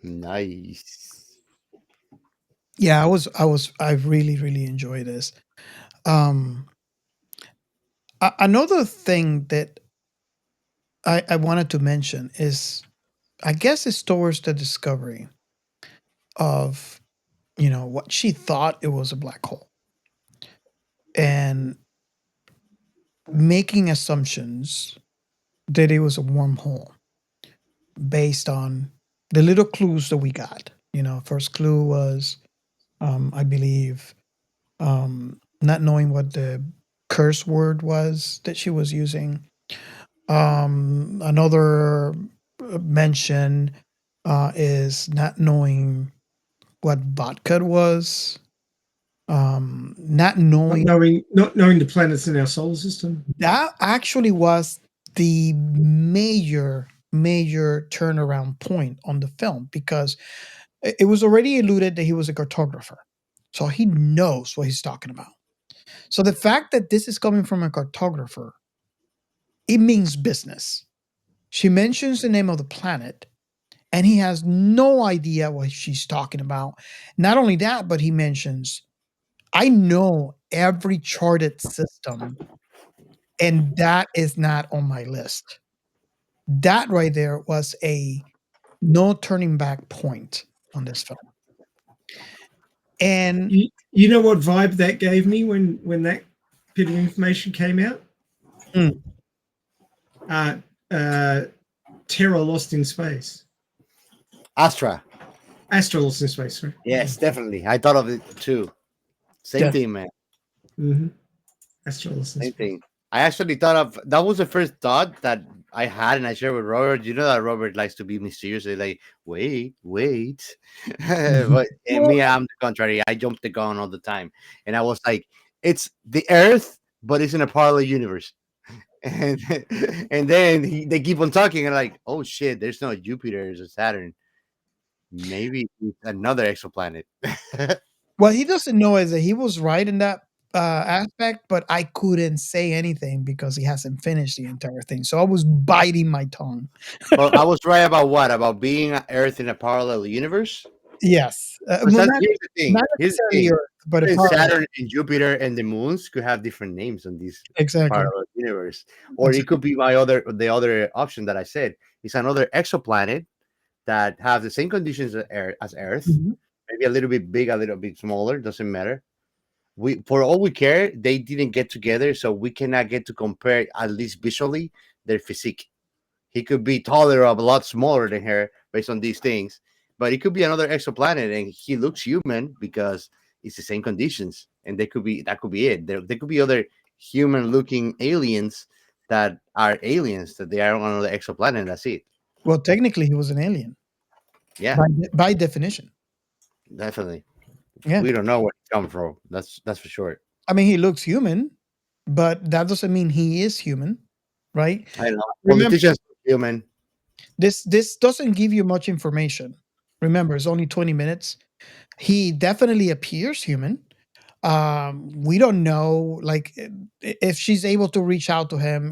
Nice. Yeah, I really enjoyed this. Another thing that I wanted to mention is, I guess it's towards the discovery of, what she thought it was a black hole, and making assumptions that it was a wormhole based on the little clues that we got. First clue was, I believe, not knowing what the curse word was that she was using. Another mention is not knowing what vodka was. Not knowing Not knowing the planets in our solar system. that actually was the major turnaround point on the film, because it was already alluded that he was a cartographer, so he knows what he's talking about. So the fact that this is coming from a cartographer, it means business. She mentions the name of the planet, and he has no idea what she's talking about. Not only that, but he mentions, I know every charted system, and that is not on my list. That right there was a no turning back point on this film. And You know what vibe that gave me when that bit of information came out? Mm. Terror Lost in Space. Astra. Astra Lost in Space, sorry. Yes, definitely. I thought of it too. Same Yeah. thing, man. Mm-hmm. Astra Lost in Same Space. thing. I actually thought of that was the first thought that I had, and I shared with Robert. You know that Robert likes to be mysterious. They're like, wait. But and me, I'm the contrary. I jump the gun all the time, and I was like, it's the Earth, but it's in a parallel universe. And and then they keep on talking, and like, oh shit, there's no Jupiter, there's a Saturn. Maybe it's another exoplanet. what he doesn't know is that he was right in that aspect, but I couldn't say anything because he hasn't finished the entire thing. So I was biting my tongue. Well, I was right about what? About being Earth in a parallel universe? Yes. Because here's the thing. Not Here's the necessarily thing. Earth, but a Even parallel. Saturn and Jupiter and the moons could have different names on this Exactly. parallel universe. Or it could be the other option that I said. It's another exoplanet that has the same conditions as Earth, Mhm. maybe a little bit big, a little bit smaller, doesn't matter. We, for all we care, they didn't get together, so we cannot get to compare, at least visually, their physique. He could be taller or a lot smaller than her based on these things, but it could be another exoplanet, and he looks human because it's the same conditions, and they could be that could be it. There could be other human-looking aliens that are aliens that they are on another exoplanet. And that's it. Well, technically, he was an alien Yeah, by definition. definitely. Yeah. We don't know where he come from. That's for sure. I mean, he looks human, but that doesn't mean he is human, right? I know. Remember, Politicians are human. this doesn't give you much information. Remember, it's only 20 minutes. He definitely appears human. We don't know, like, if she's able to reach out to him,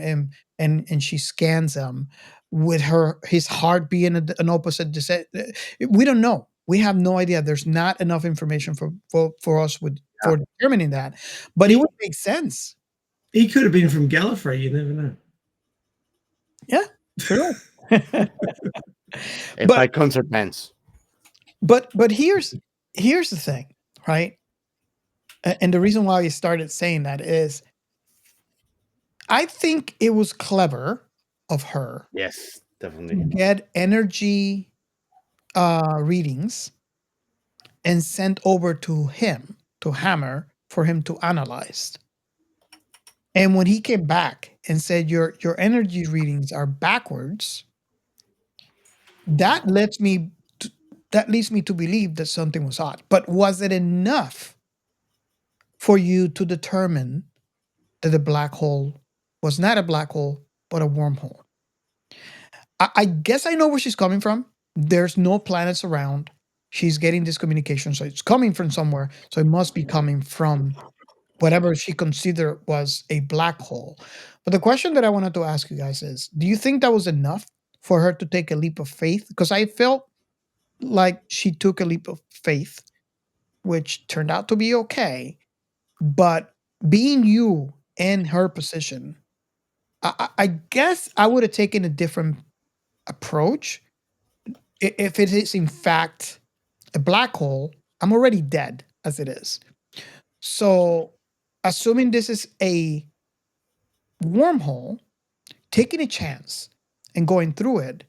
and she scans him with his heart being an opposite descent. We don't know. We have no idea. There's not enough information for us for determining that, but it would make sense. He could have been from Gallifrey. You never know. Yeah, true. If I concert pants. But here's the thing, right? And the reason why I started saying that is, I think it was clever of her, Yes, definitely. get energy readings, and sent over to him, to Hammer, for him to analyze. And when he came back and said your energy readings are backwards, that lets me to, that leads me to believe that something was odd. But was it enough for you to determine that the black hole was not a black hole but a wormhole? I guess I know where she's coming from. There's no planets around. She's getting this communication, so it's coming from somewhere. So it must be coming from whatever she considered was a black hole. But the question that I wanted to ask you guys is, do you think that was enough for her to take a leap of faith? Because I felt like she took a leap of faith, which turned out to be okay. But being you in her position, I guess I would have taken a different approach. If it is in fact a black hole, I'm already dead as it is. So, assuming this is a wormhole, taking a chance and going through it,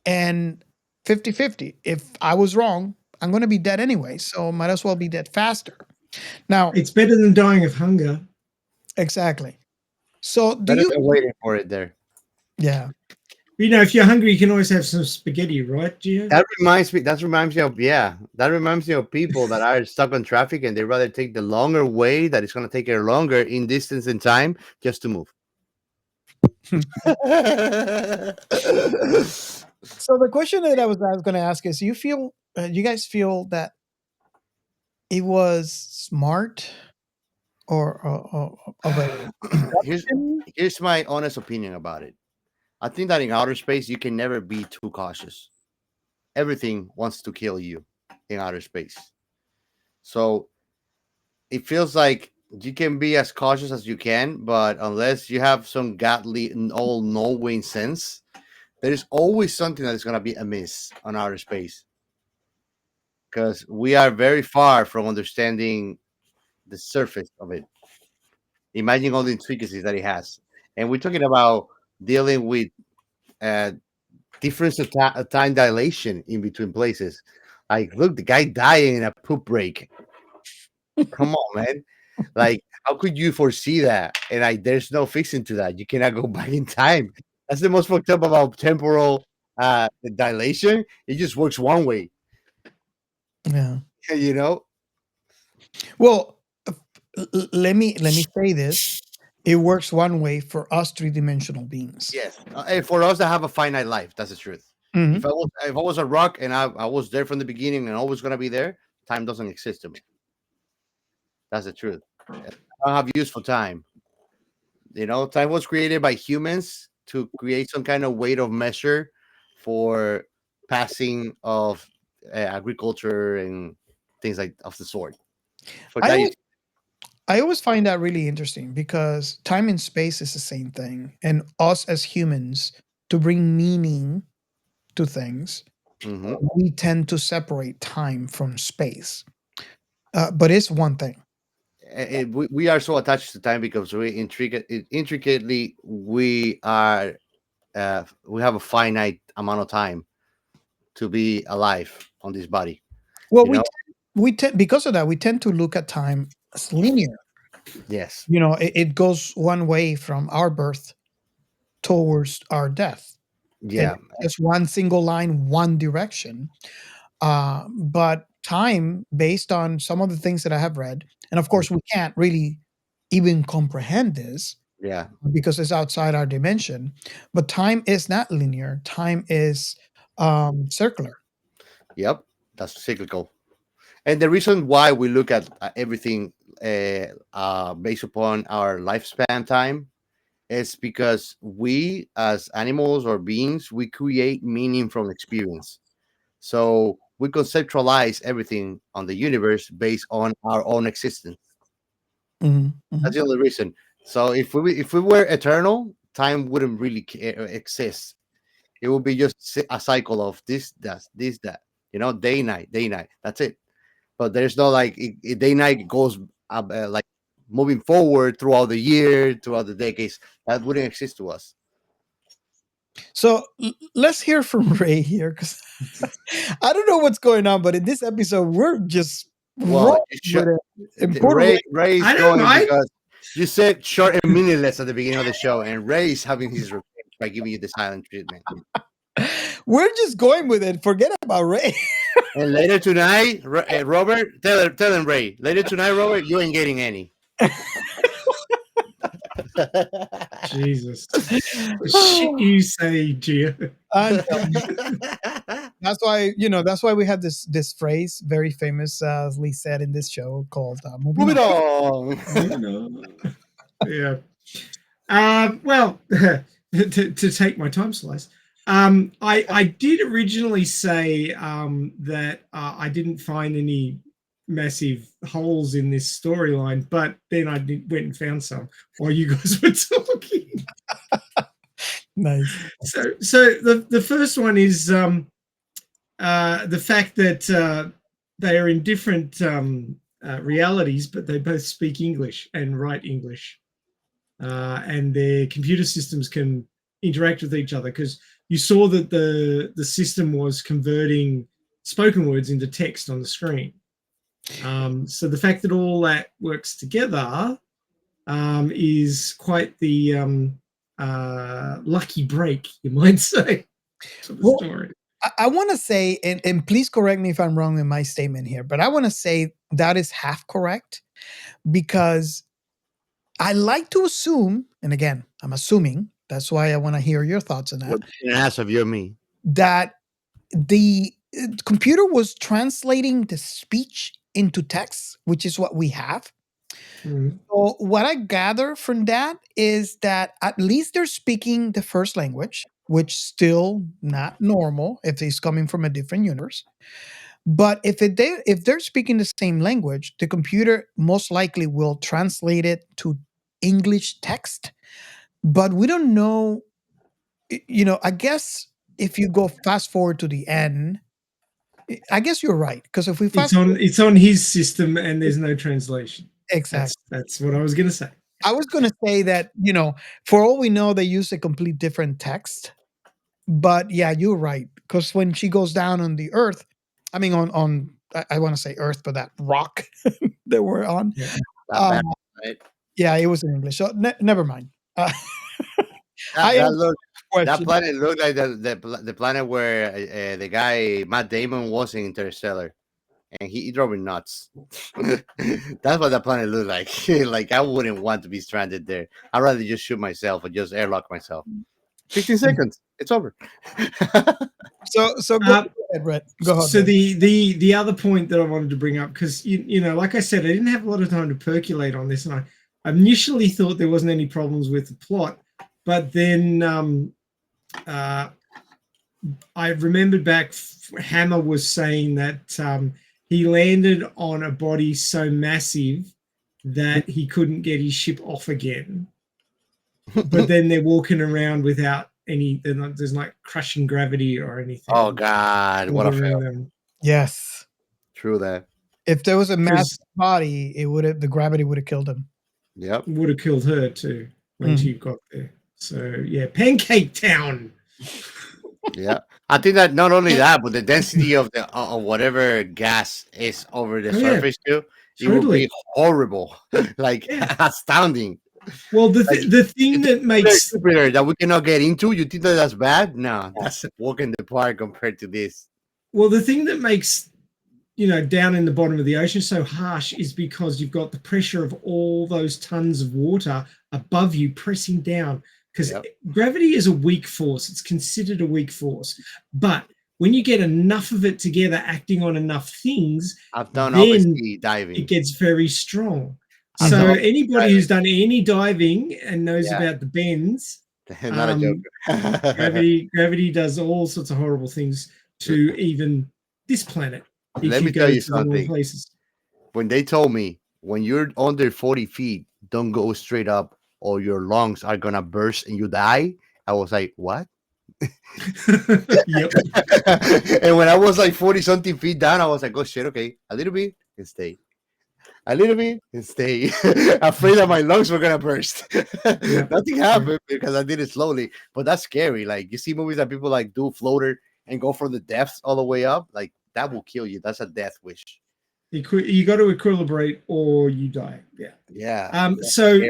and 50-50. If I was wrong, I'm going to be dead anyway. So, might as well be dead faster. Now, It's better than dying of hunger. exactly. So, do Better you? than waiting for it there. Yeah. If you're hungry, you can always have some spaghetti, right, Gio? That reminds me. That reminds me of That reminds me of people that are stuck on traffic and they rather take the longer way that it's going to take her longer in distance and time just to move. So, the question that I was going to ask is: you guys feel that it was smart or of a here's deduction? here's my honest opinion about it. I think that in outer space you can never be too cautious. Everything wants to kill you in outer space. So it feels like you can be as cautious as you can, but unless you have some godly and all knowing sense, there is always something that is going to be amiss on outer space because we are very far from understanding the surface of it. Imagine all the intricacies that it has, and we're talking about dealing with uh, difference of time dilation in between places. Like, look, the guy dying in a poop break. Come on, man. Like, how could you foresee that? And like, there's no fixing to that. You cannot go back in time. That's the most fucked up about temporal dilation. It just works one way. Yeah. You know? Well, let me say this. It works one way for us three-dimensional beings. Yes. And for us that have a finite life, that's the truth. Mhm. If I was a rock and I was there from the beginning and always gonna be there, time doesn't exist to me. That's the truth. I don't have use for time. Time was created by humans to create some kind of weight of measure for passing of agriculture and things like of the sort. For I that, always, I always find that really interesting because time and space is the same thing, and us as humans, to bring meaning to things, Mhm. we tend to separate time from space. But it's one thing. We are so attached to time because intricately we have a finite amount of time to be alive on this body. Well, You know? we tend because of that we tend to look at time as linear. Yes. It goes one way from our birth towards our death. Yeah. It's one single line, one direction. But time, based on some of the things that I have read, and of course, we can't really even comprehend this Yeah. because it's outside our dimension. But time is not linear. Time is circular. Yep. That's cyclical. And the reason why we look at everything based upon our lifespan time is because we, as animals or beings, we create meaning from experience. So we conceptualize everything on the universe based on our own existence. Mhm, That's mhm. the only reason. So if we were eternal, time wouldn't really exist. It would be just a cycle of this, that. Day, night. That's it. But there's no like day night goes like moving forward throughout the year, throughout the decades. That wouldn't exist to us. So let's hear from Ray here, because I don't know what's going on, but in this episode, we're just Well, rolling with it. Important. Ray's I don't going mind. because you said short and meaningless at the beginning of the show, and Ray's having his revenge by giving you the silent treatment. We're just going with it. Forget about Ray. And later tonight, Robert, tell him Ray. Later tonight, Robert, you ain't getting any. Jesus. The shit you say, Gio. I'm telling you. That's why that's why we have this phrase, very famously said in this show, called Moving on. Yeah. Well, to take my time slice, I did originally say that I didn't find any massive holes in this storyline, but then I went and found some while you guys were talking. Nice. So the first one is the fact that they are in different realities, but they both speak English and write English, and their computer systems can interact with each other, because you saw that the system was converting spoken words into text on the screen. So the fact that all that works together is quite the lucky break, you might say, for the story. I want to say, and please correct me if I'm wrong in my statement here, but I want to say that is half correct, because I like to assume, and again, I'm assuming, that's why I want to hear your thoughts on that. What an ass of you and me. That the computer was translating the speech into text, which is what we have. Mm. So what I gather from that is that at least they're speaking the first language, which still not normal if it's coming from a different universe. But if they're speaking the same language, the computer most likely will translate it to English text. But we don't know. I guess if you go fast forward to the end, I guess you're right, because if we it's on his system and there's no translation. Exactly. That's what I was going to say. I was going to say that, for all we know, they use a complete different text. But yeah, you're right. Because when she goes down on the earth, I mean, I want to say earth, but that rock that we're on. Right? Yeah, it was in English. So never mind. That planet looked like the planet where the guy Matt Damon was in Interstellar, and he drove me nuts. That's what that planet looked like. Like, I wouldn't want to be stranded there. I'd rather just shoot myself or just airlock myself. 15 seconds, it's over. So go ahead, Brett. Go ahead. So the other point that I wanted to bring up, because like I said, I didn't have a lot of time to percolate on this, and I initially thought there wasn't any problems with the plot, but then I remembered back, Hammer was saying that he landed on a body so massive that he couldn't get his ship off again. But then they're walking around without there's like crushing gravity or anything. Oh God, what a fail. Yes. True that. If there was a massive body, the gravity would have killed him. Yep. Would have killed her too when she got there. So yeah, Pancake Town. Yeah. I think that not only that, but the density of the whatever gas is over the surface too, it would be horrible. Like astounding. Well, the thing that makes Jupiter that we cannot get into, you think that's bad? No, that's a walk in the park compared to this. Well, the thing that makes down in the bottom of the ocean so harsh is because you've got the pressure of all those tons of water above you pressing down. Because gravity is a weak force. It's considered a weak force. But when you get enough of it together acting on enough things, I've done then diving. It gets very strong. So anybody who's done any diving and knows about the bends, not a joke. gravity does all sorts of horrible things to even this planet. Let me tell you something. When they told me, when you're under 40 feet, don't go straight up or your lungs are going to burst and you die, I was like, what? Yep. And when I was like 40 something feet down, I was like, oh shit, okay, a little bit and stay. a little bit and stay. Afraid that my lungs were gonna burst. Yeah. Nothing happened because I did it slowly, but that's scary. Like you see movies that people like do floater and go from the depths all the way up, like that will kill you. That's a death wish. You got to equilibrate or you die. Yeah. Yeah. So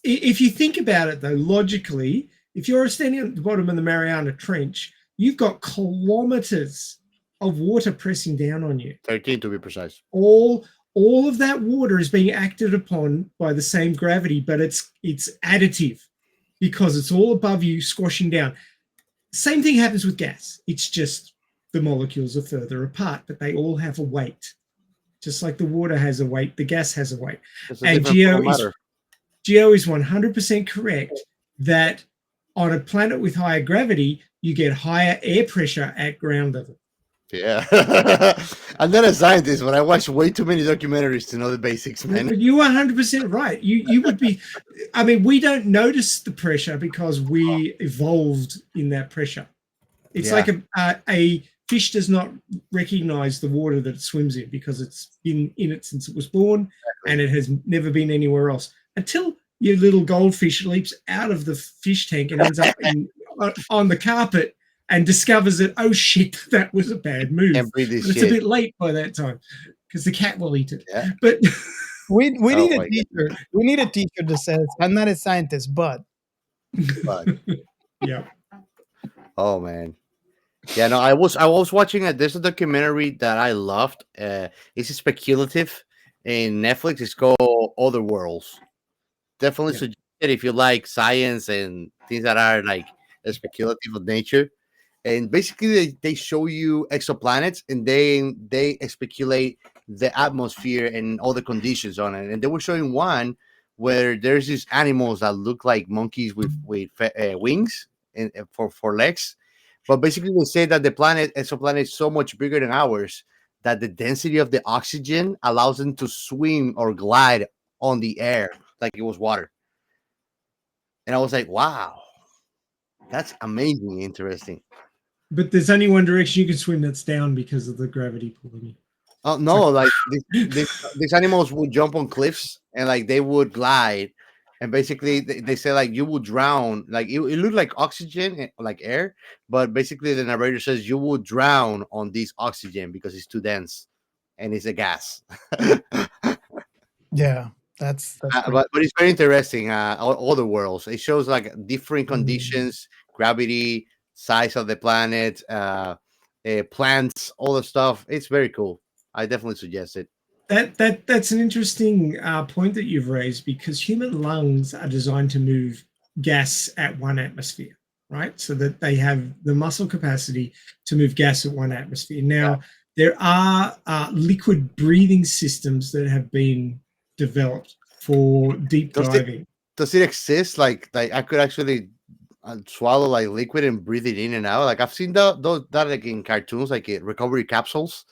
if you think about it, though, logically, if you're standing at the bottom of the Mariana Trench, you've got kilometers of water pressing down on you. 13 to be precise. All of that water is being acted upon by the same gravity, but it's additive because it's all above you, squashing down. Same thing happens with gas. It's just the molecules are further apart, but they all have a weight. Just like the water has a weight, the gas has a weight. And Geo is 100% correct that on a planet with higher gravity, you get higher air pressure at ground level. Yeah. I'm not a scientist, but I watch way too many documentaries to know the basics, man. But you are 100% right. You would be, I mean, we don't notice the pressure because we evolved in that pressure. It's like a fish does not recognize the water that it swims in because it's been in it since it was born and it has never been anywhere else until your little goldfish leaps out of the fish tank and ends up on the carpet and discovers that, oh shit, that was a bad move. But it's a bit late by that time because the cat will eat it. Yeah. But we need a teacher. We need a teacher that says, I'm not a scientist, but. Yeah. Oh man. Yeah, no, I was watching there's a documentary that I loved. It's speculative in Netflix. It's called Other Worlds. Definitely suggest it if you like science and things that are like speculative of nature. And basically they show you exoplanets and they speculate the atmosphere and all the conditions on it. And they were showing one where there's these animals that look like monkeys with wings and for legs. But basically, they say that the exoplanet is so much bigger than ours that the density of the oxygen allows them to swim or glide on the air like it was water. And I was like, wow, that's amazing, interesting. But there's only one direction you can swim that's down because of the gravity pulling you. Oh no! Like these animals would jump on cliffs and like they would glide, and basically they say like you will drown. Like it looked like oxygen, like air, but basically the narrator says you will drown on this oxygen because it's too dense, and it's a gas. Yeah, that's but it's very interesting. All the worlds. It shows like different conditions, gravity, size of the planet, plants, all the stuff. It's very cool. I definitely suggest it. That's an interesting point that you've raised because human lungs are designed to move gas at 1 atmosphere, right? So that they have the muscle capacity to move gas at 1 atmosphere. Now, there are liquid breathing systems that have been developed for deep diving. Does it exist? Like I could actually swallow like liquid and breathe it in and out. Like I've seen that like in cartoons, like recovery capsules.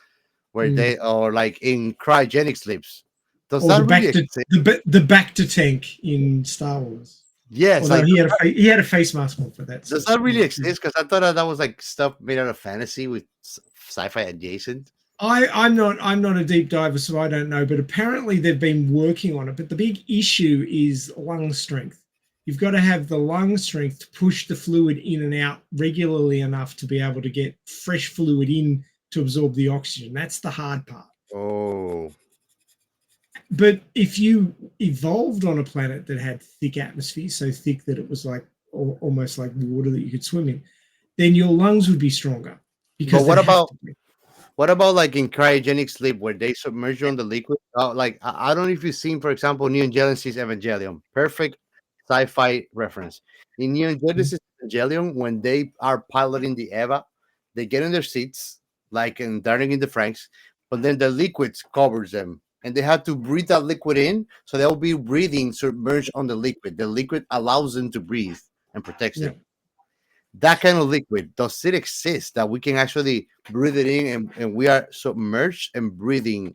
Where they are like in cryogenic sleeps. Does that really exist? The Bacta tank in Star Wars? Yes, like he had a face mask on for that. Does that really exist? Because I thought that was like stuff made out of fantasy with sci-fi adjacent. I'm not a deep diver, so I don't know. But apparently they've been working on it. But the big issue is lung strength. You've got to have the lung strength to push the fluid in and out regularly enough to be able to get fresh fluid in to absorb the oxygen. That's the hard part. Oh. But if you evolved on a planet that had thick atmosphere, so thick that it was like almost like water that you could swim in, then your lungs would be stronger. Because but what about like in cryogenic sleep where they submerge you on the liquid? Like I don't know if you've seen, for example, Neon Genesis Evangelion. Perfect sci-fi reference. In Neon Genesis Evangelion, when they are piloting the Eva, they get in their seats like in Darling in the Franks, but then the liquids covers them and they have to breathe that liquid in, so they'll be breathing submerged on the liquid. The liquid allows them to breathe and protects them. That kind of liquid, does it exist that we can actually breathe it in and we are submerged and breathing?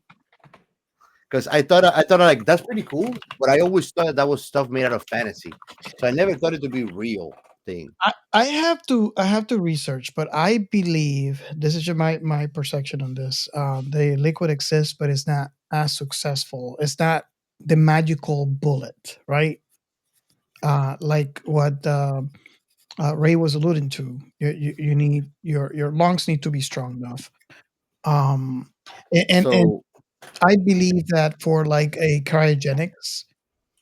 Because I thought like that's pretty cool, but I always thought that was stuff made out of fantasy, so I never thought it to be real. thing. I have to research, but I believe this is just my perception on this. The liquid exists, but it's not as successful. It's not the magical bullet, right? Like what Ray was alluding to. You need your lungs need to be strong enough. Um, and So I believe that for like a cryogenics,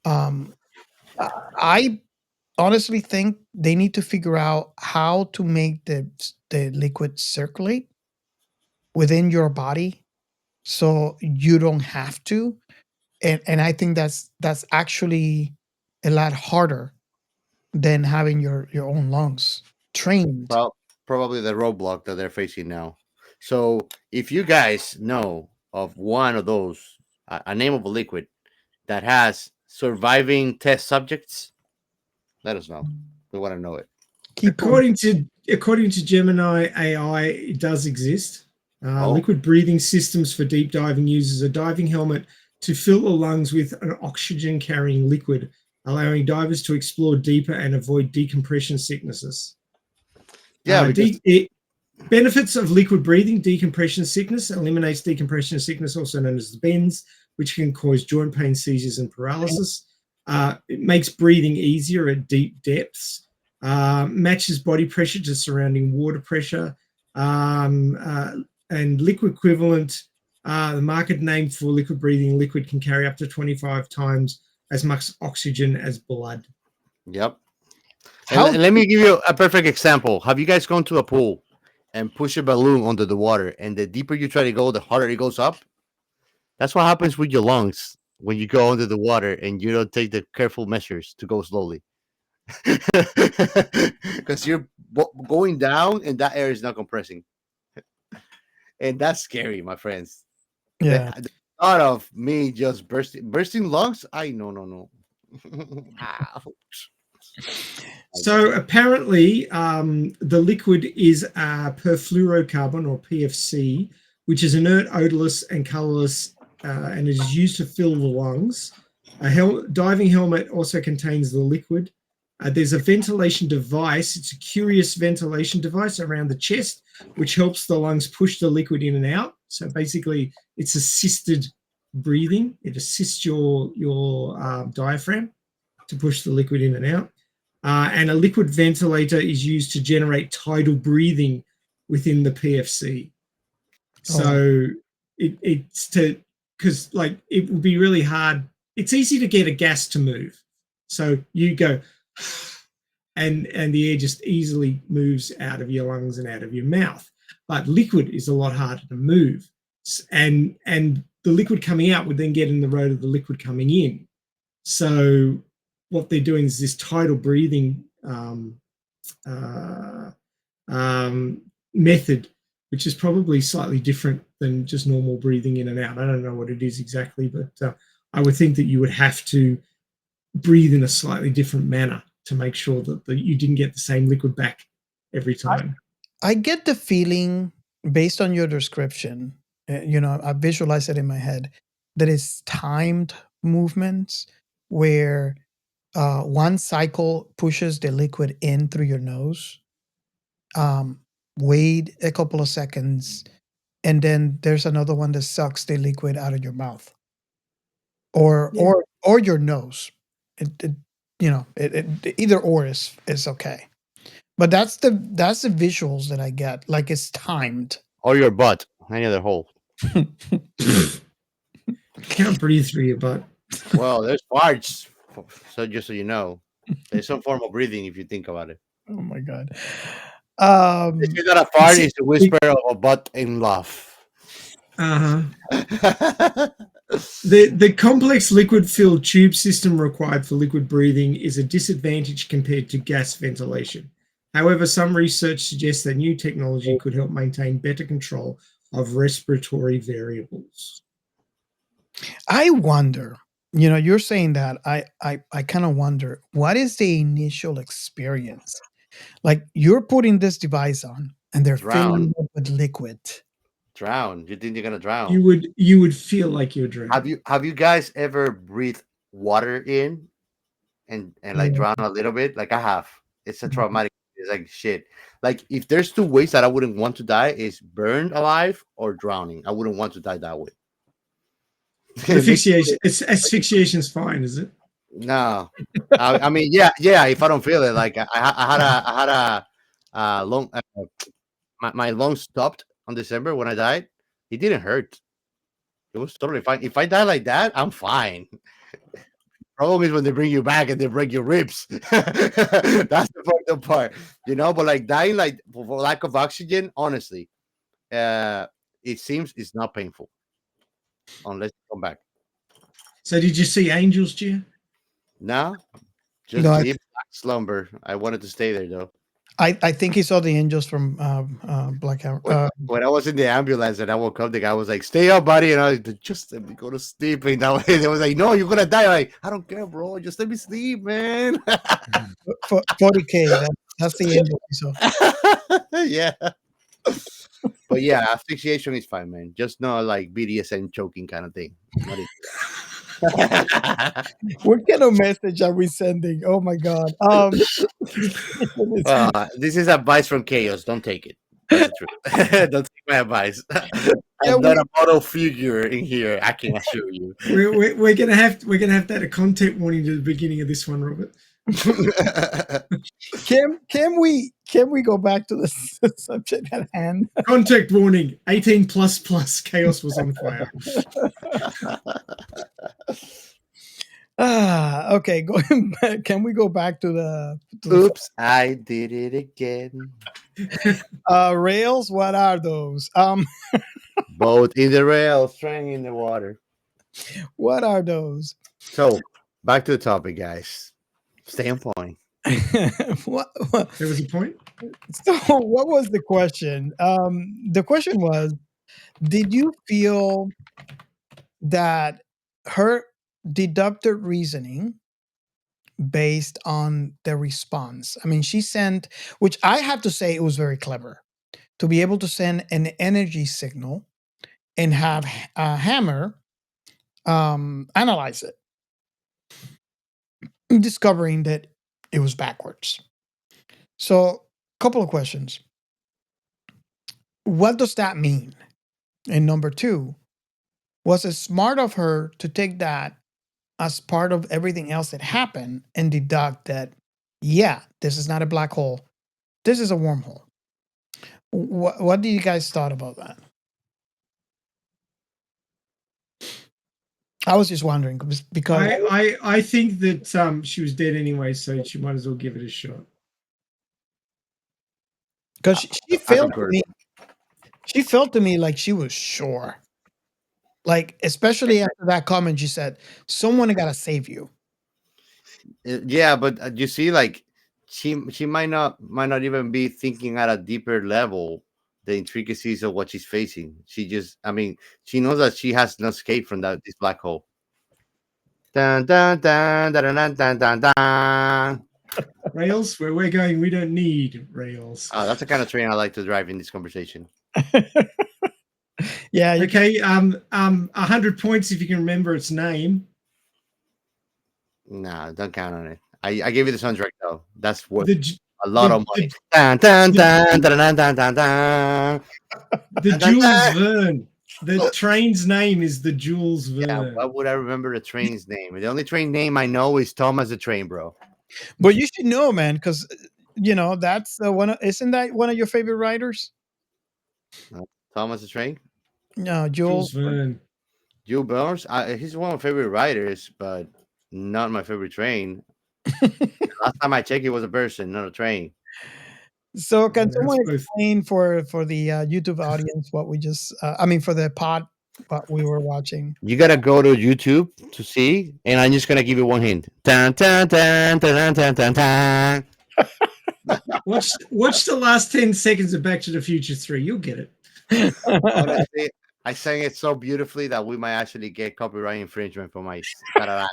um, I honestly think they need to figure out how to make the liquid circulate within your body so you don't have to. And I think that's actually a lot harder than having your own lungs trained. well, probably the roadblock that they're facing now. So if you guys know of one of those, a name of a liquid that has surviving test subjects, let us know. We want to know it. Keep on. According to Gemini AI, it does exist. Oh, Liquid breathing systems for deep diving uses a diving helmet to fill the lungs with an oxygen carrying liquid, allowing divers to explore deeper and avoid decompression sicknesses. yeah, because Benefits of liquid breathing: decompression sickness, eliminates decompression sickness, also known as the bends, which can cause joint pain, seizures, and paralysis. It makes breathing easier at deep depths, matches body pressure to surrounding water pressure, and liquid equivalent. The market name for liquid breathing liquid can carry up to 25 times as much oxygen as blood. yep. How And let me give you a perfect example. Have you guys gone to a pool and push a balloon under the water, and the deeper you try to go, the harder it goes up? That's what happens with your lungs when you go under the water and you don't take the careful measures to go slowly. Because you're going down and that air is not compressing. And that's scary, my friends. yeah. The thought of me just bursting lungs, I no. Ouch. So apparently, the liquid is perfluorocarbon, or PFC, which is inert, odorless, and colorless, and it is used to fill the lungs. A diving helmet also contains the liquid. There's a ventilation device. It's a curious ventilation device around the chest, which helps the lungs push the liquid in and out. So basically, it's assisted breathing. It assists your diaphragm to push the liquid in and out. And a liquid ventilator is used to generate tidal breathing within the PFC. So it's to, because like it would be really hard. It's easy to get a gas to move. So you go, and the air just easily moves out of your lungs and out of your mouth. But liquid is a lot harder to move, and the liquid coming out would then get in the road of the liquid coming in. So what they're doing is this tidal breathing method, which is probably slightly different than just normal breathing in and out. I don't know what it is exactly, but I would think that you would have to breathe in a slightly different manner to make sure that you didn't get the same liquid back every time. I get the feeling based on your description, I visualize it in my head that it's timed movements where one cycle pushes the liquid in through your nose, wait a couple of seconds, and then there's another one that sucks the liquid out of your mouth or Yeah. or your nose. Either or is okay. But that's the visuals that I get. Like it's timed. Or your butt, any other hole. Can't breathe through your butt. Well, there's farts. So just so you know, there's some form of breathing if you think about it. Oh my god. If you got a fart, it's a whisper of a butt in love. The complex liquid-filled tube system required for liquid breathing is a disadvantage compared to gas ventilation. However, some research suggests that new technology could help maintain better control of respiratory variables. I wonder, you're saying that. I kind of wonder, what is the initial experience? Like you're putting this device on and they're filling it with liquid. Drown. You think you're gonna drown? You would feel like you're drowning. Have you guys ever breathed water in and like drown a little bit? Like I have. It's a traumatic. It's like shit. Like if there's two ways that I wouldn't want to die is burned alive or drowning. I wouldn't want to die that way. Asphyxiation. It's asphyxiation's fine, is it? No, I mean, yeah. If I don't feel it, like I had a long, my lungs stopped on December when I died. It didn't hurt. It was totally fine. If I die like that, I'm fine. Problem is when they bring you back and they break your ribs. That's the fucked up part, you know. But like dying like for lack of oxygen, honestly, it seems it's not painful unless you come back. So did you see angels, Gia? No, just No, deep slumber. I wanted to stay there though. I think he saw the angels from Black Hour. When I was in the ambulance and I woke up, the guy was like, "Stay up, buddy," and I was like, "Just let me go to sleep." And that way, they was like, "No, you're gonna die." I'm like, I don't care, bro. Just let me sleep, man. 40K. That's the angel he saw. Yeah, but yeah, asphyxiation is fine, man. Just not like BDSM choking kind of thing. Not it. What kind of message are we sending? Oh my god. This is advice from Chaos. Don't take it. That's the truth. Don't take my advice. I'm not a model figure in here. I can assure you. We're gonna have that a content warning to the beginning of this one, Robert. Can we go back to the subject at hand? Contact warning: 18 plus. Chaos was on fire. Okay. Going back, can we go back to the Oops, I did it again. rails? What are those? Both in the rail, string in the water. What are those? So back to the topic, guys. Stay on point. what There was a point. So what was the question? The question was, did you feel that her deductive reasoning based on the response? I mean, she sent, which I have to say it was very clever to be able to send an energy signal and have a hammer analyze it, discovering that it was backwards. So, a couple of questions. What does that mean? And number two, was it smart of her to take that as part of everything else that happened and deduct that, yeah, this is not a black hole, this is a wormhole? What do you guys thought about that? I was just wondering because I think that she was dead anyway, so she might as well give it a shot. because she felt to me, she felt to me like she was sure. Like, especially after that comment, she said, "Someone got to save you." Yeah, but you see, like she might not even be thinking at a deeper level the intricacies of what she's facing. She just, I mean, she knows that she has no escape from this black hole. Dun, dun, dun, dun, dun, dun, dun, dun. Rails, where we're going, we don't need rails. That's the kind of train I like to drive in this conversation. Yeah. Okay. 100 points if you can remember its name. Nah, don't count on it. I gave you the soundtrack though. That's worth The a lot of money. Dun, dun, dun, dun, dun, dun, dun, dun. Jules Verne. The train's name is the Jules Verne. Yeah, why would I remember the train's name? The only train name I know is Thomas the Train, bro. But you should know, man, because that's one. Isn't that one of your favorite writers? Thomas the Train. No, Jules Verne. Jules Burns. He's one of my favorite writers, but not my favorite train. Last time I checked, it was a person, not a train. So, can Yeah, someone that's both. explain for the YouTube audience what we just? For the pod, what we were watching. You gotta go to YouTube to see, and I'm just gonna give you one hint. Dun, dun, dun, dun, dun, dun, dun. Watch the last 10 seconds of Back to the Future 3. You'll get it. Honestly, I sang it so beautifully that we might actually get copyright infringement for my tarara.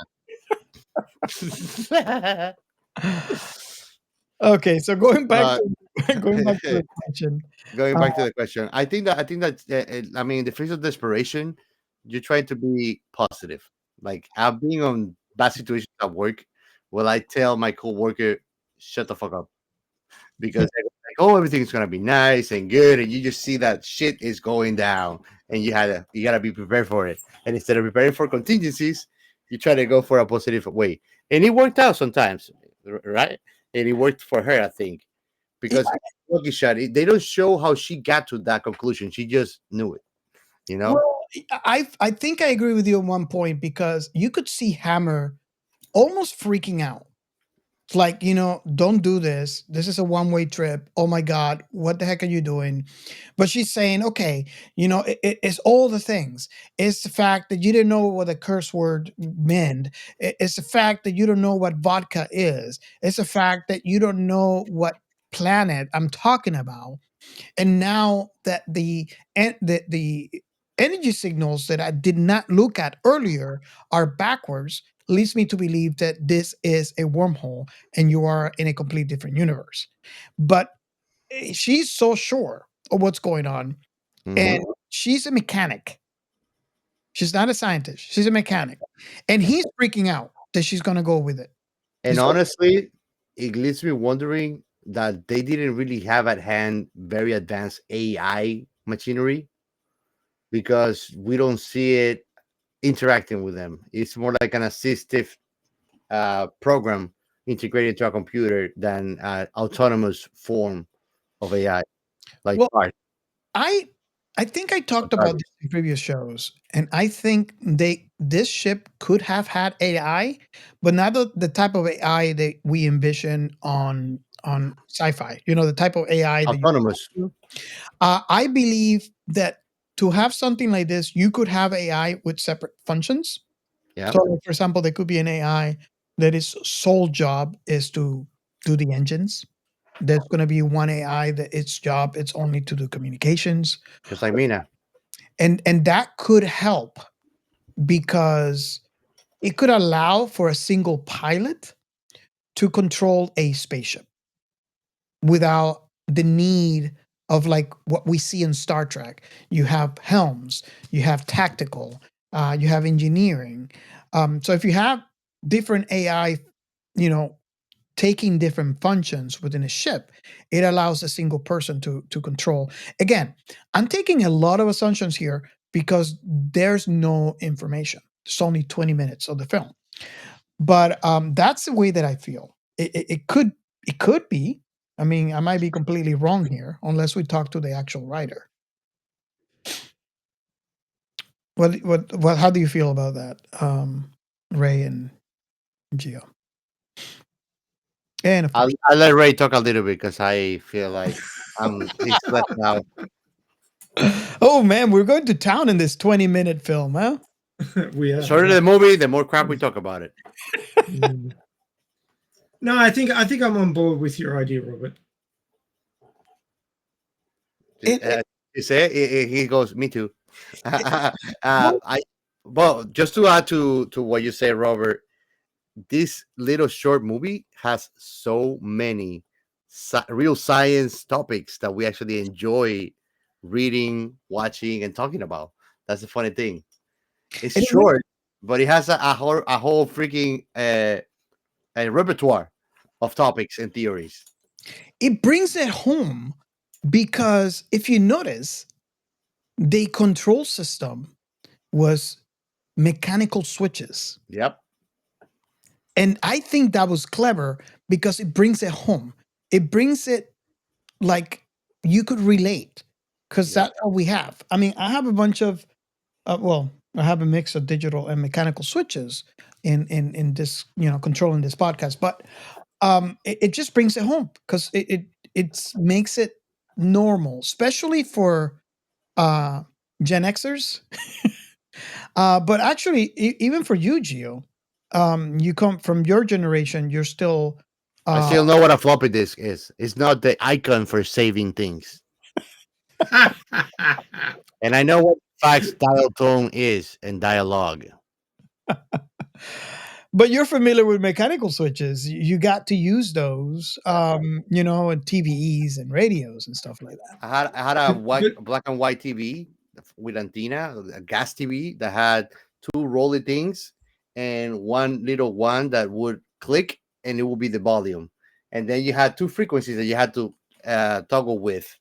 Okay, so going back to the question. Going back to the question, I think that I mean, in the face of desperation, you try to be positive. Like I'm being on bad situations at work, will I tell my coworker, "Shut the fuck up"? because they're like, oh, everything's gonna be nice and good, and you just see that shit is going down, and you gotta be prepared for it. And instead of preparing for contingencies, you try to go for a positive way, and it worked out sometimes, right? And it worked for her, I think, because Lucky Shot, they don't show how she got to that conclusion. She just knew it, you know. Well, I think I agree with you on one point because you could see Hammer almost freaking out. It's like, don't do this. This is a one-way trip. Oh my God, what the heck are you doing? But she's saying, okay, it's all the things. It's the fact that you didn't know what a curse word meant. It's the fact that you don't know what vodka is. It's the fact that you don't know what planet I'm talking about. And now that the energy signals that I did not look at earlier are backwards, leads me to believe that this is a wormhole and you are in a complete different universe. But she's so sure of what's going on, Mhm. and she's a mechanic. She's not a scientist. She's a mechanic, and he's freaking out that she's going to go with it. And He's like, honestly, it leaves me wondering that they didn't really have at hand very advanced AI machinery because we don't see it interacting with them. It's more like an assistive program integrated into a computer than autonomous form of AI, like well, art I I think I or talked about garbage. this in previous shows, and I think this ship could have had AI, but not the type of AI that we envision on sci-fi. The type of AI that Autonomous. you. I believe that to have something like this, you could have AI with separate functions. Yeah. So, like, for example, there could be an AI that its sole job is to do the engines. There's going to be one AI that its job it's only to do communications, Just like Mina. and that could help because it could allow for a single pilot to control a spaceship without the need of like what we see in Star Trek. You have helms, you have tactical, you have engineering. So if you have different AI, you know, taking different functions within a ship, it allows a single person to control. Again, I'm taking a lot of assumptions here because there's no information. It's only 20 minutes of the film, but that's the way that I feel. It could be. I mean, I might be completely wrong here, unless we talk to the actual writer. What? How do you feel about that, Ray and Gio? And of course, I'll let Ray talk a little bit because I feel like he's left out. oh man, we're going to town in this 20-minute film, huh? We The are. shorter the movie, the more crap we talk about it. Mm. No, I think I'm on board with your idea, Robert. It, it, You say it, he goes, me too. well, I well, just to add to what you say, Robert. This little short movie has so many real science topics that we actually enjoy reading, watching, and talking about. That's the funny thing. It's it really short, but it has a whole freaking a repertoire of topics and theories. it brings it home because if you notice, the control system was mechanical switches. Yep. And I think that was clever because it brings it home. It brings it like you could relate because Yep. that's all we have. I mean, I have a bunch of, well, I have a mix of digital and mechanical switches in this, controlling this podcast. But it just brings it home because it makes it normal, especially for uh, Gen Xers. But actually, even for you, Gio, you come from your generation. You're still, I uh, still know what a floppy disk is. It's not the icon for saving things. And I know what fax dial tone is and dialogue. but you're familiar with mechanical switches. You got to use those, and TVs and radios and stuff like that. I had a But black and white TV with antenna, a gas TV that had two rolly things and one little one that would click and it would be the volume. and then you had two frequencies that you had to toggle with,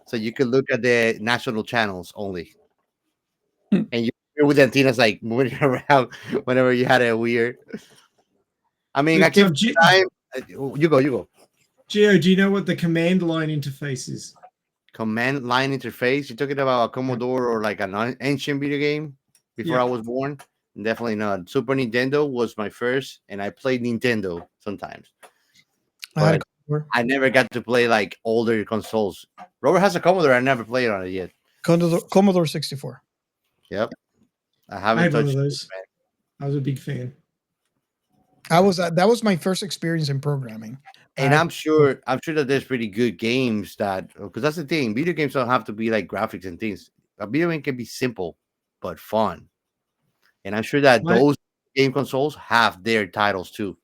so you could look at the national channels only, Hmm. and you with the antennas like moving around whenever you had a weird. I mean, I But came from time. You go, you go. Geo, do you know what the command line interface is? Command line interface. You're talking about a Yeah. Commodore or like an ancient video game before Yeah. I was born? Definitely not. Super Nintendo was my first, and I played Nintendo sometimes, I had a but Commodore. I never got to play like older consoles. Robert has a Commodore. I never played on it yet. Commodore 64. Yep, I I haven't had one of touched it, those. man. I was a big fan. That was my first experience in programming. And I I'm sure that there's pretty good games that, because that's the thing. Video games don't have to be like graphics and things. A video game can be simple but fun, and I'm sure that My those game consoles have their titles too.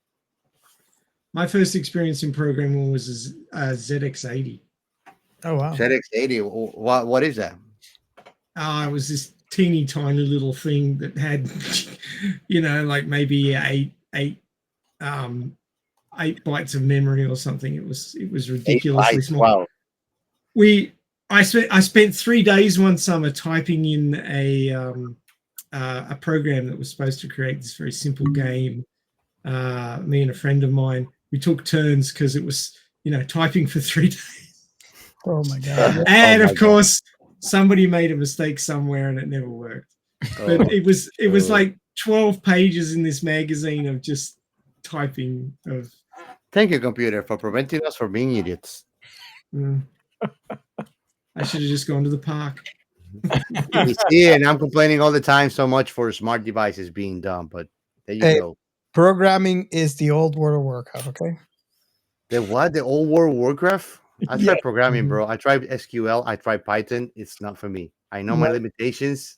my first experience in programming was a ZX80. Oh wow. ZX80. What is that? It was this teeny tiny little thing that had, like maybe um, 8 bytes of memory or something. It was Eight ridiculously bytes. small. Wow. I spent 3 days one summer typing in a program that was supposed to create this very simple game. Me and a friend of mine, we took turns because it was typing for 3 days. Oh my god. And Oh my of course, somebody made a mistake somewhere and it never worked. God. But it was Oh. like 12 pages in this magazine of just typing of. Thank you, computer, for preventing us from being idiots. I should have just gone to the park. You see, and I'm complaining all the time so much for smart devices being dumb, but there you Hey. go. Programming is the old World of Warcraft, okay? The what? The old World of Warcraft? I Yeah. tried programming, Mhm. bro. I tried SQL. I tried Python. It's not for me. I know my What? limitations.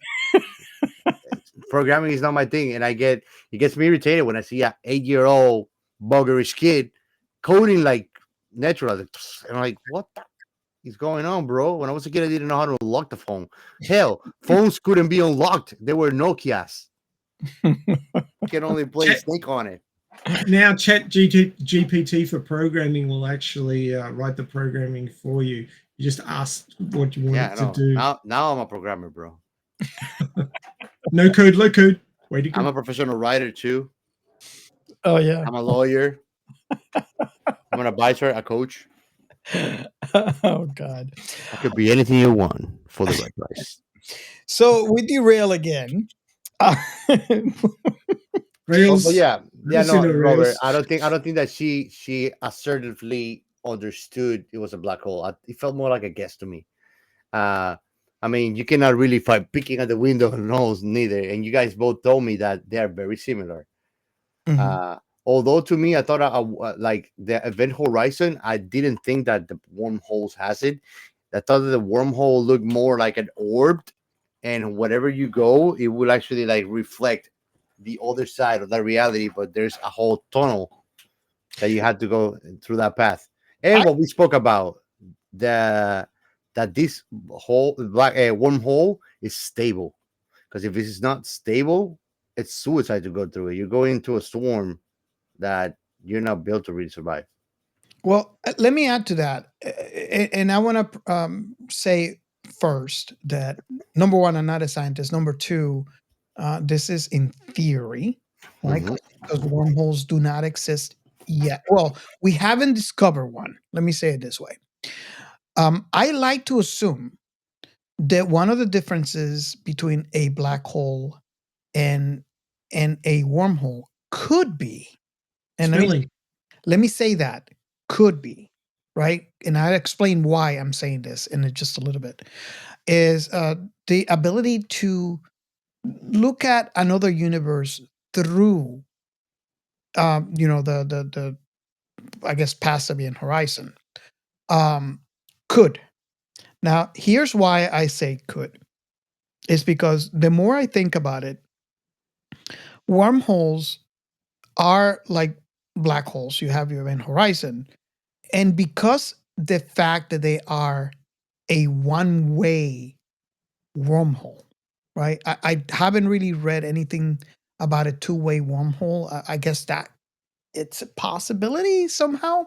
Programming is not my thing, and it gets me irritated when I see a 8-year-old buggerish kid coding like natural. And I'm like, what the is going on, bro? When I was a kid, I didn't know how to unlock the phone. Hell, phones couldn't be unlocked. They were Nokias. You can only play Chat- Snake on it. Now, GPT for programming will actually write the programming for you. You just ask what you want Yeah, it I know. to do. Now I'm a programmer, bro. No code, low code. Way to I'm go. a professional writer too. Oh yeah. I'm a lawyer. I'm an advisor, a coach. Oh god. I could be anything you want for the right price. So we derail again. Rails. But yeah, Listen no, to Robert. Rails. I don't think that she assertively understood it was a black hole. It felt more like a guess to me. Uh, I mean, you cannot really find picking at the window nose neither. And you guys both told me that they are very similar. Mhm. Although to me, I thought like the event horizon, I didn't think that the wormholes has it. I thought that the wormhole looked more like an orb, and wherever you go, it will actually like reflect the other side of that reality. But there's a whole tunnel that you had to go through that path. And I- what we spoke about, the that this whole black wormhole is stable, because if it is not stable, it's suicide to go through it. You go into a storm that you're not built to really survive. Well, let me add to that, and I want to say first that number one, I'm not a scientist. Number two, this is in theory, right? Mhm. Because wormholes do not exist yet. Well, we haven't discovered one. Let me say it this way. I like to assume that one of the differences between a black hole and a wormhole could be, and Spelling. let me say that could be, right, and I'll explain why I'm saying this in just a little bit, is the ability to look at another universe through the I guess past Sabian horizon. um could. Now here's why I say could, is because the more I think about it, wormholes are like black holes. You have your event horizon, and because the fact that they are a one-way wormhole, right? I haven't really read anything about a two-way wormhole. I guess that it's a possibility somehow,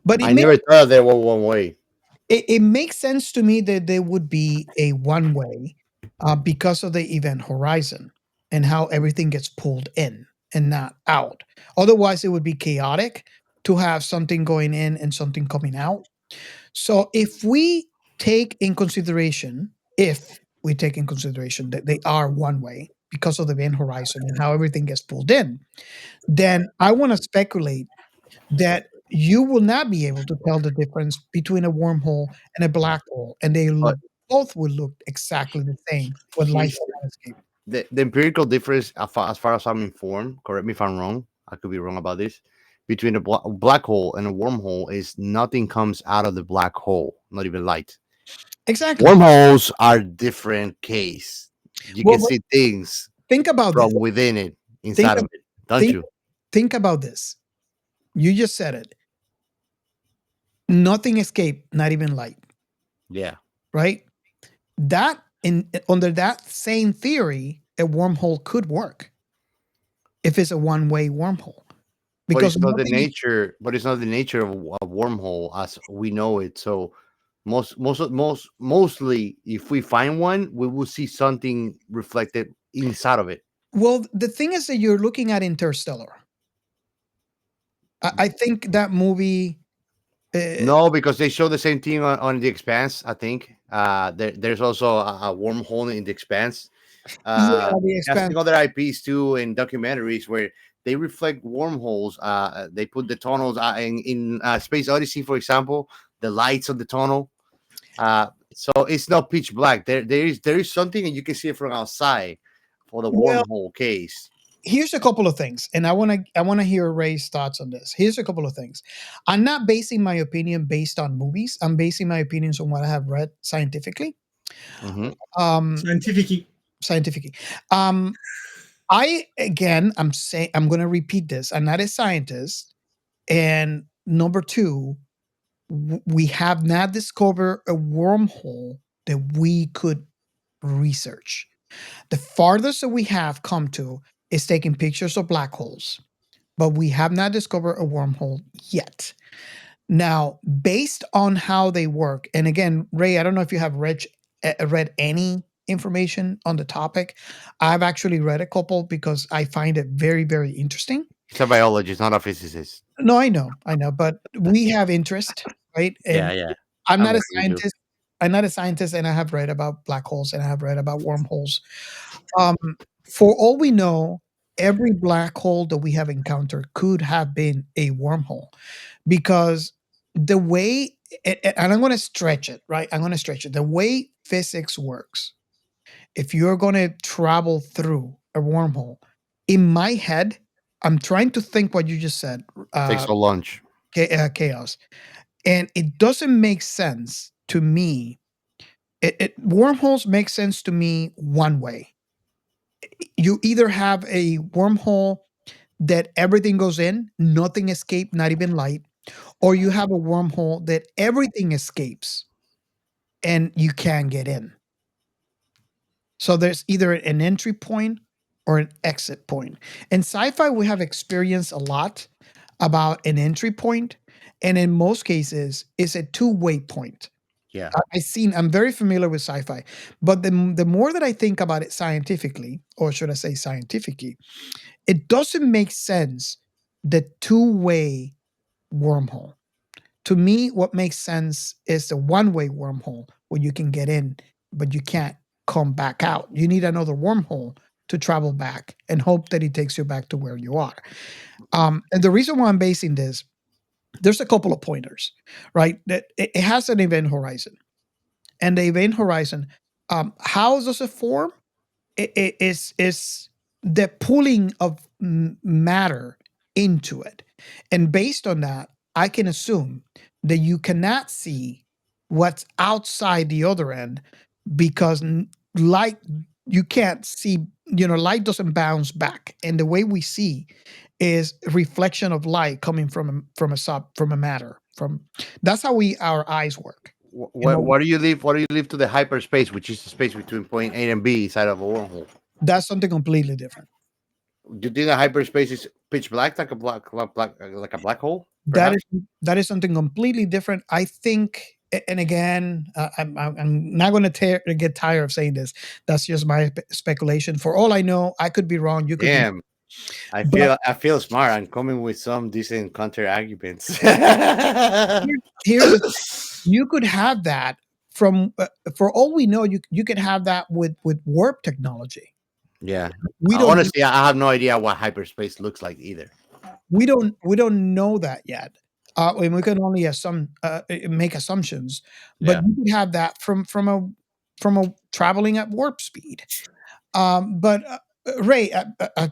but I never thought there was one way. it makes sense to me that there would be a one way because of the event horizon and how everything gets pulled in and not out. Otherwise, it would be chaotic to have something going in and something coming out. So if we take in consideration that they are one way because of the event horizon and how everything gets pulled in, then I want to speculate that you will not be able to tell the difference between a wormhole and a black hole, and But both will look exactly the same with light here's cannot escape. the empirical difference, as far as I'm informed. Correct me if I'm wrong. I could be wrong about this. Between a black hole and a wormhole is nothing comes out of the black hole, not even light. Exactly. Wormholes are different case. You Well, can see things think about this. from within it, Think inside of, of it, don't think you? think about this. You just said it. Nothing escaped, not even light. Yeah. Right? That in under that same theory, a wormhole could work if it's a one-way wormhole But because it's not the nothing is nature. But it's not the nature of a wormhole as we know it. So mostly, if we find one, we will see something reflected inside of it. well. The thing is that you're looking at Interstellar. I think that movie. Uh, No, because they show the same thing on the Expanse. I think there's also a wormhole in the Expanse. yeah, The Casting Expanse. other IPs too in documentaries where they reflect wormholes. They put the tunnels in Space Odyssey, for example, the lights of the tunnel. So it's not pitch black. There is something, and you can see it from outside for the Well, wormhole case. here's a couple of things, and I want to hear Ray's thoughts on this. Here's a couple of things. I'm not basing my opinion based on movies. I'm basing my opinions on what I have read scientifically. Hmm. Um, Scientific. scientifically. Um, I'm saying I'm going to repeat this. I'm not a scientist, and number two, we have not discovered a wormhole that we could research. The farthest that we have come to is taking pictures of black holes, but we have not discovered a wormhole yet. Now, based on how they work, and again, Ray, I don't know if you have read any information on the topic. I've actually read a couple because I find it very, very interesting. He's a biologist, not a physicist. No, I know, but we have interest, right? Yeah, And yeah. I'm I'm not a agree with you. scientist. I'm not a scientist, and I have read about black holes and I have read about wormholes. Um, for all we know, every black hole that we have encountered could have been a wormhole because the way, and I'm going to stretch it, right? I'm going to stretch it. The way physics works, if you're going to travel through a wormhole, in my head, I'm trying to think what you just said, Takes uh, a lunch. chaos, and it doesn't make sense to me. Wormholes make sense to me one way. You either have a wormhole that everything goes in, nothing escape, not even light, or you have a wormhole that everything escapes and you can get in. So there's either an entry point or an exit point. In sci-fi, we have experienced a lot about an entry point, and in most cases, it's a two-way point. Yeah. I'm very familiar with sci-fi, but the more that I think about it scientifically, or should I say scientifically, it doesn't make sense the two-way wormhole. To me, what makes sense is the one-way wormhole where you can get in, but you can't come back out. You need another wormhole to travel back and hope that it takes you back to where you are. And the reason why I'm basing this, there's a couple of pointers, right? That it has an event horizon, and the event horizon, how does it form? Is the pulling of matter into it, and based on that, I can assume that you cannot see what's outside the other end because light, you can't see. Light doesn't bounce back, and the way we see is reflection of light coming from a matter. From That's how our eyes work. And What do you leave? What do you leave to the hyperspace, which is the space between point A and B inside of a wormhole? that's something completely different. Do you think the hyperspace is pitch black, like a like a black hole, That perhaps. is that is something completely different. I think, and again, I'm not going to get tired of saying this. That's just my speculation. For all I know, I could be wrong. You could be, Damn, but I feel smart. I'm coming with some decent counter arguments. here's the, you could have that from for all we know, you could have that with warp technology. Yeah. We don't Honestly, I have no idea what hyperspace looks like either. we don't know that yet. And we can only make assumptions, but Yeah. you could have that from a traveling at warp speed. But Ray, I'm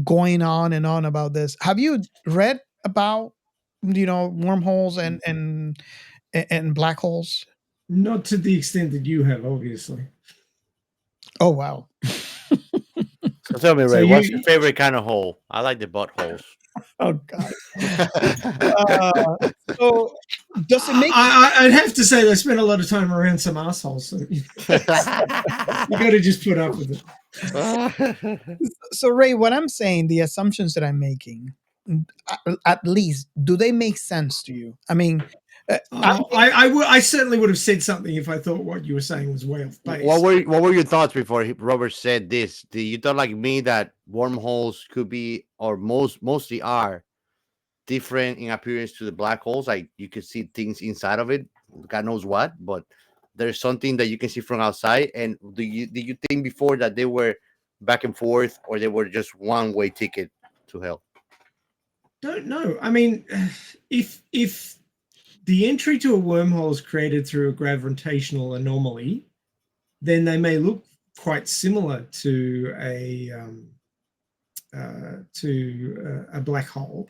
going on and on about this. Have you read about wormholes and black holes? Not to the extent that you have, obviously. Oh wow. So tell me, So Ray, what's your you, favorite kind of hole? I like the buttholes. Oh god. Uh, so does it make I'd have to say I spent a lot of time around some assholes, so you got to just put up with it. so Ray, what I'm saying, the assumptions that I'm making, at least, do they make sense to you? I mean, I certainly would have said something if I thought what you were saying was way off base. What were your thoughts before Robert said this? Did you thought like me that wormholes could be, or mostly are, different in appearance to the black holes? Like you could see things inside of it, God knows what, but there's something that you can see from outside. And did you think before that they were back and forth, or they were just one way ticket to hell? Don't know. I mean, if the entry to a wormhole is created through a gravitational anomaly, then they may look quite similar to a black hole.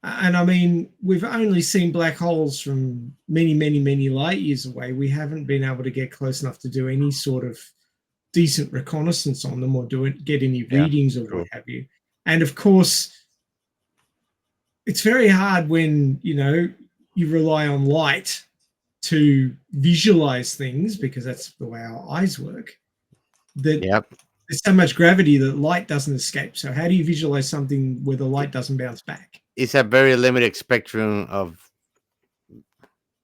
And I mean, we've only seen black holes from many, many, many light years away. We haven't been able to get close enough to do any sort of decent reconnaissance on them or get any readings or what have you. And of course, it's very hard when, you rely on light to visualize things, because that's the way our eyes work, that there's so much gravity that light doesn't escape. So how do you visualize something where the light doesn't bounce back? It's a very limited spectrum of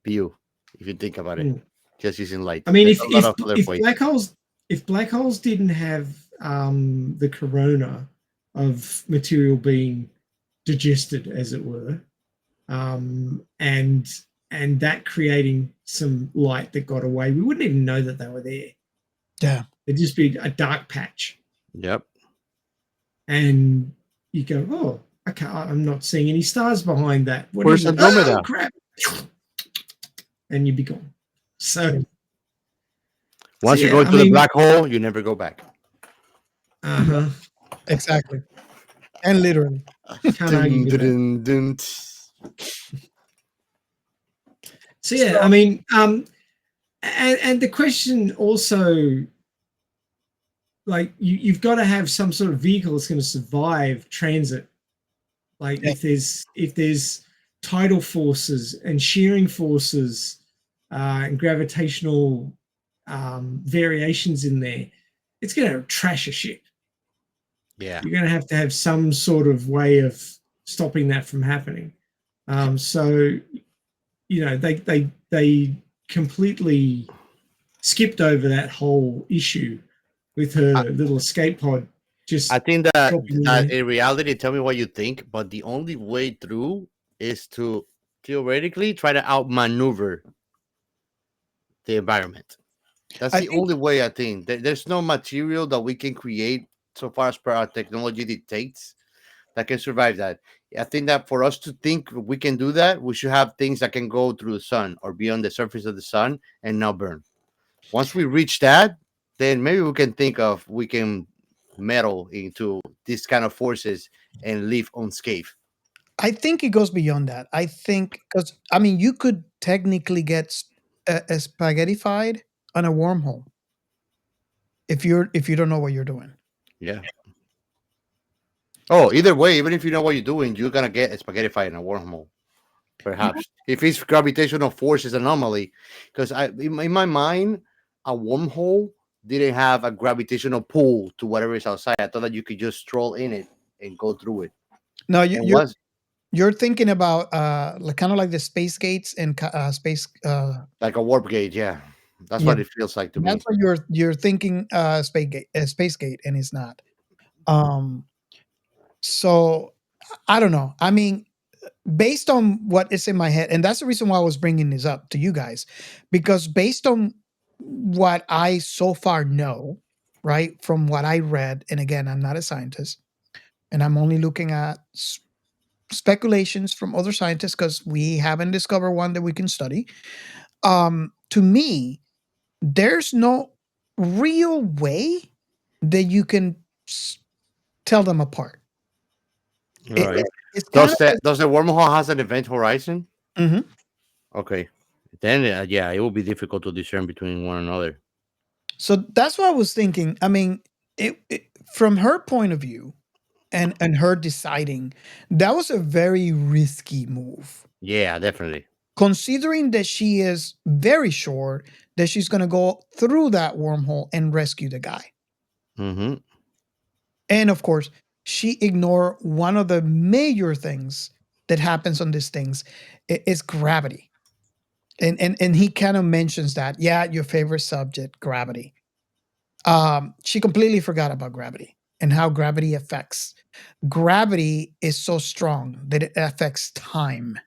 view, if you think about it, just using light. I mean, if black holes didn't have the corona of material being digested, as it were, and that creating some light that got away, we wouldn't even know that they were there. Yeah, it'd just be a dark patch. Yep. And you go, oh, okay, I'm not seeing any stars behind that. Where's Andromeda? Oh, crap. And you'd be gone. So once you go into the black hole, you never go back. Uh-huh. Exactly. And literally. So yeah, I mean, and the question also, like, you've got to have some sort of vehicle that's going to survive transit. Like if there's tidal forces and shearing forces and gravitational variations in there, it's going to trash a ship. Yeah, you're going to have some sort of way of stopping that from happening. So, they completely skipped over that whole issue with her little escape pod. I think that in reality, tell me what you think, but the only way through is to theoretically try to outmaneuver the environment. That's the only way, I think. There's no material that we can create, so far as per our technology dictates, that can survive that. I think that for us to think we can do that, we should have things that can go through the sun or be on the surface of the sun and not burn. Once we reach that, then maybe we can think of we can meddle into these kind of forces and live unscathed. I think it goes beyond that. I think because you could technically get spaghettified on a wormhole if you don't know what you're doing. Yeah. Oh, either way, even if you know what you're doing, you're gonna get spaghettified in a wormhole. Perhaps if it's gravitational forces anomaly, because in my mind, a wormhole didn't have a gravitational pull to whatever is outside. I thought that you could just stroll in it and go through it. No, And once, you're thinking about like kind of like the space gates and space. like a warp gate, yeah, that's Yeah, what it feels like to that's me. what you're thinking. Space gate, and it's not. Um, so I don't know. I mean, based on what is in my head, and that's the reason why I was bringing this up to you guys, because based on what I so far know, right, from what I read, and again, I'm not a scientist, and I'm only looking at speculations from other scientists because we haven't discovered one that we can study. To me, there's no real way that you can s- tell them apart. All right. It's kind of like, Does the wormhole has an event horizon? mhm. Okay, then yeah, it will be difficult to discern between one another. So that's what I was thinking. I mean, from her point of view and her deciding, that was a very risky move. Yeah, definitely. Considering that she is very sure that she's going to go through that wormhole and rescue the guy. Mm-hmm. And of course, she ignored one of the major things that happens on these things is gravity. And he kind of mentions that, yeah, your favorite subject, gravity. She completely forgot about gravity and how gravity affects. Gravity is so strong that it affects time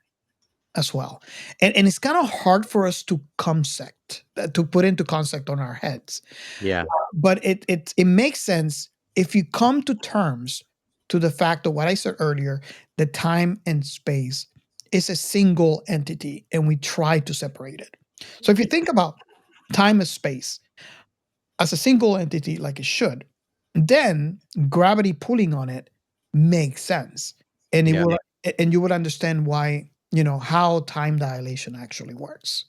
as well. And it's kind of hard for us to to put into concept on our heads. Yeah. But it makes sense if you come to terms to the fact of what I said earlier, that time and space is a single entity and we try to separate it. So if you think about time and space as a single entity like it should, then gravity pulling on it makes sense. And it Yeah. will and you would understand why, how time dilation actually works.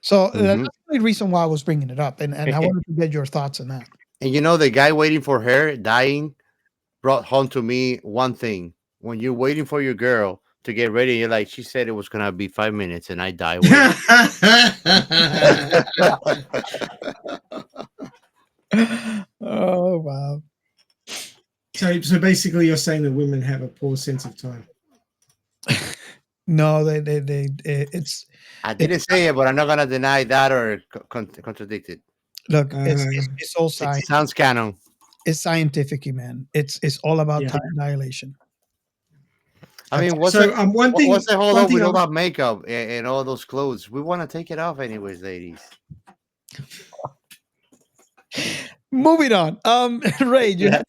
So that's Mm-hmm. the reason why I was bringing it up, and I wanted to get your thoughts on that. And the guy waiting for her dying brought home to me one thing. When you're waiting for your girl to get ready, you're like, she said it was gonna be 5 minutes, and I die waiting. Oh wow! So basically, you're saying that women have a poor sense of time. No, it's I it, didn't say it, but I'm not gonna deny that or contradict it. look, Uh, it's all It science. sounds canon. It's scientific, man. It's all about yeah. time dilation. I mean, So one what's thing, the hold one up thing with all I'm that makeup and all those clothes? We want to take it off anyways, ladies. Moving on. Ray, you have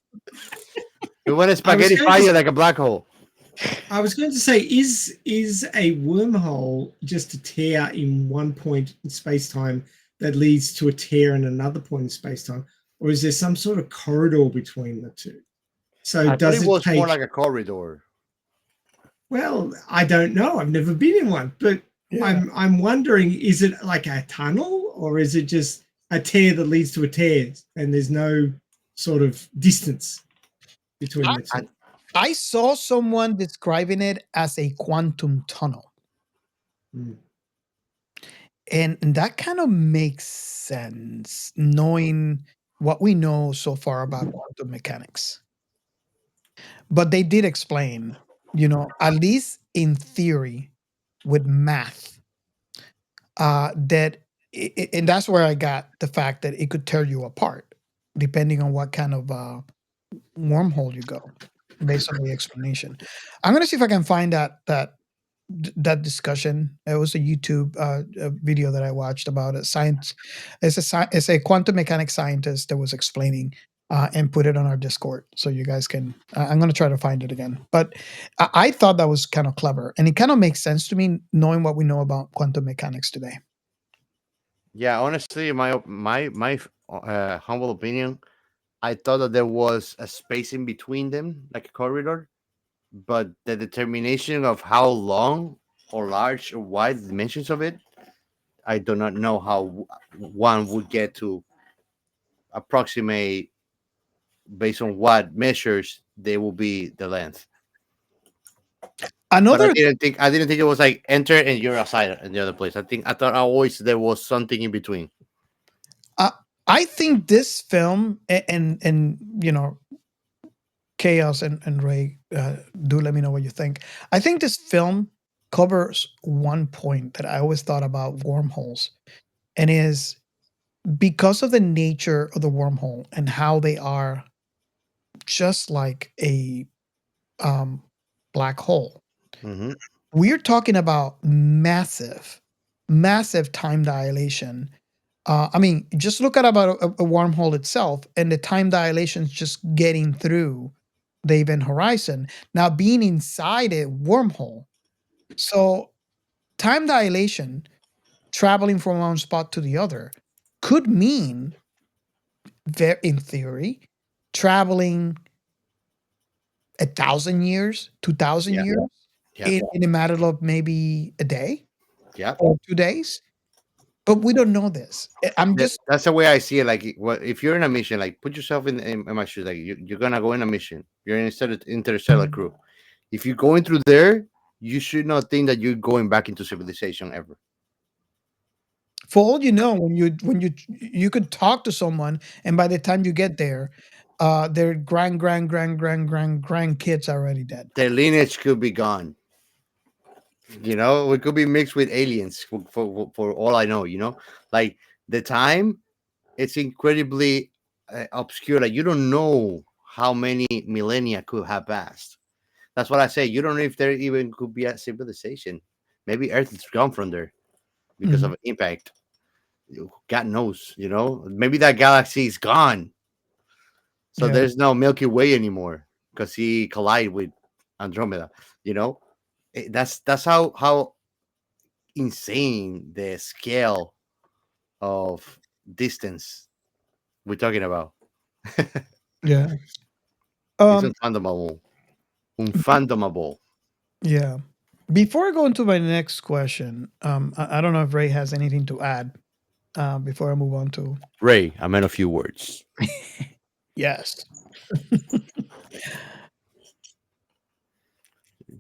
We want to I was spaghetti going fire to like a black hole. I was going to say, is a wormhole just a tear in one point in space time that leads to a tear in another point in space time, or is there some sort of corridor between the two? So I thought it does it was more take? like a corridor. Well, I don't know. I've never been in one, but yeah. I'm wondering: is it like a tunnel, or is it just a tear that leads to a tear, and there's no sort of distance between the two? I saw someone describing it as a quantum tunnel. Mm. And that kind of makes sense, knowing what we know so far about quantum mechanics. But they did explain, at least in theory, with math, and that's where I got the fact that it could tear you apart, depending on what kind of wormhole you go, based on the explanation. I'm gonna see if I can find that discussion. It was a YouTube a video that I watched about a science. It's a quantum mechanics scientist that was explaining and put it on our Discord, so you guys can. I'm going to try to find it again, but I thought that was kind of clever, and it kind of makes sense to me knowing what we know about quantum mechanics today. Yeah, honestly, my humble opinion, I thought that there was a space in between them, like a corridor, but the determination of how long or large or wide the dimensions of it, I do not know how one would get to approximate based on what measures they will be the length. But Another, I didn't think it was like enter and you're outside in the other place. I thought always there was something in between. I think this film and Chaos and Ray, do let me know what you think. I think this film covers one point that I always thought about wormholes, and is because of the nature of the wormhole and how they are just like a um, black hole. Hmm. We're talking about massive, massive time dilation. I mean, just look at about a wormhole itself, and the time dilation is just getting through the event horizon. Now, being inside a wormhole, so time dilation, traveling from one spot to the other, could mean, in theory, traveling 1,000 years, 2,000 Yeah. years Yeah. in a matter of maybe a day Yeah. or 2 days. But we don't know this. I'm just That's the way I see it. Like, if you're in a mission, like, put yourself in my shoes. Like, you're gonna go in a mission. You're in a interstellar crew. If you're going through there, you should not think that you're going back into civilization ever. for all you know, when you could talk to someone, and by the time you get there, their grandkids are already dead. Their lineage could be gone. It could be mixed with aliens for all I know. Like, the time, it's incredibly obscure. Like, you don't know how many millennia could have passed. That's what I say. You don't know if there even could be a civilization. Maybe Earth is gone from there because Mhm. of impact. God knows. Maybe that galaxy is gone. So Yeah, there's no Milky Way anymore because he collided with Andromeda. You know, that's how insane the scale of distance we're talking about. yeah. It's Um, unfathomable. Unfathomable. yeah. Before I go into my next question, I don't know if Ray has anything to add before I move on to Ray, I meant a few words. yes.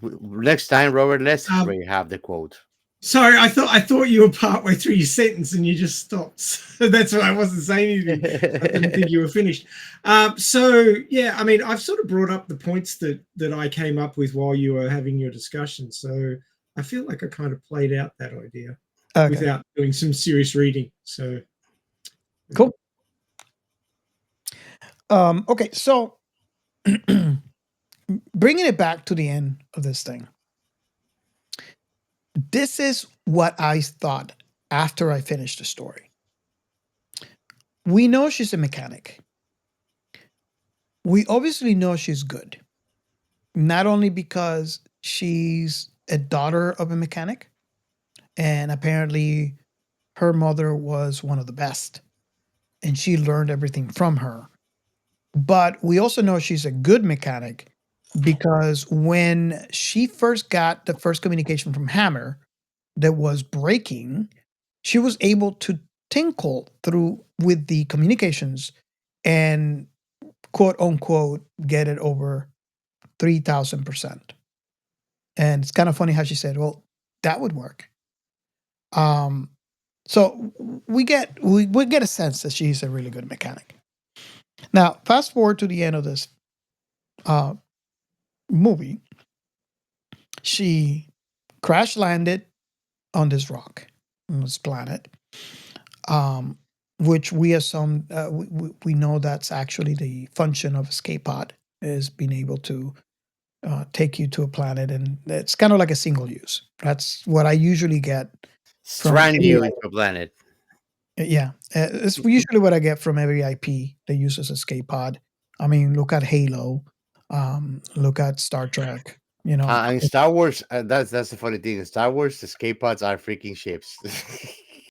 Next time, Robert, let's Um, Ray have the quote. Sorry, I thought you were partway through your sentence and you just stopped. So that's why I wasn't saying anything. I didn't think you were finished. So yeah, I mean, I've sort of brought up the points that I came up with while you were having your discussion. So I feel like I kind of played out that idea Okay, without doing some serious reading. So cool. Okay, so bringing it back to the end of this thing, this is what I thought after I finished the story. We know she's a mechanic. We obviously know she's good, not only because she's a daughter of a mechanic, and apparently her mother was one of the best, and she learned everything from her. But we also know she's a good mechanic because when she first got the first communication from Hammer that was breaking, she was able to tinkle through with the communications and quote unquote get it over 3,000%. And it's kind of funny how she said, well, that would work. Um, so we get a sense that she's a really good mechanic. Now, fast forward to the end of this uh, movie, she crash landed on this rock, on this planet, um, which we assume we know that's actually the function of escape pod, is being able to take you to a planet, and it's kind of like a single use. That's what I usually get from Strand any, you into a planet. yeah, it's usually what I get from every IP that uses escape pod. I mean, look at Halo, look at Star Trek. You know, In Star Wars, that's the funny thing. In Star Wars, escape pods are freaking ships,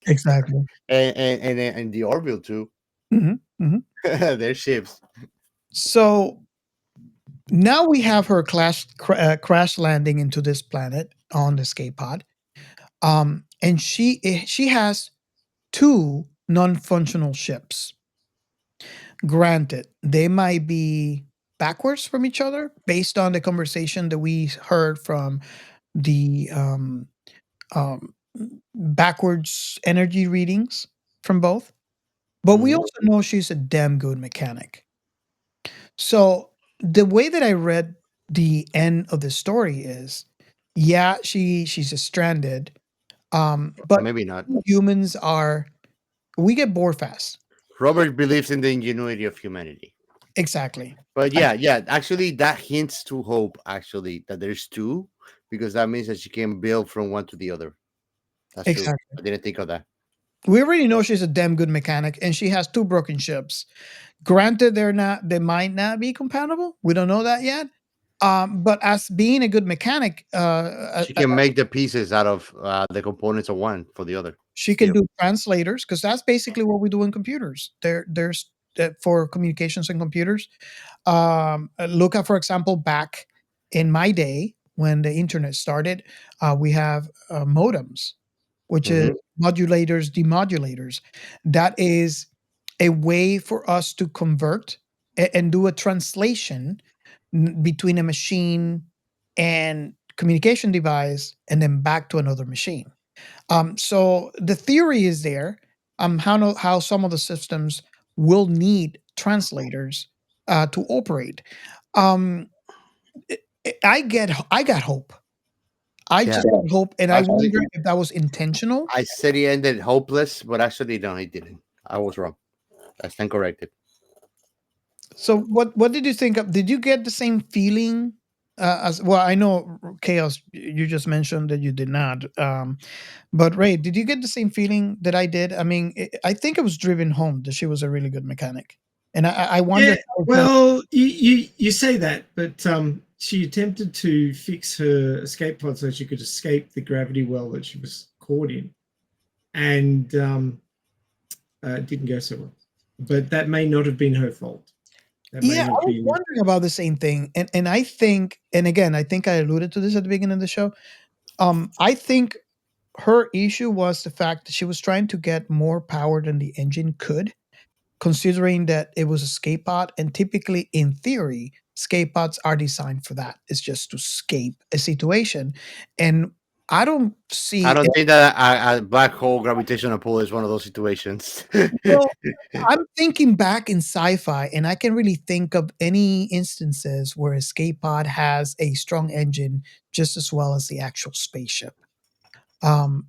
exactly. and the Orville too. Hmm. Hmm. They're ships. So now we have her crash landing into this planet on the escape pod, and she has two non-functional ships. Granted, they might be backwards from each other based on the conversation that we heard from the um, backwards energy readings from both. But we Mhm. also know she's a damn good mechanic. So the way that I read the end of the story is, yeah, she's stranded. But Maybe not. humans we get bored fast. Robert believes in the ingenuity of humanity. Exactly. But I- yeah, actually, that hints to hope. Actually, that there's two, because that means that she can build from one to the other. That's true. exactly. I didn't think of that. We already know she's a damn good mechanic, and she has two broken ships. Granted, they might not be compatible. We don't know that yet. But as being a good mechanic, She can make the pieces out of the components of one for the other. she can Still, do translators because that's basically what we do in computers. There's for communications in computers. Look at, for example, back in my day when the internet started, we have modems, which is Mhm. modulators, demodulators. That is a way for us to convert and do a translation between a machine and communication device and then back to another machine. So the theory is there. How some of the systems will need translators to operate. Um, I got hope. I Yeah. just got hope, and I Actually, wonder if that was intentional. I said he ended hopeless, but actually, no, he didn't. I was wrong. I stand corrected. So what did you think of? Did you get the same feeling as well? I know chaos. You just mentioned that you did not. But Ray, did you get the same feeling that I did? I mean, I think it was driven home that she was a really good mechanic, and I wonder Yeah, how it's gonna. well, you say that, but she attempted to fix her escape pod so she could escape the gravity well that she was caught in, and it didn't go so well. But that may not have been her fault. That may Yeah, not I was be. wondering about the same thing, and I think, and again, I think I alluded to this at the beginning of the show. I think her issue was the fact that she was trying to get more power than the engine could, considering that it was a escape pod, and typically, in theory, escape pods are designed for that. It's just to escape a situation, and I don't I see don't it. think that a black hole gravitational pull is one of those situations. Well, I'm thinking back in sci-fi, and I can really think of any instances where escape pod has a strong engine just as well as the actual spaceship. Never.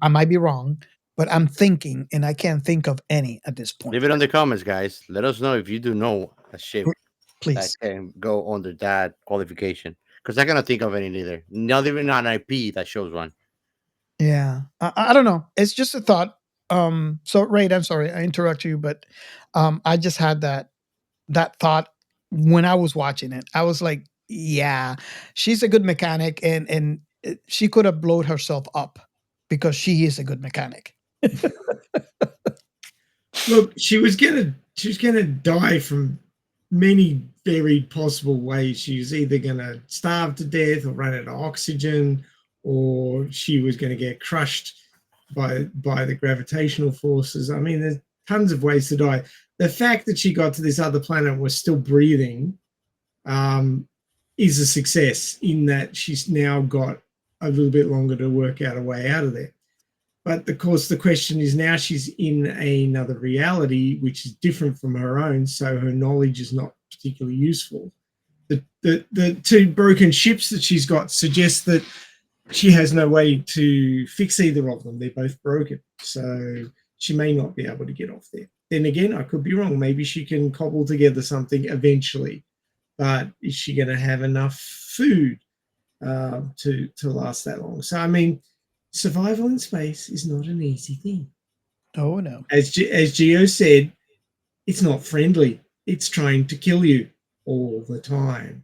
I might be wrong, but I'm thinking, and I can't think of any at this point. Leave it on the comments, guys. Let us know if you do know a ship that Please. can go under that qualification. Because I cannot think of any neither. Not even an IP that shows one. Yeah. I don't know. It's just a thought. So Ray, I'm sorry, I interrupt you, but I just had that thought when I was watching it. I was like, yeah, she's a good mechanic, and she could have blown herself up because she is a good mechanic. Look, she was gonna die from many varied possible ways. She was either gonna starve to death or run out of oxygen, or she was gonna get crushed by the gravitational forces. I mean, there's tons of ways to die. The fact that she got to this other planet and was still breathing is a success in that she's now got a little bit longer to work out a way out of there. But of course, the question is now she's in another reality, which is different from her own, so her knowledge is not particularly useful. The two broken ships that she's got suggest that she has no way to fix either of them. They're both broken, so she may not be able to get off there. Then again, I could be wrong. Maybe she can cobble together something eventually, but is she going to have enough food to last that long? So, I mean, survival in space is not an easy thing. Oh no. As Geo said, it's not friendly. It's trying to kill you all the time.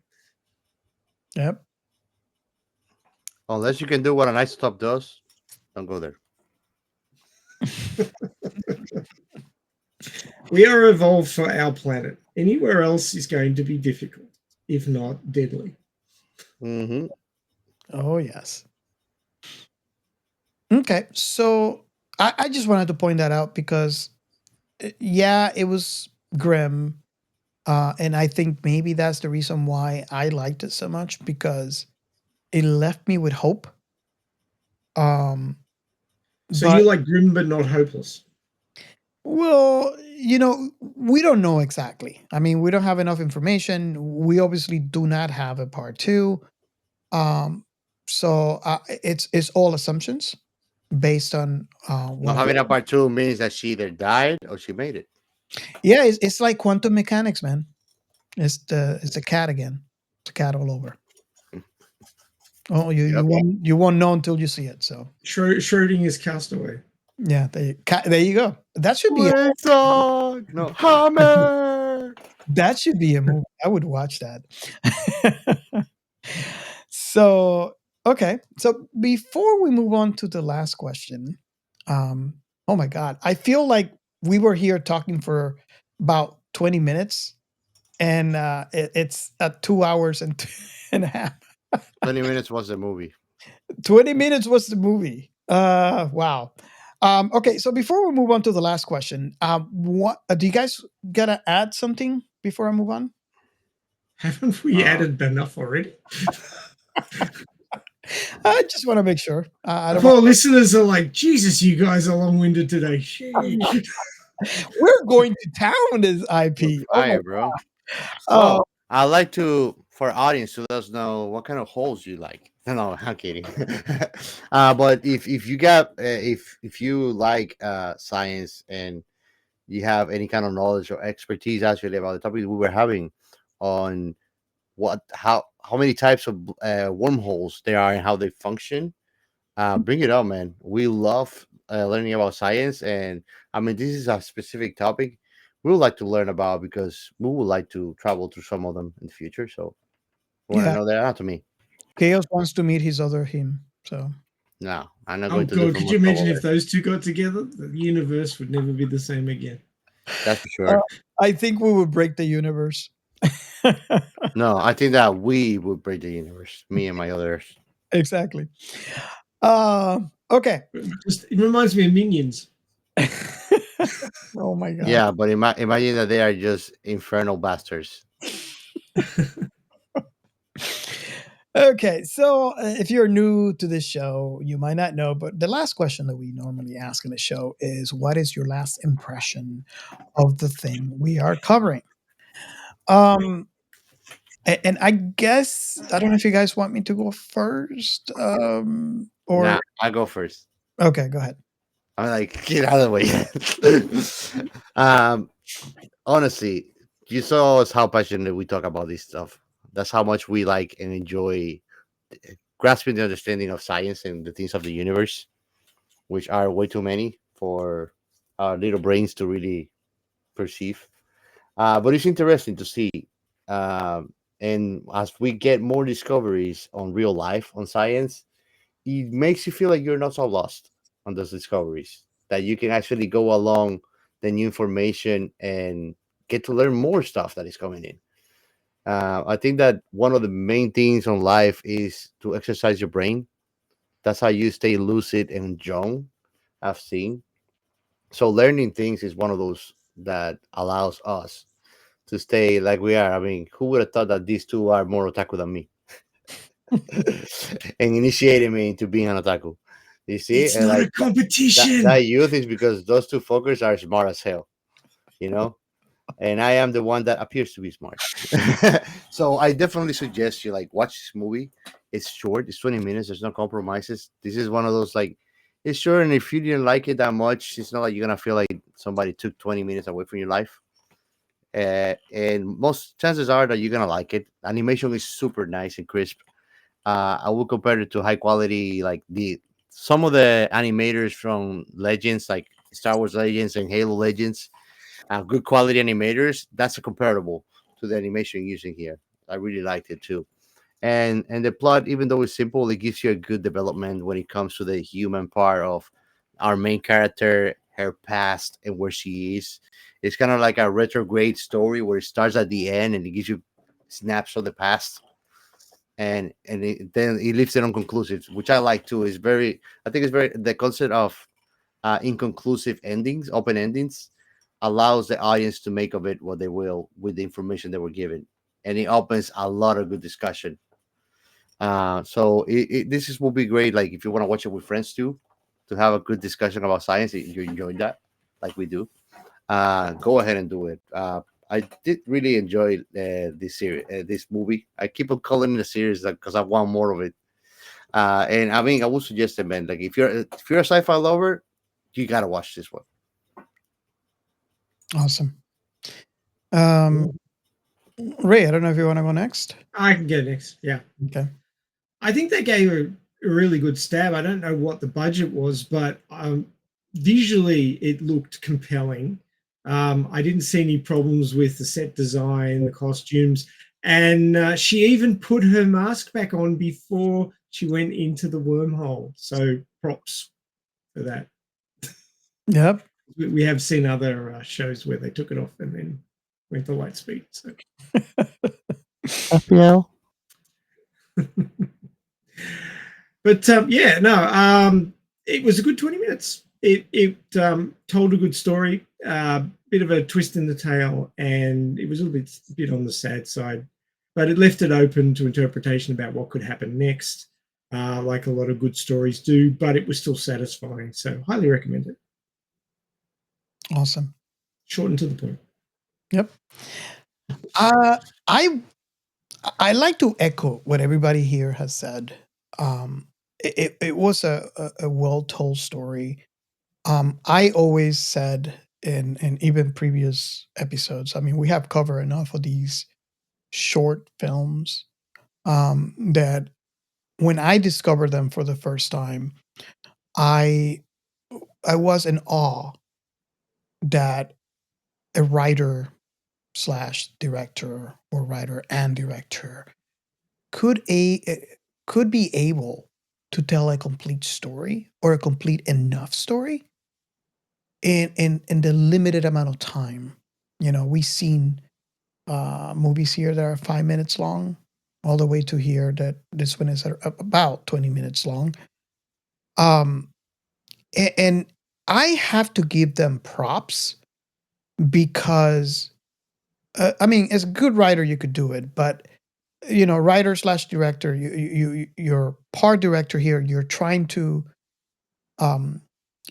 Yep. Unless you can do what an isotope does, don't go there. We are evolved for our planet. Anywhere else is going to be difficult, if not deadly. Mm-hmm. Oh yes. Okay. So I just wanted to point that out because yeah, it was grim. And I think maybe that's the reason why I liked it so much because it left me with hope. Um, So but you like grim but not hopeless. well, we don't know exactly. I mean, we don't have enough information. We obviously do not have a part two. Um, so it's all assumptions based on Not what. having a part two means that she either died or she made it. Yeah, it's like quantum mechanics, man. It's the cat again. It's a cat all over. Oh, you Yep. won't know until you see it. So Schrodinger's Castaway. yeah, there you go. That should be Wilson, no Hammer. that should be a movie. I would watch that. So okay, so before we move on to the last question, oh my god, I feel like we were here talking for about 20 minutes, and it's 2 hours and and a half. 20 minutes was the movie. 20 minutes was the movie. Wow. Okay, so before we move on to the last question, what do you guys gotta add something before I move on? Haven't we added enough already? I just want to make sure. I don't Poor want. listeners are like, Jesus, you guys are long-winded today. Sheesh. We're going to town as IP. Oh my Fire, bro. Uh, So I like to for our audience to let us know what kind of holes you like. No, I'm kidding. But if you got if you like science and you have any kind of knowledge or expertise actually about the topic we were having on what how many types of wormholes there are and how they function, bring it up, man. We love learning about science, and I mean, this is a specific topic we would like to learn about because we would like to travel through some of them in the future. So, we want to yeah, know their anatomy. Chaos wants to meet his other him. So No, I'm not Oh going to do God, so could much you imagine trouble if there. those two got together? The universe would never be the same again. That's for uh, sure. I think we would break the universe. No, I think that we would break the universe. Me and my others. Exactly. Okay. It reminds me of Minions. Oh my god. Yeah, but imagine that they are just infernal bastards. Okay, so if you're new to this show, you might not know, but the last question that we normally ask in the show is, "What is your last impression of the thing we are covering?" Um, and I guess I don't know if you guys want me to go first, or Nah, I go first. okay, go ahead. I'm like, get out of the way. um, honestly, you saw us how passionate we talk about this stuff. That's how much we like and enjoy grasping the understanding of science and the things of the universe, which are way too many for our little brains to really perceive. But it's interesting to see. And as we get more discoveries on real life, on science, it makes you feel like you're not so lost on those discoveries, that you can actually go along the new information and get to learn more stuff that is coming in. I think that one of the main things on life is to exercise your brain. That's how you stay lucid and young, I've seen. So learning things is one of those that allows us to stay like we are. I mean, who would have thought that these two are more otaku than me and initiated me into being an otaku? You see, It's and not like a that competition. youth is because those two fuckers are smart as hell, you know. And I am the one that appears to be smart. So I definitely suggest you like watch this movie. It's short. It's 20 minutes. There's no compromises. This is one of those like it's short, and if you didn't like it that much, it's not like you're gonna feel like somebody took 20 minutes away from your life. And most chances are that you're gonna like it. Animation is super nice and crisp. I would compare it to high quality, like the some of the animators from Legends, like Star Wars Legends and Halo Legends, good quality animators. That's a comparable to the animation using here. I really liked it too. And the plot, even though it's simple, it gives you a good development when it comes to the human part of our main character, her past, and where she is. It's kind of like a retrograde story where it starts at the end and it gives you snaps of the past, then it leaves it unconclusive, which I like too. Is very, I think it's very the concept of inconclusive endings, open endings, allows the audience to make of it what they will with the information they were given, and it opens a lot of good discussion. So this is will be great. Like if you want to watch it with friends too, to have a good discussion about science, you enjoy that, like we do. go ahead and do it. I did really enjoy this series, this movie. I keep on calling it a series because I want more of it. And I mean, I would suggest it, man. Like if you're a sci-fi lover, you gotta watch this one. Awesome. Um, Ray, I don't know if you want to go next. I can go next. Yeah. Okay. I think they gave a really good stab. I don't know what the budget was, but visually it looked compelling. I didn't see any problems with the set design, the costumes, and she even put her mask back on before she went into the wormhole. So props for that. Yep. We have seen other shows where they took it off and then went to light speed. So. FPL. But yeah, no, it was a good 20 minutes. It told a good story, bit of a twist in the tale, and it was a little bit on the sad side, but it left it open to interpretation about what could happen next, like a lot of good stories do. But it was still satisfying, so highly recommend it. Awesome. Short and to the point. Yep. I like to echo what everybody here has said. It was a well told story. I always said in even previous episodes. I mean, we have covered enough of these short films that when I discovered them for the first time, I was in awe that a writer slash director or writer and director could could be able to tell a complete story or a complete enough story in the limited amount of time. You know, we've seen movies here that are 5 minutes long, all the way to here that this one is about 20 minutes long. Um, and I have to give them props because I mean, as a good writer, you could do it, but you know, writer slash director, you're part director here. You're trying to um,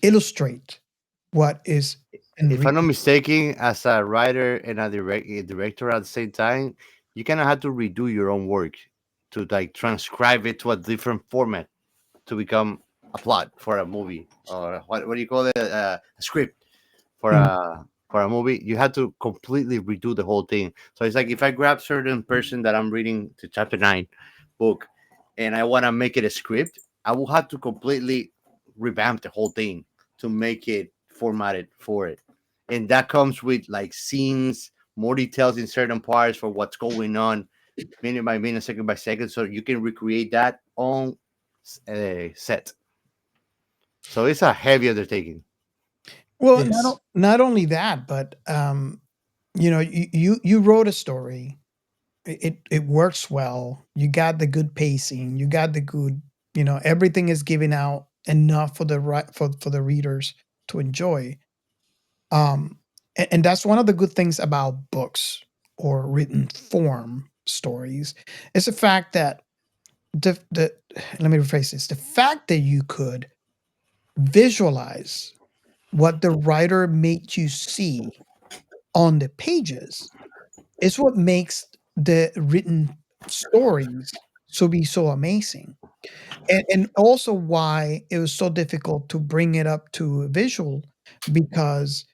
illustrate what is in If I'm not mistaken, as a writer and a director at the same time, you kind of have to redo your own work to like transcribe it to a different format to become a plot for a movie, or what do you call it, a script for Mm. a movie. You have to completely redo the whole thing. So it's like if I grab certain person that I'm reading the chapter 9 book and I want to make it a script, I will have to completely revamp the whole thing to make it formatted for it. And that comes with like scenes, more details in certain parts for what's going on, minute by minute, second by second, so you can recreate that on set. So it's a heavy undertaking. Well, Yes. not only that, but you know, you wrote a story. It works well. You got the good pacing. You got the good. You know, everything is given out enough for the for the readers to enjoy. Um, and that's one of the good things about books or written form stories is the fact that the let me rephrase this: the fact that you could visualize what the writer made you see on the pages is what makes the written stories so amazing. And also why it was so difficult to bring it up to a visual because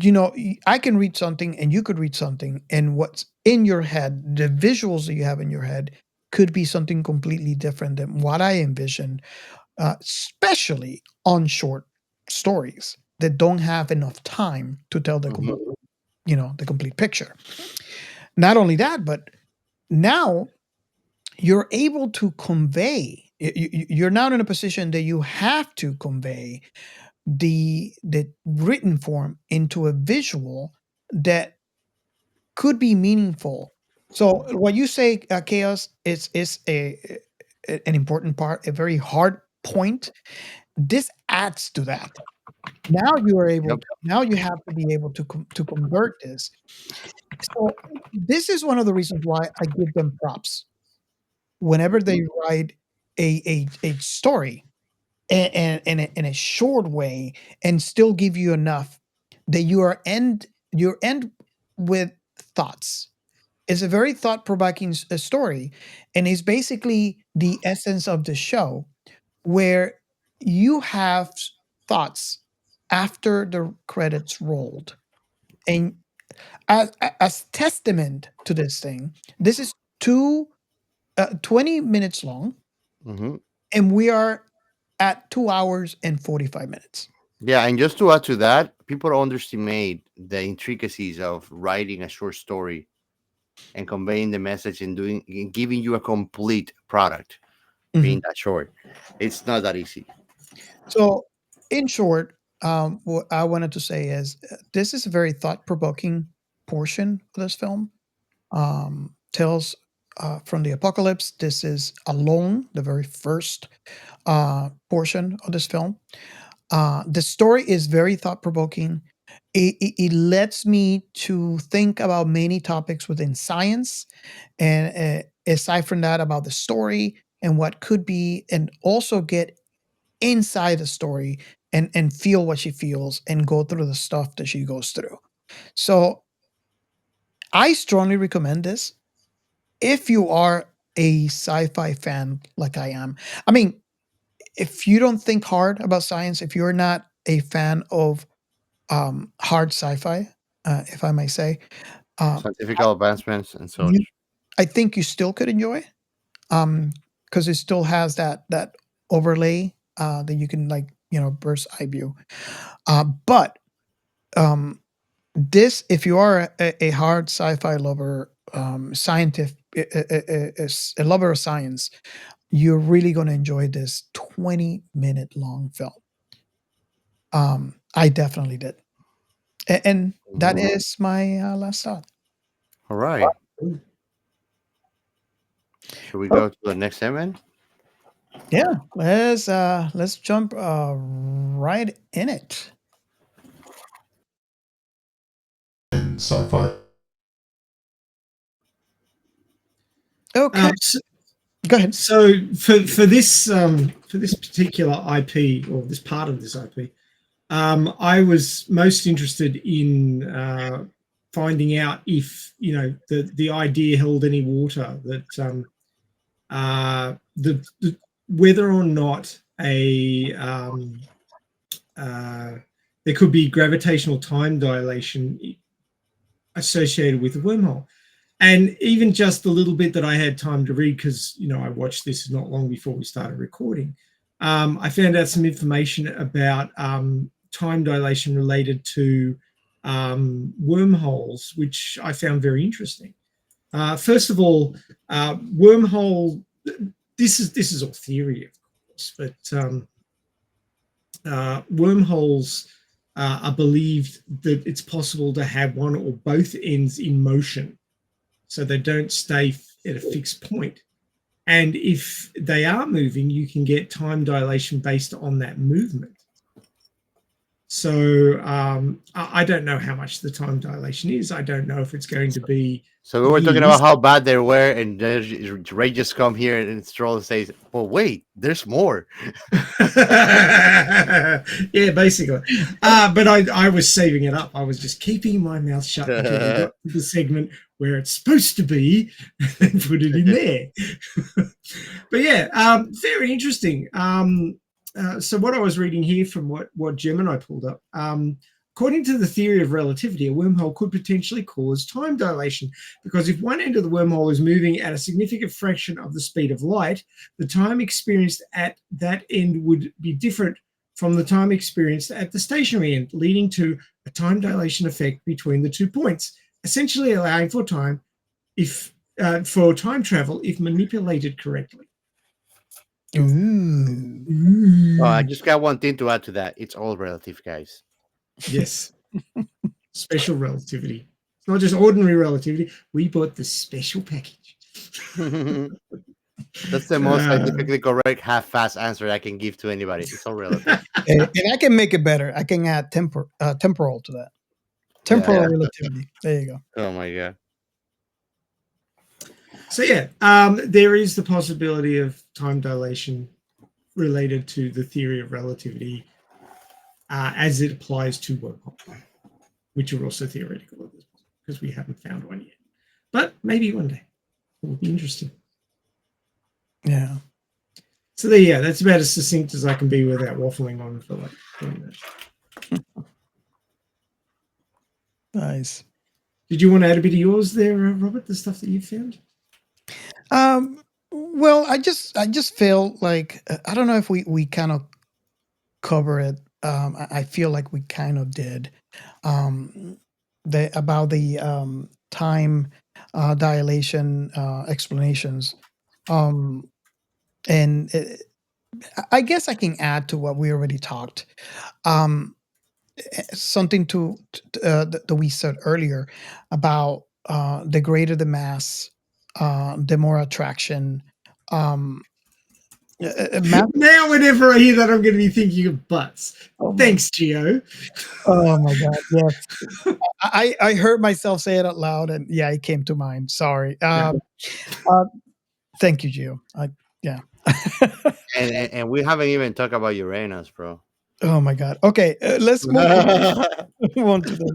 you know I can read something and you could read something and what's in your head, the visuals that you have in your head could be something completely different than what I envisioned, especially on short stories that don't have enough time to tell the Mhm. you know the complete picture. Not only that, but now you're able to convey. You're now in a position that you have to convey the written form into a visual that could be meaningful. So what you say, chaos, is an important part, a very hard point. This adds to that. Now you are able Yep. to, now you have to be able to to convert this. So this is one of the reasons why I give them props whenever they write a story in a short way and still give you enough that you end with thoughts. It's a very thought-provoking story, and it's basically the essence of the show, where you have thoughts after the credits rolled. And as testament to this thing, this is 20 minutes long, Hmm. and we are at 2 hours and 45 minutes. Yeah, and just to add to that, people underestimate the intricacies of writing a short story and conveying the message and doing and giving you a complete product being Mhm. that short. It's not that easy. So, in short, what I wanted to say is this is a very thought-provoking portion of this film. Tales from the Apocalypse. This is Alone, the very first portion of this film. The story is very thought provoking. It lets me to think about many topics within science, and aside from that, about the story and what could be, and also get inside the story and feel what she feels and go through the stuff that she goes through. So I strongly recommend this if you are a sci-fi fan like I am. I mean, if you don't think hard about science, if you're not a fan of hard sci-fi, if I may say, um, Scientific advancements and you, such. I think you still could enjoy, because it still has that overlay that you can, like, bird's eye view. But um, this, if you are a hard sci-fi lover, scientific, a lover of science, you're really going to enjoy this 20-minute long film. I definitely did. And that Mhm. is my last thought. All right. Should we Oh, go to the next segment? yeah, let's jump right in it. Sci-fi. Okay, So, go ahead. so for this particular IP, or this part of this IP, I was most interested in finding out if the idea held any water, that the whether or not there could be gravitational time dilation associated with a wormhole. And even just the little bit that I had time to read, because I watched this not long before we started recording, I found out some information about time dilation related to wormholes, which I found very interesting. First of all, wormhole. This is all theory, of course, but wormholes are believed that it's possible to have one or both ends in motion, so they don't stay at a fixed point. And if they are moving, you can get time dilation based on that movement. So I don't know how much the time dilation is. I don't know if it's going to be So we were talking years. about how bad they were, and then Ray just come here and Stroll and says, "Well, wait, there's more." Yeah, basically. But I was saving it up. I was just keeping my mouth shut until we got to the segment where it's supposed to be and put it in there. But yeah, very interesting. So what I was reading here from what Gemini pulled up, according to the theory of relativity, a wormhole could potentially cause time dilation, because if one end of the wormhole is moving at a significant fraction of the speed of light, the time experienced at that end would be different from the time experienced at the stationary end, leading to a time dilation effect between the 2 points, essentially allowing for time travel if manipulated correctly. Ooh. I just got one thing to add to that. It's all relative, guys. Yes. Special relativity. It's not just ordinary relativity. We bought the special package. That's the most scientifically correct half-fast answer I can give to anybody. It's all relative. And I can make it better. I can add temporal to that. Temporal Yeah. relativity. There you go. Oh my god. So yeah, there is the possibility of time dilation related to the theory of relativity as it applies to wormhole. which are also theoretical because we haven't found one yet. But maybe one day. It will be interesting. Yeah. So there, yeah, that's about as succinct as I can be without waffling on for like 20 minutes. Nice. Did you want to add a bit of yours there, Robert? The stuff that you found? Well, I just feel like I don't know if we kind of cover it. I feel like we kind of did. About the time dilation explanations, and I guess I can add to what we already talked. Something that we said earlier about the greater the mass, the more attraction. Now, whenever I hear that, I'm going to be thinking of butts. Thanks, Gio. Oh my God! Yes, I heard myself say it out loud, and yeah, it came to mind. Sorry. Thank you, Gio. Yeah. And we haven't even talked about Uranus, bro. Oh my God. Okay, let's move on to this.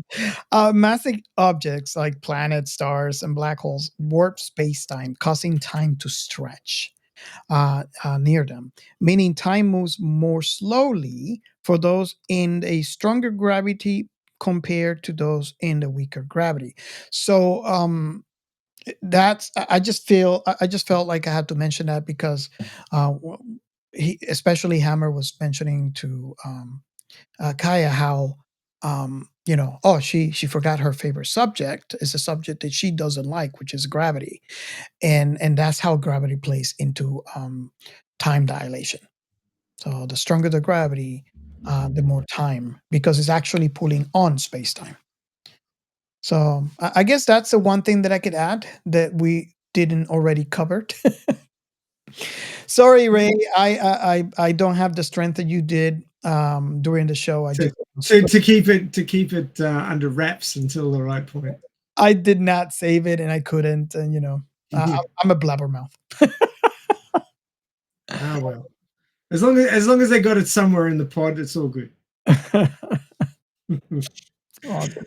Massive objects like planets, stars, and black holes warp space-time, causing time to stretch near them, meaning time moves more slowly for those in a stronger gravity compared to those in the weaker gravity. So that's I just felt like I had to mention that because especially Hammer was mentioning to Kaya how oh, she forgot her favorite subject is a subject that she doesn't like, which is gravity, and that's how gravity plays into time dilation. So the stronger the gravity, the more time, because it's actually pulling on space time. So I guess that's the one thing that I could add that we didn't already covered. Sorry, Ray, I don't have the strength that you did during the show. To keep it under wraps until the right point. I did not save it, and I couldn't. And I'm a blabbermouth. Ah, well, as long as they got it somewhere in the pod, it's all good. Awesome.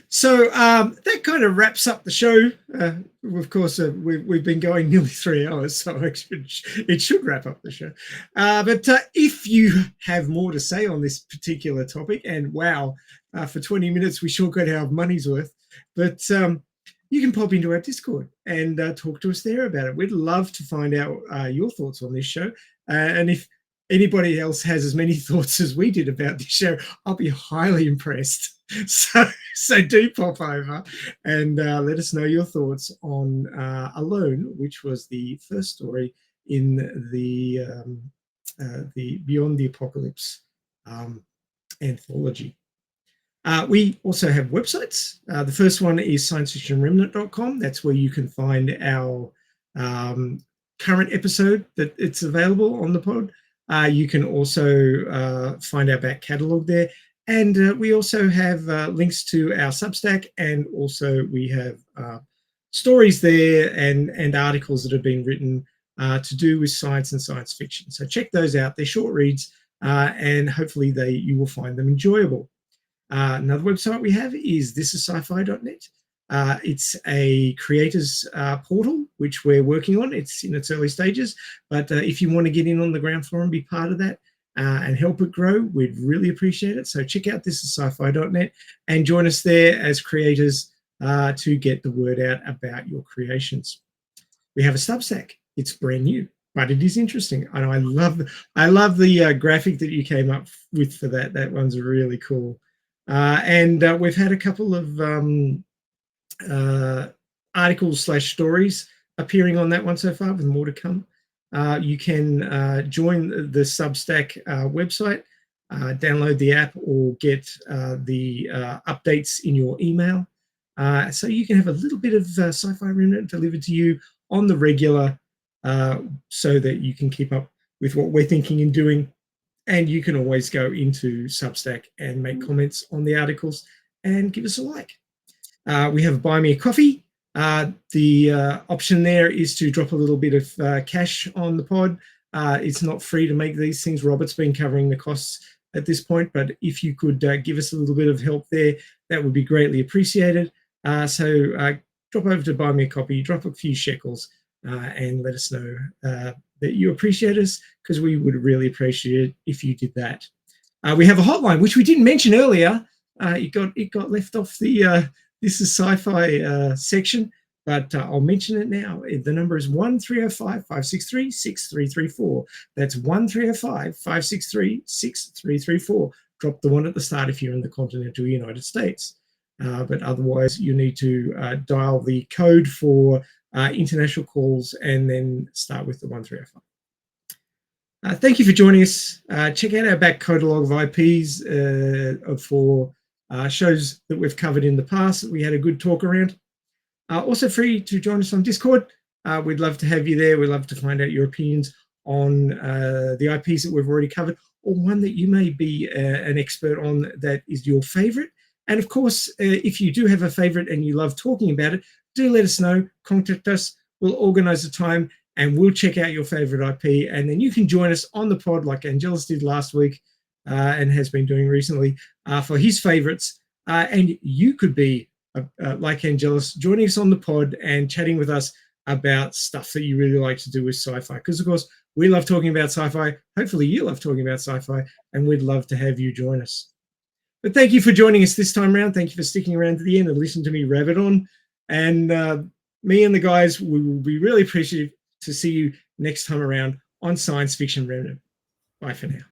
So that kind of wraps up the show. Of course, we've been going nearly 3 hours, so it should wrap up the show. But if you have more to say on this particular topic, and wow, for 20 minutes we sure got our money's worth, but you can pop into our Discord and talk to us there about it. We'd love to find out your thoughts on this show, and if anybody else has as many thoughts as we did about this show, I'll be highly impressed. So do pop over and let us know your thoughts on Alone, which was the first story in the Beyond the Apocalypse anthology. We also have websites. The first one is sciencefictionremnant.com. That's where you can find our current episode that it's available on the pod. You can also find our back catalogue there. And we also have links to our Substack, and also we have stories there and articles that have been written to do with science and science fiction. So check those out. They're short reads, and hopefully you will find them enjoyable. Another website we have is thisissci-fi.net. It's a creators portal, which we're working on. It's in its early stages, but if you want to get in on the ground floor and be part of that and help it grow, we'd really appreciate it. So check out thisissci-fi.net and join us there as creators to get the word out about your creations. We have a Substack. It's brand new, but it is interesting, and I love the graphic that you came up with for that. That one's really cool. And we've had a couple of articles/stories appearing on that one so far, with more to come. You can join the Substack website, download the app, or get the updates in your email. So you can have a little bit of Sci-Fi Remnant delivered to you on the regular, so that you can keep up with what we're thinking and doing. And you can always go into Substack and make comments on the articles and give us a like. We have Buy Me a Coffee. The option there is to drop a little bit of cash on the pod. It's not free to make these things. Robert's been covering the costs at this point, but if you could give us a little bit of help there, that would be greatly appreciated. So drop over to buy me a copy, drop a few shekels, and let us know that you appreciate us, because we would really appreciate it if you did that. We have a hotline, which we didn't mention earlier. It got left off the This is Sci-Fi section, but I'll mention it now. The number is 1305-563-6334. That's 1305-563-6334. Drop the one at the start if you're in the continental United States. But otherwise, you need to dial the code for international calls and then start with the 1305. Thank you for joining us. Check out our back catalogue of IPs for shows that we've covered in the past that we had a good talk around. Also free to join us on Discord. We'd love to have you there. We'd love to find out your opinions on the IPs that we've already covered, or one that you may be an expert on that is your favorite. And of course, if you do have a favorite and you love talking about it, do let us know, contact us. We'll organize a time and we'll check out your favorite IP, and then you can join us on the pod like Angelus did last week and has been doing recently for his favorites. And you could be, like Angelus, joining us on the pod and chatting with us about stuff that you really like to do with sci-fi. Because, of course, we love talking about sci-fi. Hopefully you love talking about sci-fi, and we'd love to have you join us. But thank you for joining us this time around. Thank you for sticking around to the end and listening to me rabbit on. And me and the guys, we will be really appreciative to see you next time around on Science Fiction Remnant. Bye for now.